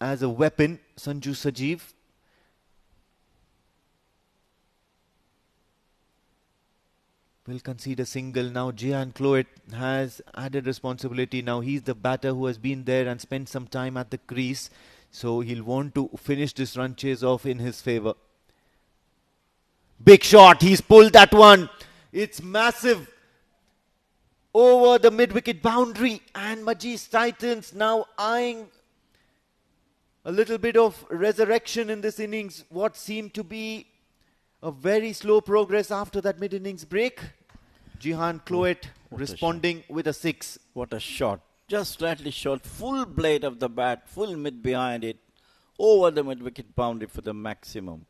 as a weapon. Sanju Sajeev will concede a single. Now Jihan Cloet has added responsibility. Now he's the batter who has been there and spent some time at the crease. So he'll want to finish this run chase off in his favour. Big shot. He's pulled that one. It's massive. Over the mid-wicket boundary. And Majees Titans now eyeing a little bit of resurrection in this innings. What seemed to be a very slow progress after that mid-innings break. Jihan Cloet responding with a 6. What a shot. Just slightly short. Full blade of the bat. Full mid behind it. Over the mid-wicket boundary for the maximum.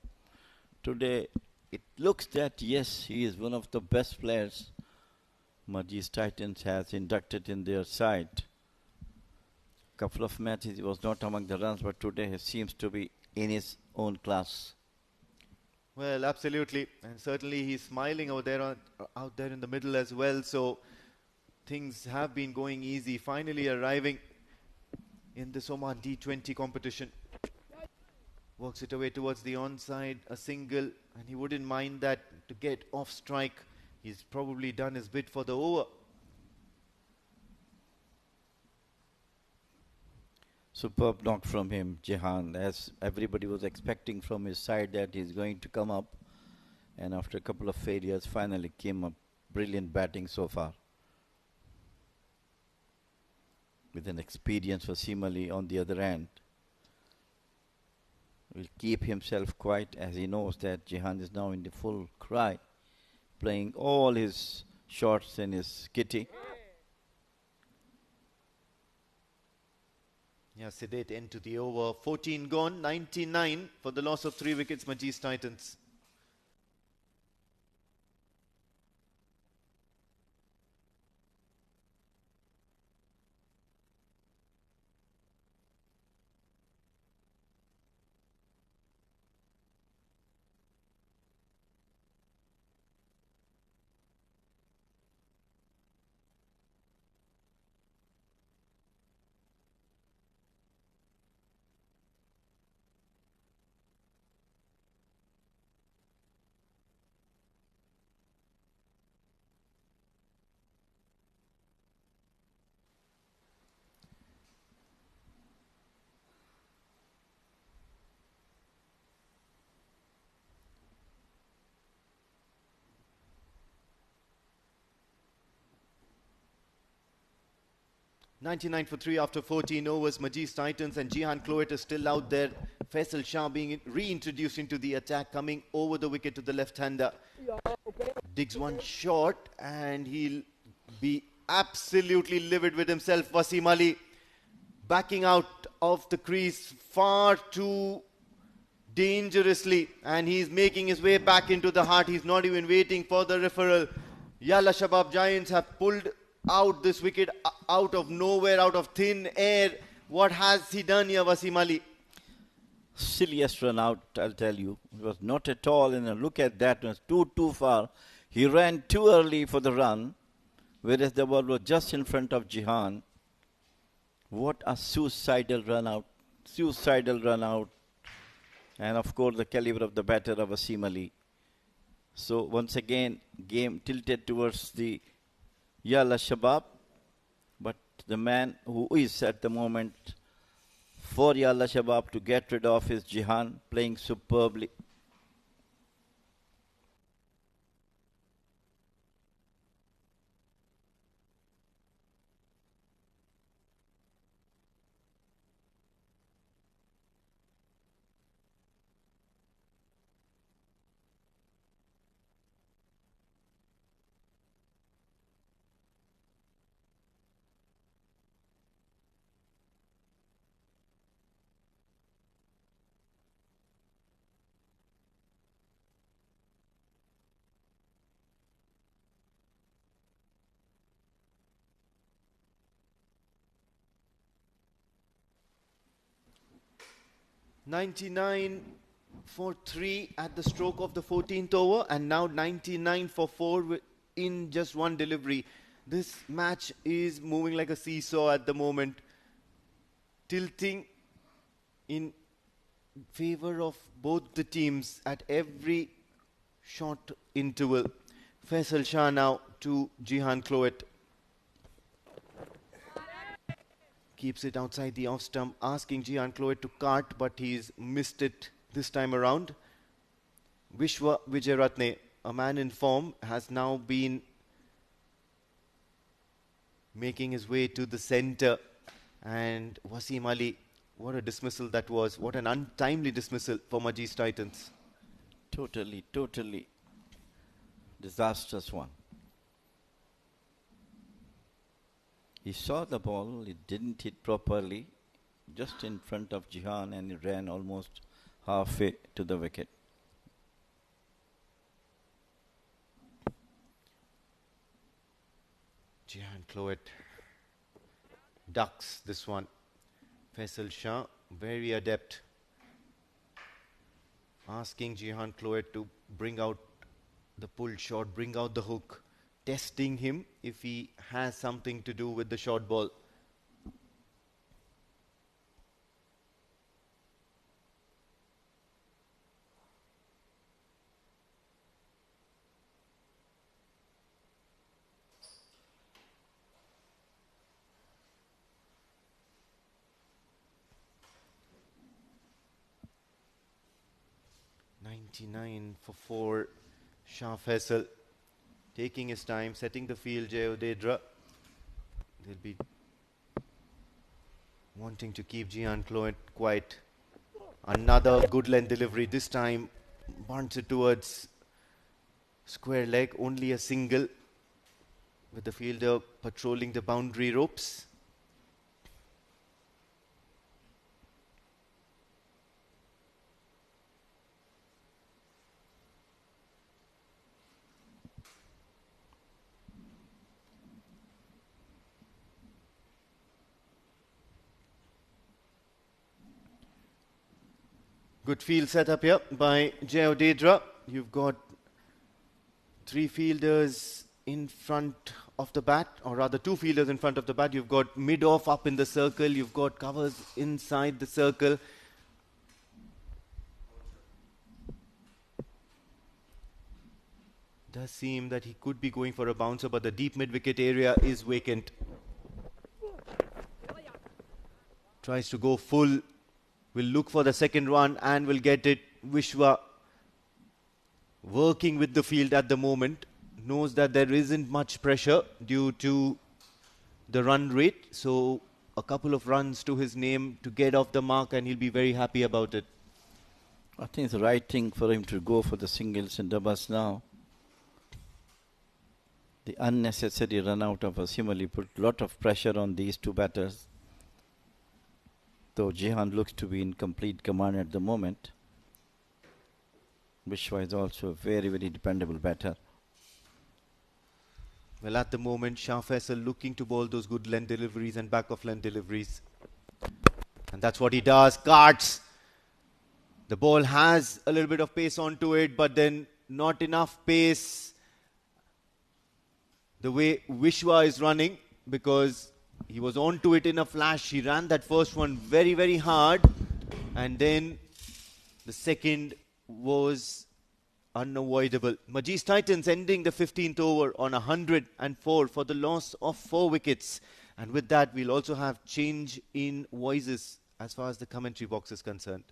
Today, it looks that, yes, he is one of the best players Majees Titans has inducted in their side. Couple of matches he was not among the runs, but today he seems to be in his own class. Well, absolutely. And certainly he's smiling out there in the middle as well. So things have been going easy. Finally arriving in this Oman D20 competition. Works it away towards the onside, a single, and he wouldn't mind that to get off strike. He's probably done his bit for the over. Superb knock from him, Jihan, as everybody was expecting from his side that he's going to come up. And after a couple of failures, finally came up. Brilliant batting so far. With an experience for Simali on the other end. Will keep himself quiet as he knows that Jihan is now in the full cry, playing all his shots in his kitty. Yeah, sedate end to the over. 14 gone, 99 for the loss of 3 wickets, Majees Titans. $99 for 3 after 14 overs. Majees Titans and Jihan Cloet is still out there. Faisal Shah being reintroduced into the attack, coming over the wicket to the left-hander. Digs one shot and he'll be absolutely livid with himself. Wasim Ali backing out of the crease far too dangerously, and he's making his way back into the heart. He's not even waiting for the referral. Yalla Shabab Giants have pulled out this wicket out of nowhere, out of thin air. What has he done here, Wasim Ali? Silliest run out, I'll tell you. It was not at all, and look at that, it was too far. He ran too early for the run, whereas the ball was just in front of Jihan. What a suicidal run out. Suicidal run out. And of course the caliber of the batter of Wasim Ali. So once again, game tilted towards the Yala Shabab, but the man who is at the moment for Yalla Shabab to get rid of is Jihan, playing superbly. $99 for 3 at the stroke of the 14th over, and now $99 for 4 in just one delivery. This match is moving like a seesaw at the moment, tilting in favor of both the teams at every short interval. Faisal Shah now to Jihan Cloet. Keeps it outside the off stump, asking Jihan Cloet to cart, but he's missed it this time around. Vishwa Wijayaratne, a man in form, has now been making his way to the centre. And Wasim Ali, what a dismissal that was. What an untimely dismissal for Majees Titans. Totally disastrous one. He saw the ball, it didn't hit properly, just in front of Jihan, and he ran almost halfway to the wicket. Jihan Cloet ducks this one. Faisal Shah, very adept, asking Jihan Cloet to bring out the pull shot, bring out the hook, testing him if he has something to do with the short ball. '99 for 4. Shah Faisal taking his time, setting the field. Jayodedra, they'll be wanting to keep Jihan Cloet quiet. Another good length delivery. This time bunts it towards square leg. Only a single, with the fielder patrolling the boundary ropes. Good field setup here by Jayodedra. You've got 3 fielders in front of the bat, or rather 2 fielders in front of the bat. You've got mid-off up in the circle. You've got covers inside the circle. Does seem that he could be going for a bouncer, but the deep mid-wicket area is vacant. Tries to go full. Will look for the second run and will get it. Vishwa working with the field at the moment. Knows that there isn't much pressure due to the run rate. So a couple of runs to his name to get off the mark, and he'll be very happy about it. I think it's the right thing for him to go for the singles and doubles now. The unnecessary run out of Asimali put a lot of pressure on these 2 batters. Though Jihan looks to be in complete command at the moment, Vishwa is also a very dependable batter. Well, at the moment, Shah Faisal looking to bowl those good length deliveries and back of length deliveries. And that's what he does. Carts. The ball has a little bit of pace onto it, but then not enough pace the way Vishwa is running, because he was onto it in a flash. He ran that first one very hard, and then the second was unavoidable. Majees Titans ending the 15th over on 104 for the loss of 4 wickets. And with that, we'll also have change in voices as far as the commentary box is concerned.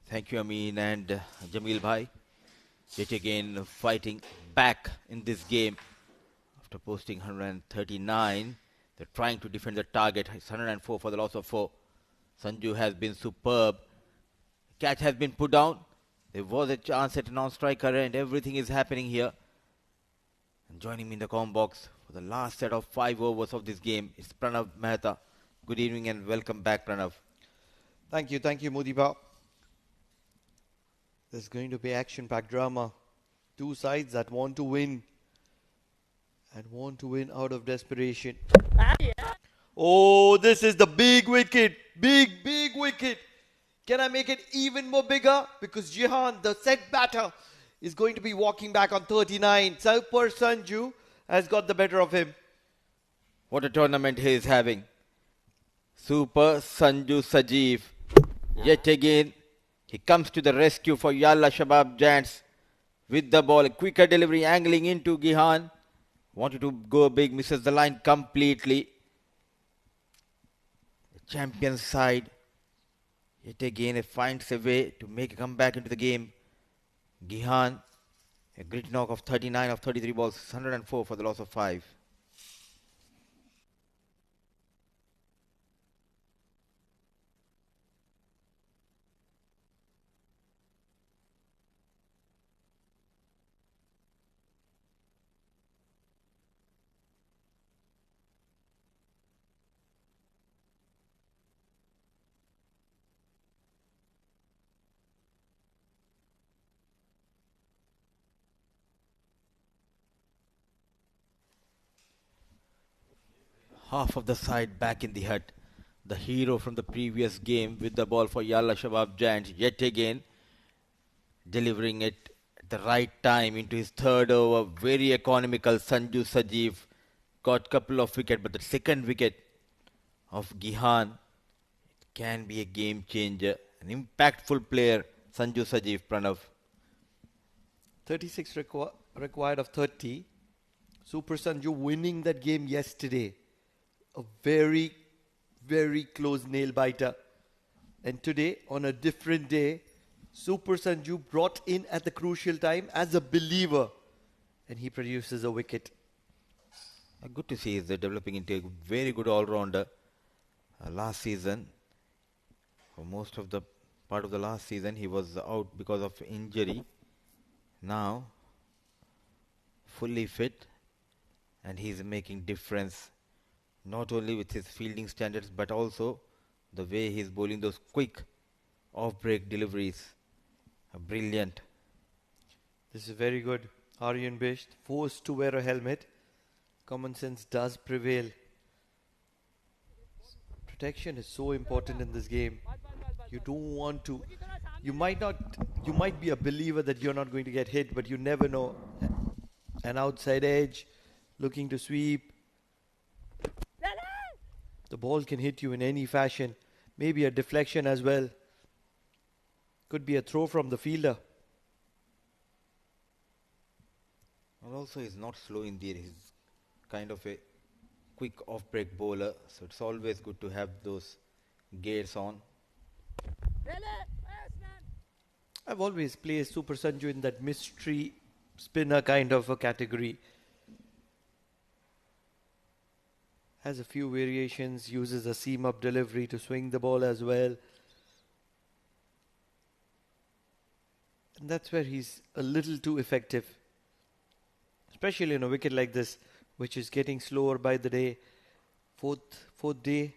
Thank you, Amin and Jamil Bhai. Yet again fighting back in this game. After posting 139, they're trying to defend the target. It's 104 for the loss of 4. Sanju has been superb. Catch has been put down. There was a chance at a non-striker, and everything is happening here. And joining me in the comm box for the last set of 5 overs of this game is Pranav Mehta. Good evening and welcome back, Pranav. Thank you, Mudiba. There's going to be action-packed drama. 2 sides that want to win, and want to win out of desperation. Oh, this is the big wicket. Big wicket. Can I make it even more bigger? Because Jihan, the set batter, is going to be walking back on 39. Super Sanju has got the better of him. What a tournament he is having. Super Sanju Sajeev. Yet again, he comes to the rescue for Yalla Shabab Giants with the ball. A quicker delivery angling into Gihan. Wanted to go big, misses the line completely. The champion side, yet again, finds a way to make a comeback into the game. Gihan, a grit knock of 39 of 33 balls, 104 for the loss of 5. Half of the side back in the hut. The hero from the previous game with the ball for Yalla Shabab Giants yet again delivering it at the right time into his third over. Very economical. Sanju Sajeev got couple of wickets, but the second wicket of Gihan can be a game changer. An impactful player, Sanju Sajeev, Pranav. 36 required of 30. Super Sanju winning that game yesterday. A very, very close nail biter. And today, on a different day, Super Sanju brought in at the crucial time as a believer. And he produces a wicket. Good to see he's developing into a very good all-rounder. Last season, for most of the part of the last season, he was out because of injury. Now, fully fit, and he's making difference not only with his fielding standards but also the way he's bowling those quick off-break deliveries. Brilliant. This is very good. Aryan Bisht forced to wear a helmet. Common sense does prevail. Protection is so important in this game. You don't want to. You might be a believer that you're not going to get hit, but you never know. An outside edge, looking to sweep. The ball can hit you in any fashion. Maybe a deflection as well. Could be a throw from the fielder. And also he's not slow in the air. He's kind of a quick off-break bowler. So it's always good to have those gears on. I've always placed Super Sanju in that mystery spinner kind of a category. Has a few variations, uses a seam-up delivery to swing the ball as well. And that's where he's a little too effective. Especially in a wicket like this, which is getting slower by the day. Fourth day.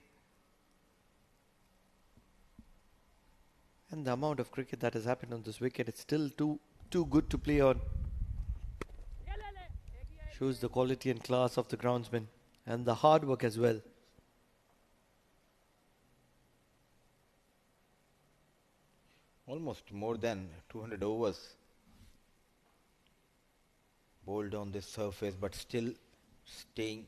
And the amount of cricket that has happened on this wicket, it's still too good to play on. Shows the quality and class of the groundsman. And the hard work as well. Almost more than 200 overs bowled on this surface, but still staying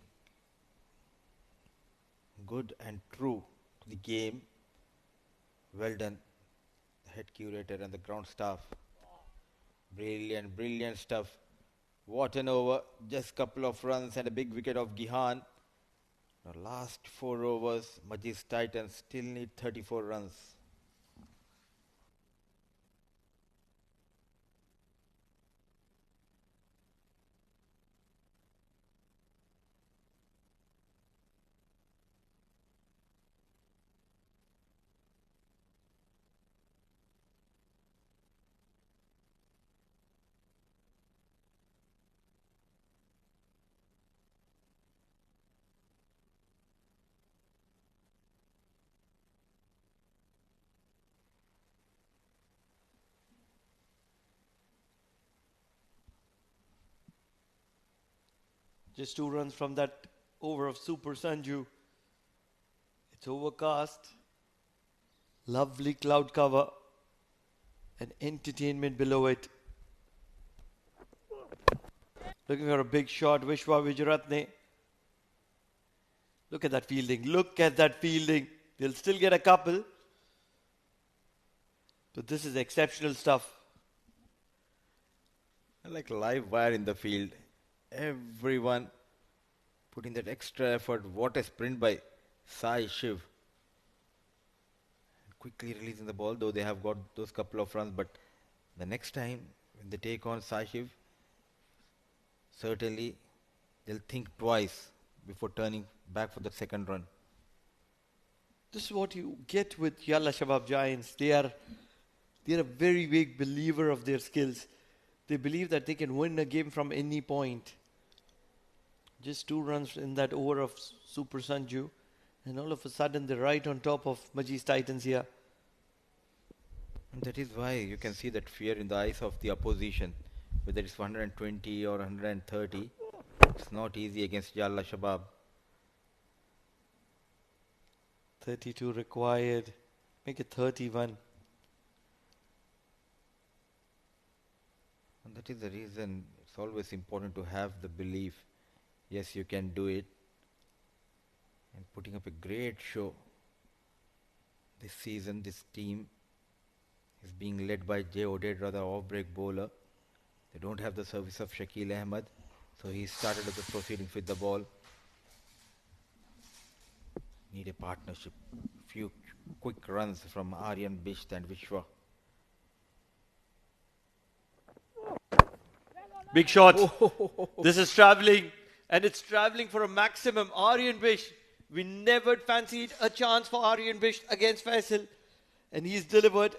good and true to the game. Well done, the head curator and the ground staff. Brilliant, brilliant stuff. What an over, just couple of runs and a big wicket of Gihan. The last 4 overs, Majees Titans still need 34 runs. Just 2 runs from that over of Super Sanju. It's overcast. Lovely cloud cover. And entertainment below it. Looking for a big shot, Vishwa Vijayaratne. Look at that fielding. Look at that fielding. They'll still get a couple. So this is exceptional stuff. Like live wire in the field. Everyone putting that extra effort. What a sprint by Sai Shiv. Quickly releasing the ball, though they have got those couple of runs. But the next time when they take on Sai Shiv, certainly they'll think twice before turning back for the second run. This is what you get with Yalla Shabab Giants. They're a very big believer of their skills. They believe that they can win a game from any point. Just 2 runs in that over of Super Sanju, and all of a sudden they're right on top of Majees Titans here. And that is why you can see that fear in the eyes of the opposition. Whether it's 120 or 130, it's not easy against Yalla Shabab. 32 required. Make it 31. And that is the reason it's always important to have the belief, yes, you can do it. And putting up a great show. This season, this team is being led by Jay Oded, rather off-break bowler. They don't have the service of Shakil Ahmed, so he started the proceedings with the ball. Need a partnership. Few quick runs from Aryan, Bisht and Vishwa. Big shot. This is traveling, and it's traveling for a maximum. Aryan Bish, we never fancied a chance for Aryan Bish against Faisal, and he's delivered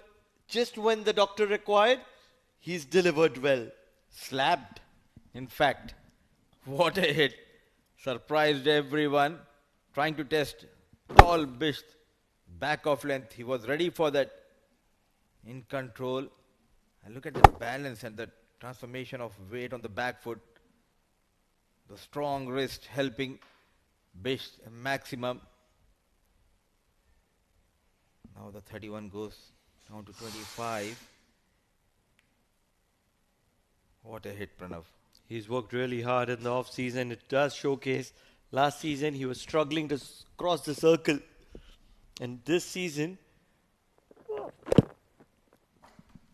just when the doctor required. He's delivered well. Slapped. In fact, what a hit. Surprised everyone. Trying to test tall Bisht. Back of length. He was ready for that. In control. And look at the balance and the transformation of weight on the back foot. The strong wrist helping Bisht a maximum. Now the 31 goes down to 25. What a hit, Pranav. He's worked really hard in the off-season. It does showcase. Last season, he was struggling to cross the circle. And this season,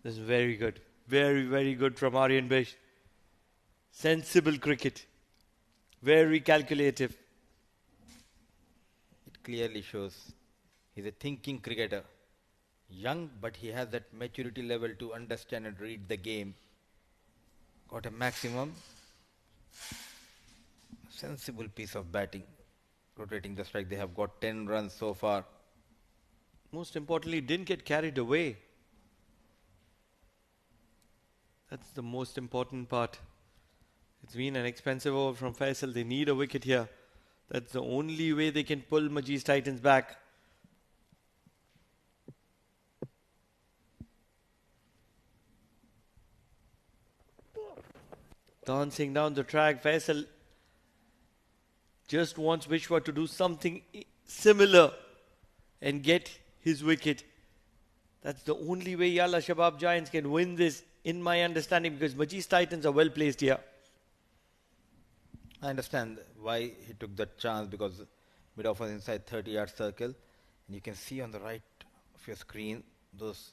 this is very good. Very, very good from Aryan Bish. Sensible cricket. Very calculative. It clearly shows he's a thinking cricketer. Young, but he has that maturity level to understand and read the game. Got a maximum. Sensible piece of batting. Rotating the strike. They have got 10 runs so far. Most importantly, didn't get carried away. That's the most important part. It's been an expensive over from Faisal. They need a wicket here. That's the only way they can pull Majees Titans back. Dancing down the track, Faisal just wants Vishwa to do something similar and get his wicket. That's the only way Yalla Shabab Giants can win this, in my understanding, because Majees Titans are well placed here. I understand why he took that chance, because mid-off was inside 30-yard circle. And you can see on the right of your screen those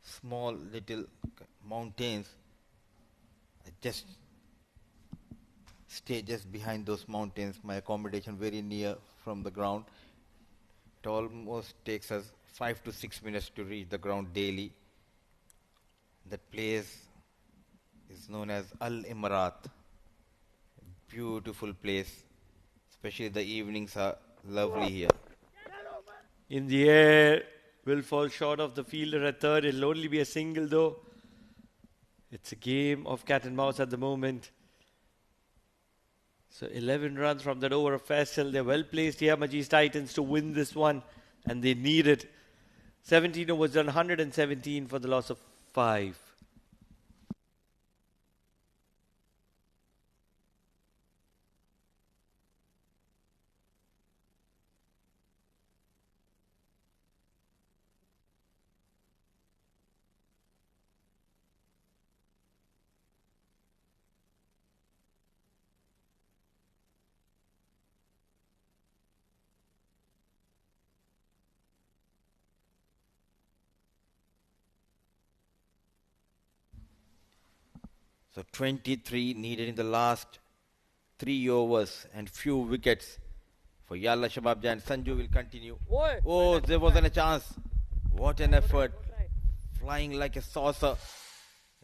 small little mountains. I just stay just behind those mountains. My accommodation very near from the ground. It almost takes us 5 to 6 minutes to reach the ground daily. That place is known as Al Imarat. Beautiful place. Especially the evenings are lovely here. In the air, will fall short of the fielder at third. It'll only be a single though. It's a game of cat and mouse at the moment. So 11 runs from that over of Faisal. They're well placed here, Majees Titans, to win this one. And they need it. 17 overs done, 117 for the loss of 5. So 23 needed in the last 3 overs and few wickets for Yalla Shabab and Sanju will continue. Oi. Oh, there wasn't a chance. What an effort. Flying like a saucer.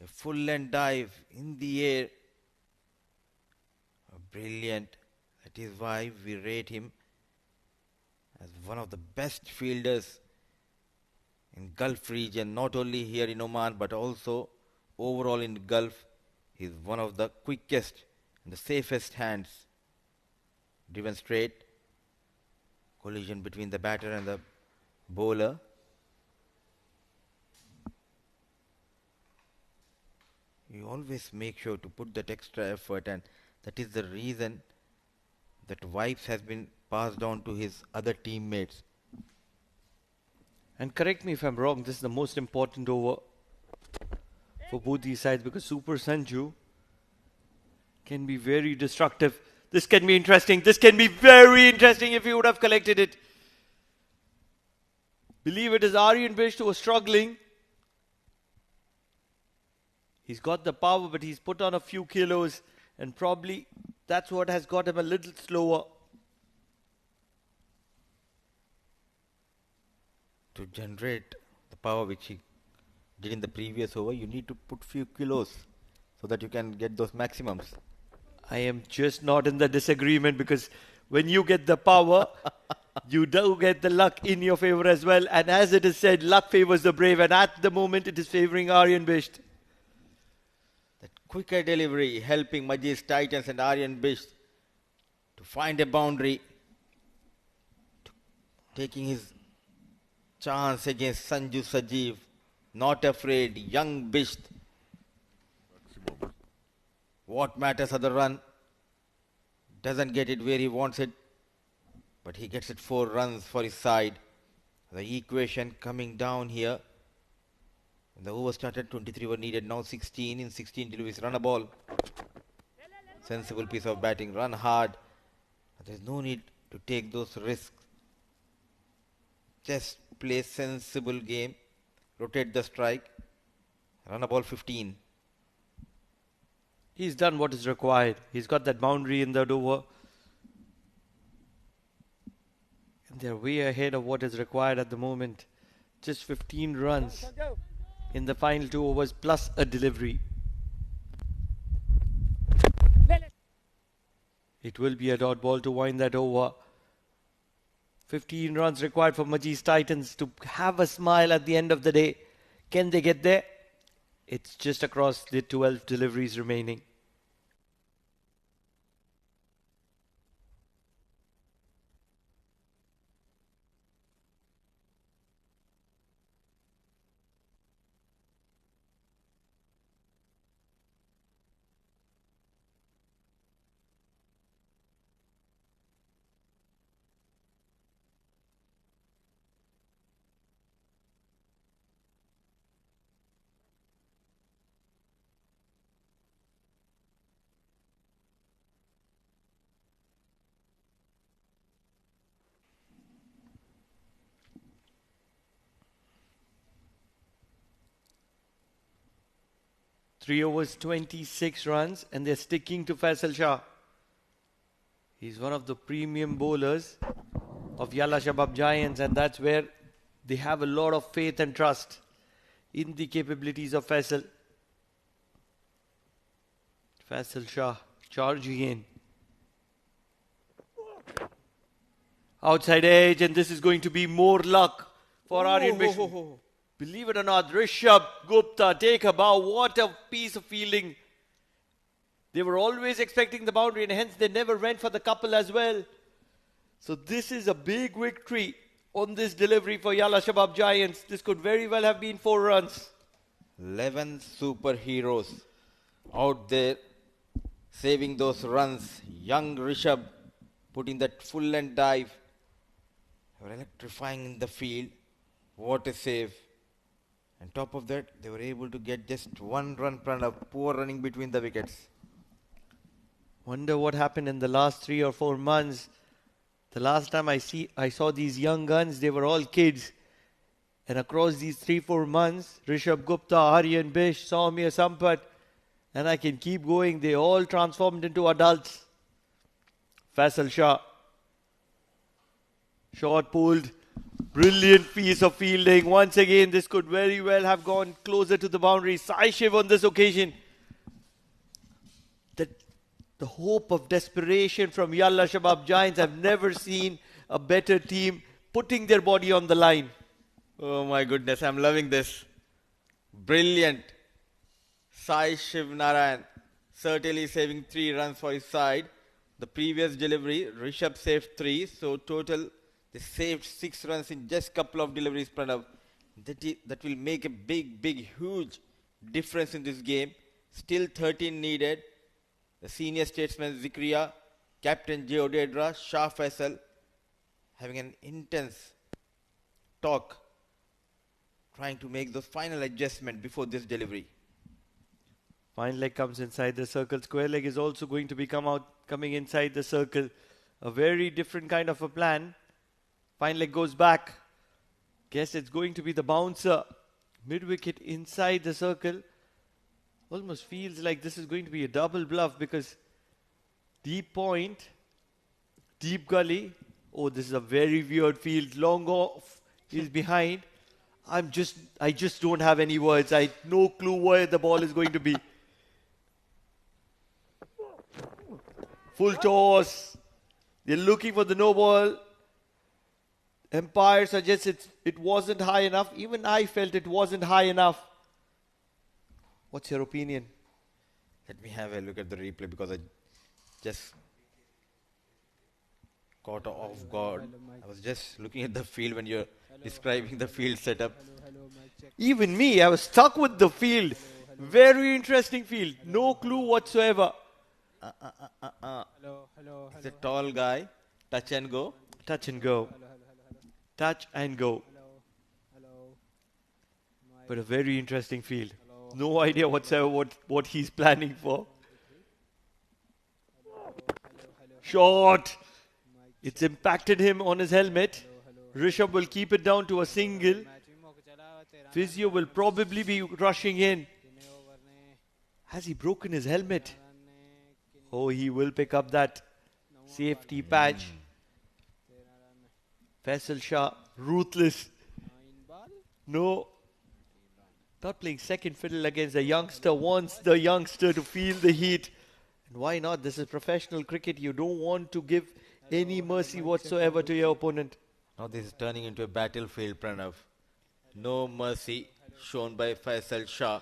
A full length dive in the air. Brilliant. That is why we rate him as one of the best fielders in Gulf region, not only here in Oman but also overall in Gulf. He is one of the quickest and the safest hands. Driven straight. Collision between the batter and the bowler. You always make sure to put that extra effort, and that is the reason that vibes has been passed on to his other teammates. And correct me if I'm wrong, this is the most important over for both these sides because Super Sanju can be very destructive. This can be interesting. This can be very interesting if he would have collected it. Believe it is Aryan Bish who was struggling. He's got the power, but he's put on a few kilos, and probably that's what has got him a little slower. To generate the power which he did in the previous over, you need to put few kilos so that you can get those maximums. I am just not in the disagreement because when you get the power, you do get the luck in your favor as well. And as it is said, luck favors the brave. And at the moment, it is favoring Aryan Bisht. That quicker delivery helping Majees Titans and Aryan Bish to find a boundary. Taking his chance against Sanju Sajeev. Not afraid. Young Bisht. What matters are the run. Doesn't get it where he wants it. But he gets it 4 runs for his side. The equation coming down here. The over started, 23 were needed. Now 16. In 16 deliveries, run a ball. Sensible piece of batting. Run hard. There's no need to take those risks. Just play sensible game. Rotate the strike. Run a ball 15. He's done what is required. He's got that boundary in that over. And they're way ahead of what is required at the moment. Just 15 runs in the final 2 overs plus a delivery. It will be a dot ball to wind that over. 15 runs required for Majees Titans to have a smile at the end of the day. Can they get there? It's just across the 12 deliveries remaining. Three overs, 26 runs, and they're sticking to Faisal Shah. He's one of the premium bowlers of Yalla Shabab Giants, and that's where they have a lot of faith and trust in the capabilities of Faisal. Faisal Shah charging in. Outside edge, and this is going to be more luck for Aryan Bish. Believe it or not, Rishabh Gupta, take a bow. What a piece of fielding. They were always expecting the boundary and hence they never went for the couple as well. So this is a big victory on this delivery for Yalla Shabab Giants. This could very well have been 4 runs. 11 superheroes out there saving those runs. Young Rishabh putting that full length dive. They were electrifying in the field. What a save. On top of that, they were able to get just 1 run Pranav. Poor running between the wickets. Wonder what happened in the last 3 or 4 months. The last time I saw these young guns, they were all kids. And across these 3-4 months, Rishabh Gupta, Aryan Bish, Soumya Sampat, And I can keep going. They all transformed into adults. Faisal Shah. Shot pulled. Brilliant piece of fielding. Once again, this could very well have gone closer to the boundary. Sai Shiv on this occasion. The hope of desperation from Yalla Shabab Giants. I've never seen a better team putting their body on the line. Oh my goodness, I'm loving this. Brilliant. Sai Shiv Narayan certainly saving 3 runs for his side. The previous delivery, Rishabh saved 3. So total, they saved 6 runs in just couple of deliveries, Pranav. That will make a big, huge difference in this game. Still 13 needed. The senior statesman Zikriya, Captain J. Odedra, Shah Faisal having an intense talk, trying to make those final adjustments before this delivery. Fine leg comes inside the circle. Square leg is also going to be coming inside the circle. A very different kind of a plan. Fine leg goes back. Guess it's going to be the bouncer. Mid-wicket inside the circle. Almost feels like this is going to be a double bluff because deep point, deep gully. Oh, this is a very weird field. Long off is behind. I just don't have any words. I no clue where the ball is going to be. Full toss. They're looking for the no ball. Empire suggests it wasn't high enough. Even I felt it wasn't high enough. What's your opinion? Let me have a look at the replay because I just caught off guard. I was just looking at the field when you're describing the field setup. Even me, I was stuck with the field. Very interesting field. No clue whatsoever. It's a tall guy. Touch and go. Touch and go. Touch and go. But a very interesting field. No idea whatsoever what he's planning for. Shot. It's impacted him on his helmet. Rishabh will keep it down to a single. Physio will probably be rushing in. Has he broken his helmet? Oh, he will pick up that safety patch. Faisal Shah, ruthless. No. Not playing second fiddle against the youngster. Wants the youngster to feel the heat. And why not? This is professional cricket. You don't want to give any mercy whatsoever to your opponent. Now this is turning into a battlefield, Pranav. No mercy shown by Faisal Shah.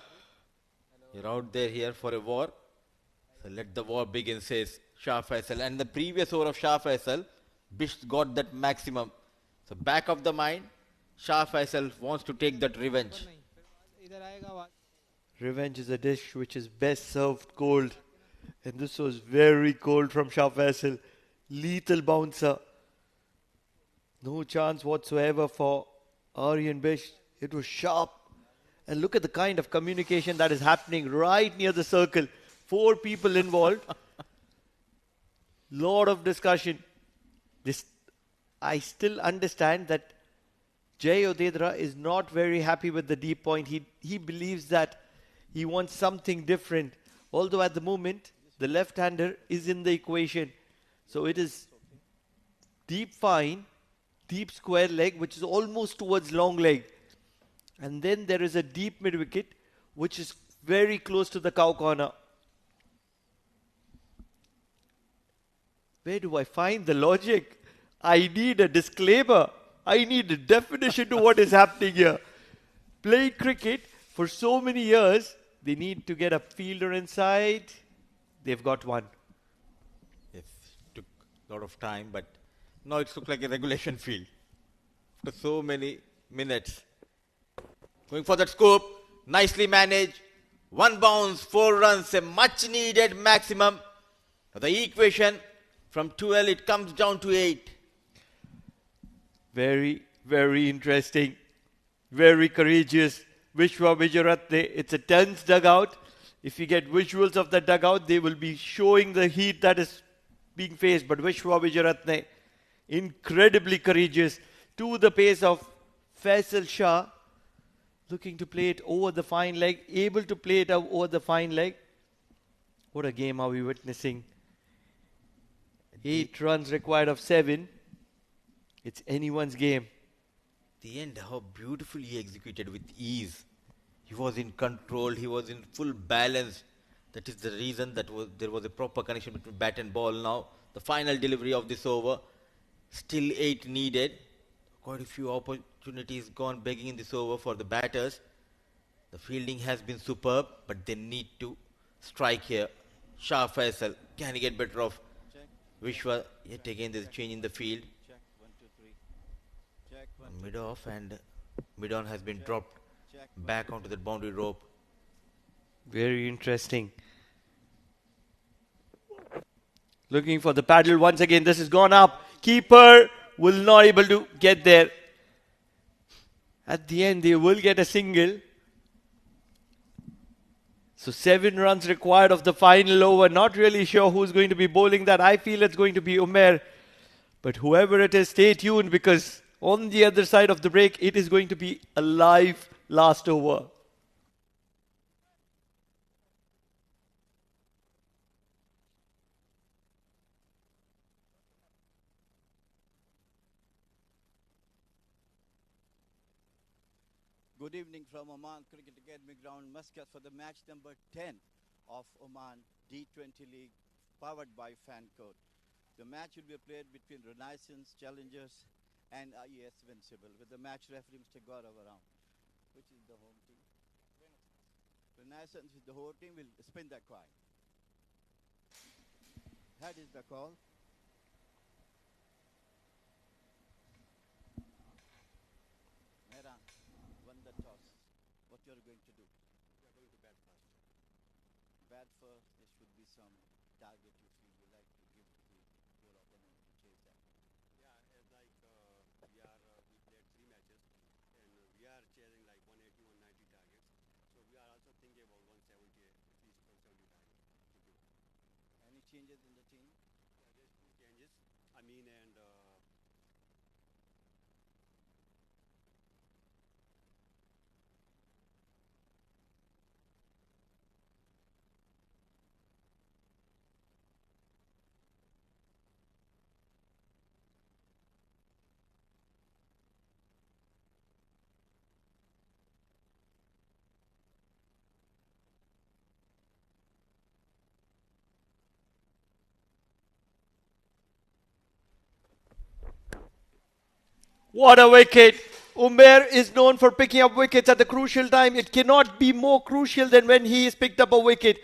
You're out there here for a war. So let the war begin, says Shah Faisal. And the previous over of Shah Faisal, Bisht got that maximum. So back of the mind, Shah Faisal wants to take that revenge. Revenge is a dish which is best served cold. And this was very cold from Shah Faisal. Lethal bouncer. No chance whatsoever for Aryan Bisht. It was sharp. And look at the kind of communication that is happening right near the circle. 4 people involved. Lot of discussion. I still understand that Jay Odedra is not very happy with the deep point. He believes that he wants something different. Although at the moment, the left-hander is in the equation. So it is deep fine, deep square leg, which is almost towards long leg. And then there is a deep mid-wicket, which is very close to the cow corner. Where do I find the logic? I need a disclaimer. I need a definition to what is happening here. Playing cricket for so many years, they need to get a fielder inside. They've got one. Yes, took a lot of time, but now it looks like a regulation field. After so many minutes. Going for that scoop. Nicely managed. 1 bounce, 4 runs, a much needed maximum. The equation from 12, it comes down to 8. Very, very interesting. Very courageous. Vishwa Vijayaratne. It's a tense dugout. If you get visuals of the dugout, they will be showing the heat that is being faced. But Vishwa Vijayaratne, incredibly courageous. To the pace of Faisal Shah. Looking to play it over the fine leg. Able to play it over the fine leg. What a game are we witnessing? 8 runs required of 7. It's anyone's game. The end, how beautifully he executed with ease. He was in control, he was in full balance. That is the reason that there was a proper connection between bat and ball. Now, the final delivery of this over, still 8 needed. Quite a few opportunities gone begging in this over for the batters. The fielding has been superb, but they need to strike here. Shah Faisal, can he get better off Vishwa? Yet again there's a change in the field. Mid-off and mid-on has been dropped back onto the boundary rope. Very interesting. Looking for the paddle once again. This has gone up. Keeper will not able to get there. At the end, they will get a single. So 7 runs required of the final over. Not really sure who's going to be bowling that. I feel it's going to be Umair. But whoever it is, stay tuned because on the other side of the break, it is going to be a live last over. Good evening from Oman Cricket Academy ground, Muscat for the match number 10 of Oman D20 League powered by Fancourt. The match will be played between Renaissance Challengers and IES Invincible with the match referee Mr. Gaurav around. Which is the home team? Renaissance is the home team. Will spin the coin. Head is the call. Mehran won the toss. What you are going to do? We are going to bat first. Bat first. There should be some target you feel you like to give to your opponent to chase that. Yeah, as like we played 3 matches and we are chasing like 180, 190 targets. So we are also thinking about 170, at least 170 targets to give. Any changes in the team? Yeah, there's 2 changes. Amin and What a wicket. Umair is known for picking up wickets at the crucial time. It cannot be more crucial than when he has picked up a wicket.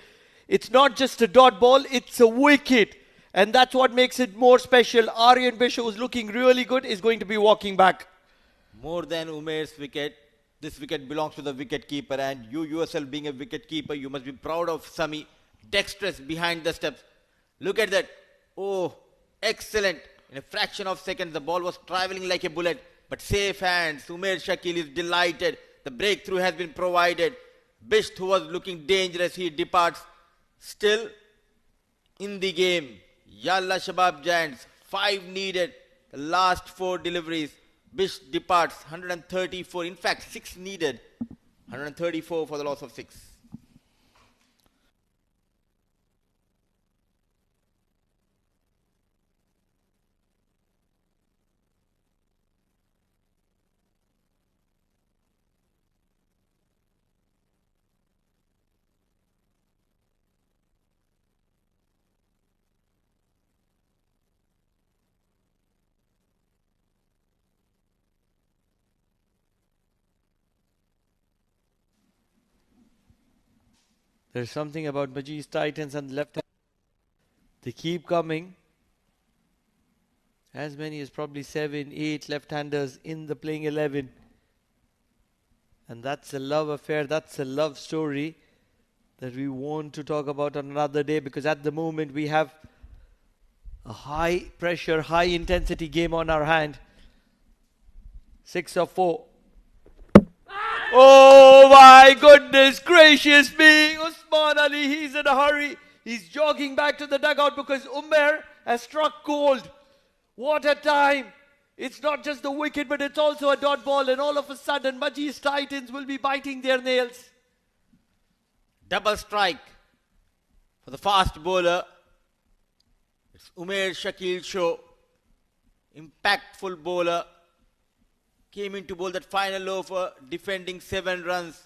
It's not just a dot ball, it's a wicket. And that's what makes it more special. Aryan Bishop, who's looking really good, is going to be walking back. More than Umair's wicket, this wicket belongs to the wicket keeper, and you yourself being a wicket keeper, you must be proud of Sami. Dexterous behind the steps. Look at that. Oh, excellent. In a fraction of seconds, the ball was traveling like a bullet. But safe hands. Umair Shakil is delighted. The breakthrough has been provided. Bisht, who was looking dangerous, he departs. Still in the game. Yalla Shabab Giants. 5 needed. The last 4 deliveries. Bisht departs. 134. In fact, 6 needed. 134 for the loss of 6. There's something about Majees Titans and left. They keep coming. As many as probably 7, 8 left-handers in the playing 11. And that's a love affair. That's a love story that we want to talk about on another day, because at the moment we have a high pressure, high intensity game on our hand. 6 of 4. Oh my goodness gracious me. Usman Ali, he's in a hurry. He's jogging back to the dugout because Umair has struck gold. What a time. It's not just the wicket, but it's also a dot ball, and all of a sudden Majees Titans will be biting their nails. Double strike. For the fast bowler, it's Umair Shakil show. Impactful bowler. Came in to bowl that final over, defending 7 runs.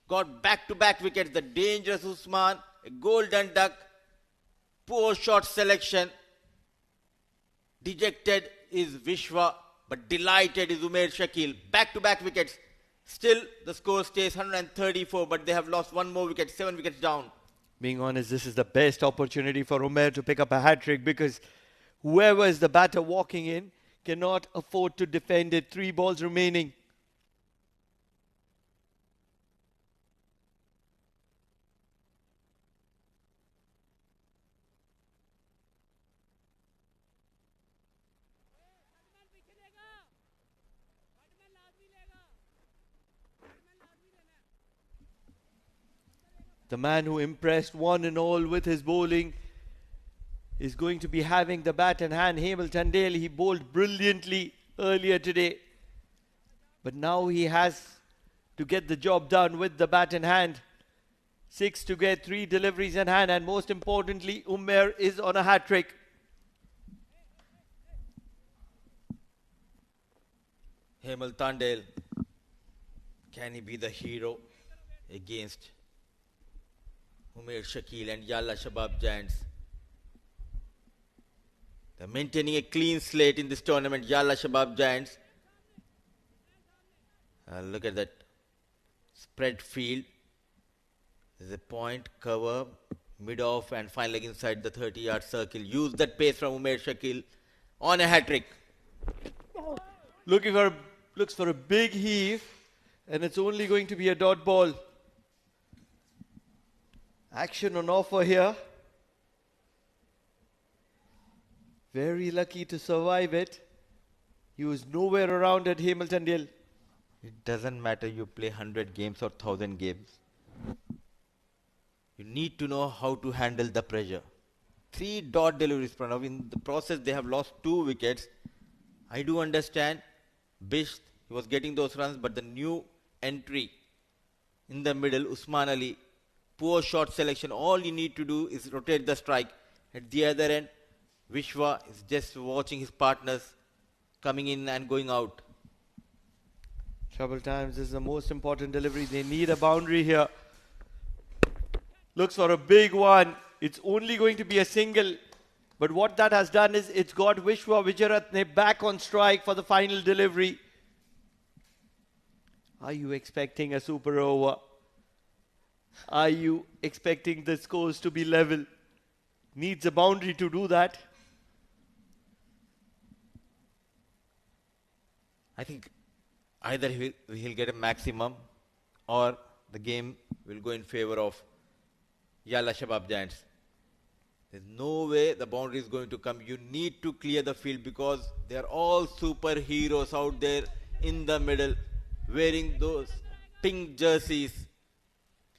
Got back-to-back wickets. The dangerous Usman, a golden duck. Poor shot selection. Dejected is Vishwa, but delighted is Umair Shakil. Back-to-back wickets. Still, the score stays 134, but they have lost 1 more wicket, 7 wickets down. Being honest, this is the best opportunity for Umair to pick up a hat-trick because whoever is the batter walking in cannot afford to defend it. 3 balls remaining. The man who impressed one and all with his bowling is going to be having the bat in hand. Hemal Tandale, he bowled brilliantly earlier today. But now he has to get the job done with the bat in hand. 6 to get 3 deliveries in hand. And most importantly, Umair is on a hat-trick. Hemal Tandale, can he be the hero against Umair Shakil and Yalla Shabab giants? They're maintaining a clean slate in this tournament, Yalla Shabab giants. Look at that spread field. There's a point, cover, mid-off and fine leg inside the 30-yard circle. Use that pace from Umair Shakil on a hat-trick. Looks for a big heave, and it's only going to be a dot ball. Action on offer here. Very lucky to survive it. He was nowhere around at Hemal Tandale. It doesn't matter you play 100 games or 1000 games. You need to know how to handle the pressure. 3 dot deliveries, Pranav. In the process, they have lost 2 wickets. I do understand Bish, he was getting those runs, but the new entry in the middle, Usman Ali, poor shot selection. All you need to do is rotate the strike. At the other end, Vishwa is just watching his partners coming in and going out. Trouble times is the most important delivery. They need a boundary here. Looks for a big one. It's only going to be a single. But what that has done is it's got Vishwa Vijayaratne back on strike for the final delivery. Are you expecting a super over? Are you expecting the scores to be level? Needs a boundary to do that. I think either he'll get a maximum or the game will go in favor of Yala Shabab giants. There's no way the boundary is going to come. You need to clear the field because they are all superheroes out there in the middle wearing those pink jerseys.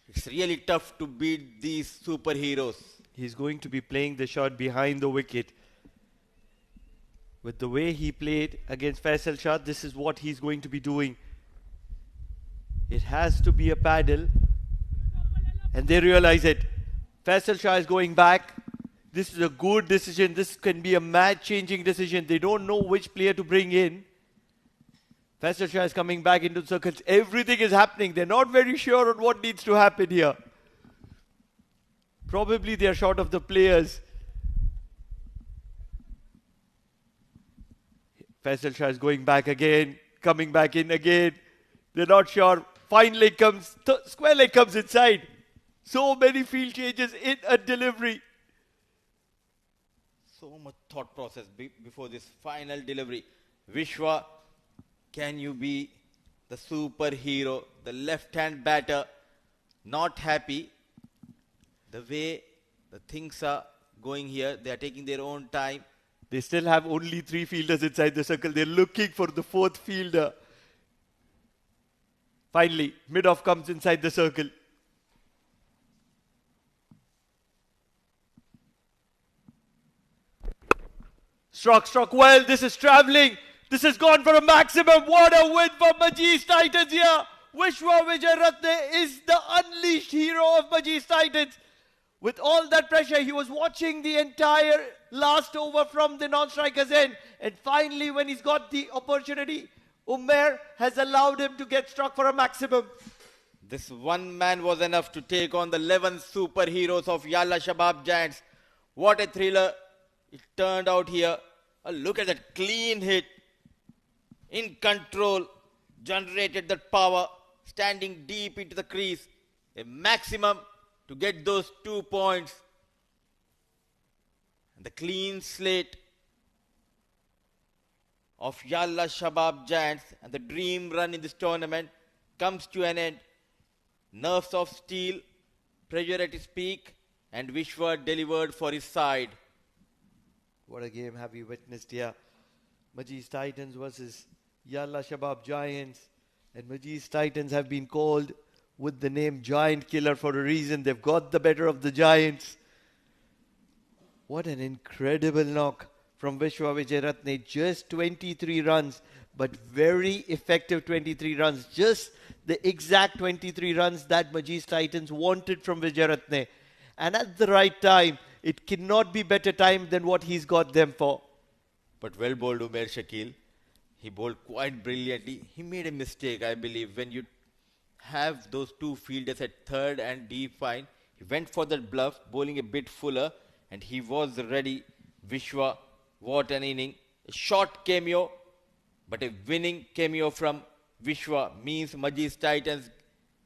It's really tough to beat these superheroes. He's going to be playing the shot behind the wicket. With the way he played against Faisal Shah, this is what he's going to be doing. It has to be a paddle. And they realize it. Faisal Shah is going back. This is a good decision. This can be a match-changing decision. They don't know which player to bring in. Faisal Shah is coming back into the circles. Everything is happening. They're not very sure on what needs to happen here. Probably they are short of the players. Faisal Shah is going back again. Coming back in again. They're not sure. Fine leg comes. Square leg comes inside. So many field changes in a delivery. So much thought process before this final delivery. Vishwa, can you be the superhero, the left-hand batter? Not happy. The way the things are going here, they are taking their own time. They still have only 3 fielders inside the circle. They're looking for the 4th fielder. Finally, mid-off comes inside the circle. Struck well. This is travelling. This has gone for a maximum. What a win for Majees Titans here. Vishwa Vijayaratne is the unleashed hero of Majees Titans. With all that pressure, he was watching the entire last over from the non-striker's end. And finally, when he's got the opportunity, Umair has allowed him to get struck for a maximum. This one man was enough to take on the 11 superheroes of Yalla Shabab Giants. What a thriller it turned out here. Look at that clean hit. In control, generated that power, standing deep into the crease. A maximum to get those 2 points. And the clean slate of Yalla Shabab Giants and the dream run in this tournament comes to an end. Nerves of steel, pressure at his peak, and Vishwa delivered for his side. What a game have we witnessed here. Majees Titans versus Yalla Shabab Giants. And Majees Titans have been called with the name Giant Killer for a reason. They've got the better of the Giants. What an incredible knock from Vishwa Vijayaratne. Just 23 runs, but very effective 23 runs. Just the exact 23 runs that Majees Titans wanted from Vijayaratne. And at the right time, it cannot be better time than what he's got them for. But well bowled Umair Shakil. He bowled quite brilliantly. He made a mistake, I believe, when you have those two fielders at third and deep fine. He went for that bluff, bowling a bit fuller, and he was ready. Vishwa, what an inning. A short cameo, but a winning cameo from Vishwa means Majees Titans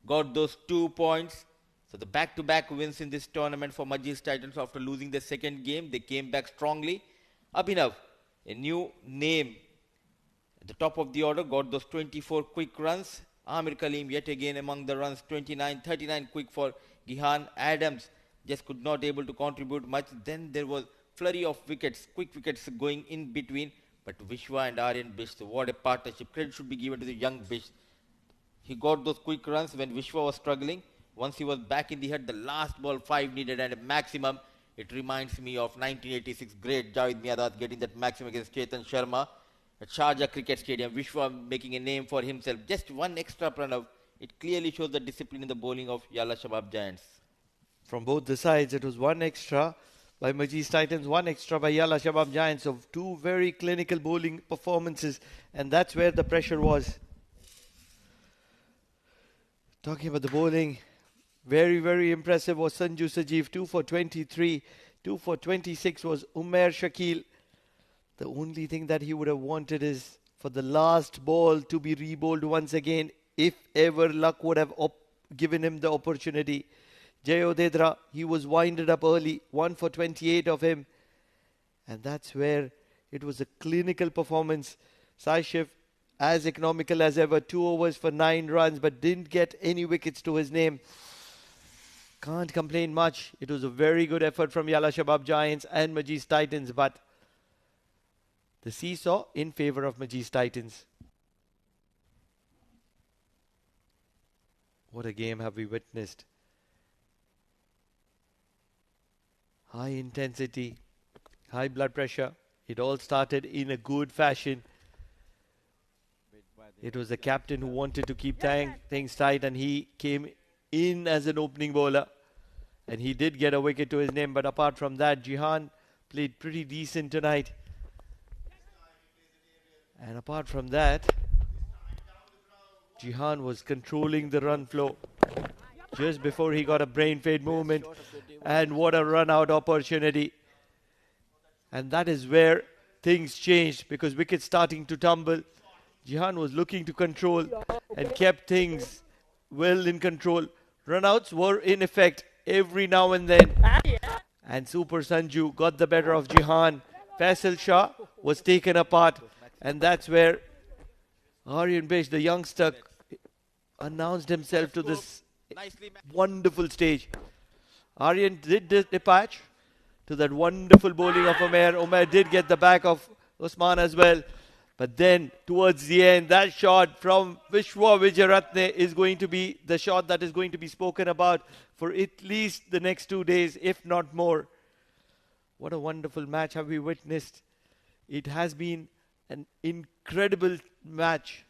got those 2 points. So the back-to-back wins in this tournament for Majees Titans after losing their second game. They came back strongly. Abhinav, a new name at the top of the order, got those 24 quick runs. Amir Kaleem yet again among the runs, 29, 39 quick for Gihan. Adams just could not able to contribute much. Then there was flurry of wickets, quick wickets going in between. But Vishwa and Aryan Bish, what a partnership. Credit should be given to the young Bish. He got those quick runs when Vishwa was struggling. Once he was back in the head, the last ball 5 needed and a maximum. It reminds me of 1986 great Javed Miadat getting that maximum against Chetan Sharma at Sharjah Cricket Stadium. Vishwa making a name for himself. Just one extra pranav. It clearly shows the discipline in the bowling of Yalla Shabab Giants. From both the sides, it was one extra by Majees Titans, one extra by Yalla Shabab Giants, of two very clinical bowling performances, and that's where the pressure was. Talking about the bowling, very, very impressive was Sanju Sajeev, 2 for 23, 2 for 26 was Umair Shakil. The only thing that he would have wanted is for the last ball to be rebowled once again, if ever luck would have given him the opportunity. Jayo Dedra, he was winded up early, 1 for 28 of him. And that's where it was a clinical performance. Saishif, as economical as ever, 2 overs for 9 runs, but didn't get any wickets to his name. Can't complain much. It was a very good effort from Yalla Shabab Giants and Majees Titans, but the seesaw in favor of Majees Titans. What a game have we witnessed. High intensity, high blood pressure. It all started in a good fashion. It was the captain who wanted to keep things tight, and he came in as an opening bowler. And he did get a wicket to his name, but apart from that, Jihan played pretty decent tonight. And apart from that, Jihan was controlling the run flow just before he got a brain fade movement. And what a run out opportunity. And that is where things changed, because wickets starting to tumble. Jihan was looking to control and kept things well in control. Runouts were in effect every now and then. And Super Sanju got the better of Jihan. Faisal Shah was taken apart. And that's where Aryan Bish, the youngster, announced himself to this wonderful stage. Aryan did dispatch to that wonderful bowling of Umair. Umair did get the back of Usman as well. But then towards the end, that shot from Vishwa Vijayaratne is going to be the shot that is going to be spoken about for at least the next 2 days, if not more. What a wonderful match have we witnessed. It has been an incredible match.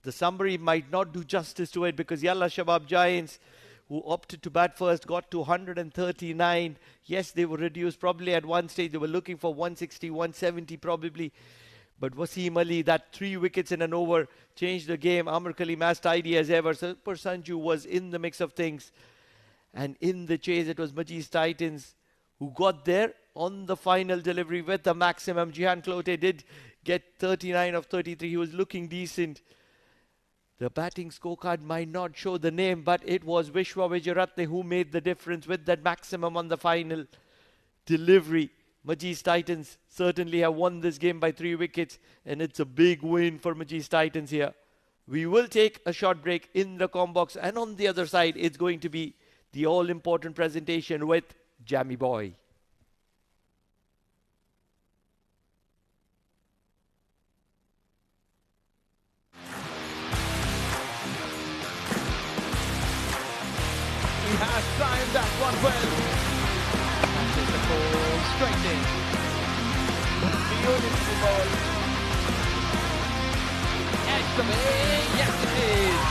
The summary might not do justice to it, because Yalla Shabab Giants who opted to bat first, got to 139. Yes, they were reduced. Probably at one stage they were looking for 160, 170 probably. But Wasim Ali, that 3 wickets in an over, changed the game. Amr Khalil as tidy as ever. Super Sanju was in the mix of things. And in the chase, it was Majees Titans who got there on the final delivery with the maximum. Jihan Clote did get 39 of 33. He was looking decent. The batting scorecard might not show the name, but it was Vishwa Vijayaratne who made the difference with that maximum on the final delivery. Majees Titans certainly have won this game by 3 wickets, and it's a big win for Majees Titans here. We will take a short break in the combox, and on the other side, it's going to be the all-important presentation with Jammy Boy. He has timed that one well. That is the ball straight in. Beautiful ball. Excellent. Yes, it is.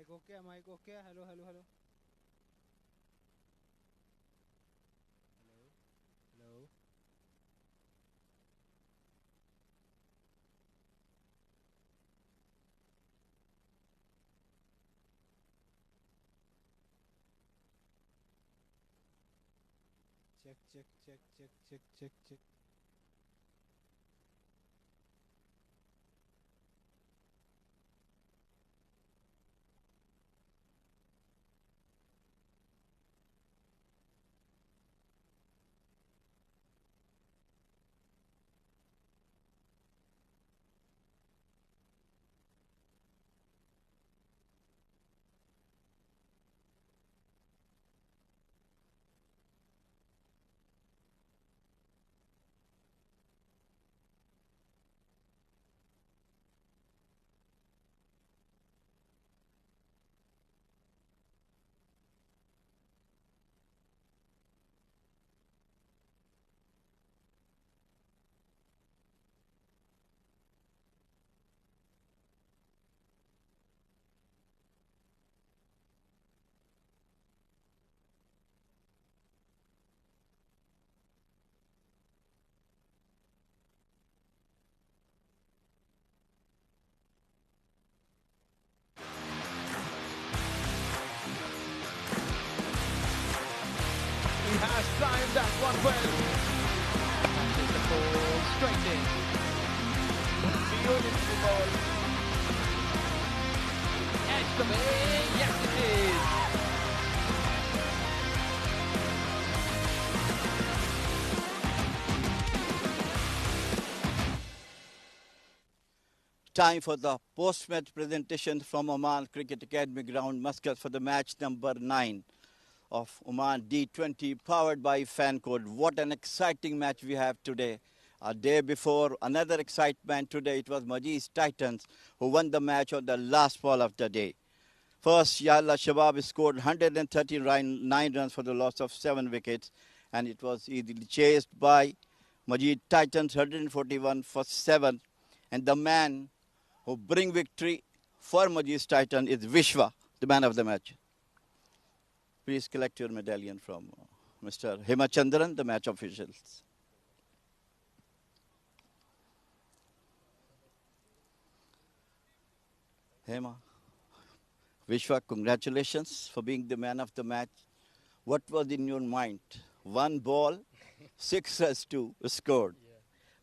Mic okay? Mic okay? Hello, hello, hello. Hello, hello. Check, check, check, check, check, check, check. He has timed that one well. And it's a ball straight in. Beautiful ball. Edge the way. Yes, it is. Time for the post-match presentation from Oman Cricket Academy ground, Muscat, for the match number 9 of Oman D20, powered by Fan Code. What an exciting match we have today. A day before, another excitement today. It was Majees Titans who won the match on the last ball of the day. First, Yalla Shabab scored 139 runs for the loss of 7 wickets, and it was easily chased by Majees Titans 141 for 7. And the man who bring victory for Majees Titan is Vishwa, the man of the match. Please collect your medallion from Mr. Hemachandran, the match officials. Hema, Vishwa, congratulations for being the man of the match. What was in your mind? One ball, 6 runs to scored.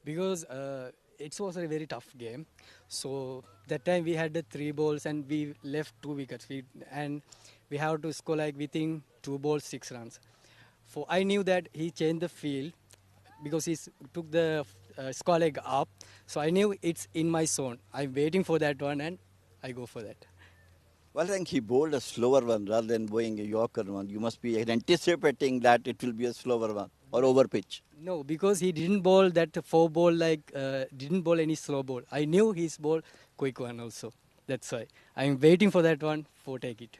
Because it was a very tough game. So that time we had the 3 balls and we left 2 wickets. And we have to score like within 2 balls, 6 runs. For I knew that he changed the field because he took the score leg up. So I knew it's in my zone. I'm waiting for that one and I go for that. Well, I think he bowled a slower one rather than bowling a Yorker one. You must be anticipating that it will be a slower one or over pitch. No, because he didn't bowl that 4 ball didn't bowl any slow ball. I knew his ball quick one also. That's why I'm waiting for that one for take it.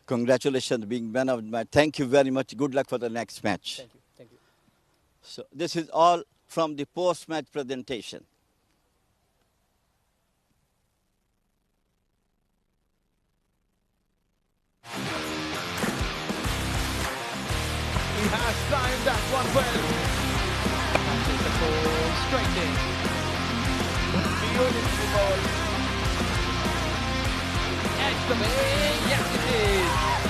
Congratulations being man of the match. Thank you very much. Good luck for the next match. Thank you. Thank you. So this is all from the post-match presentation. He has timed that one well. And it's a ball straight in. Beautiful ball. Edge the way. Yes, it is.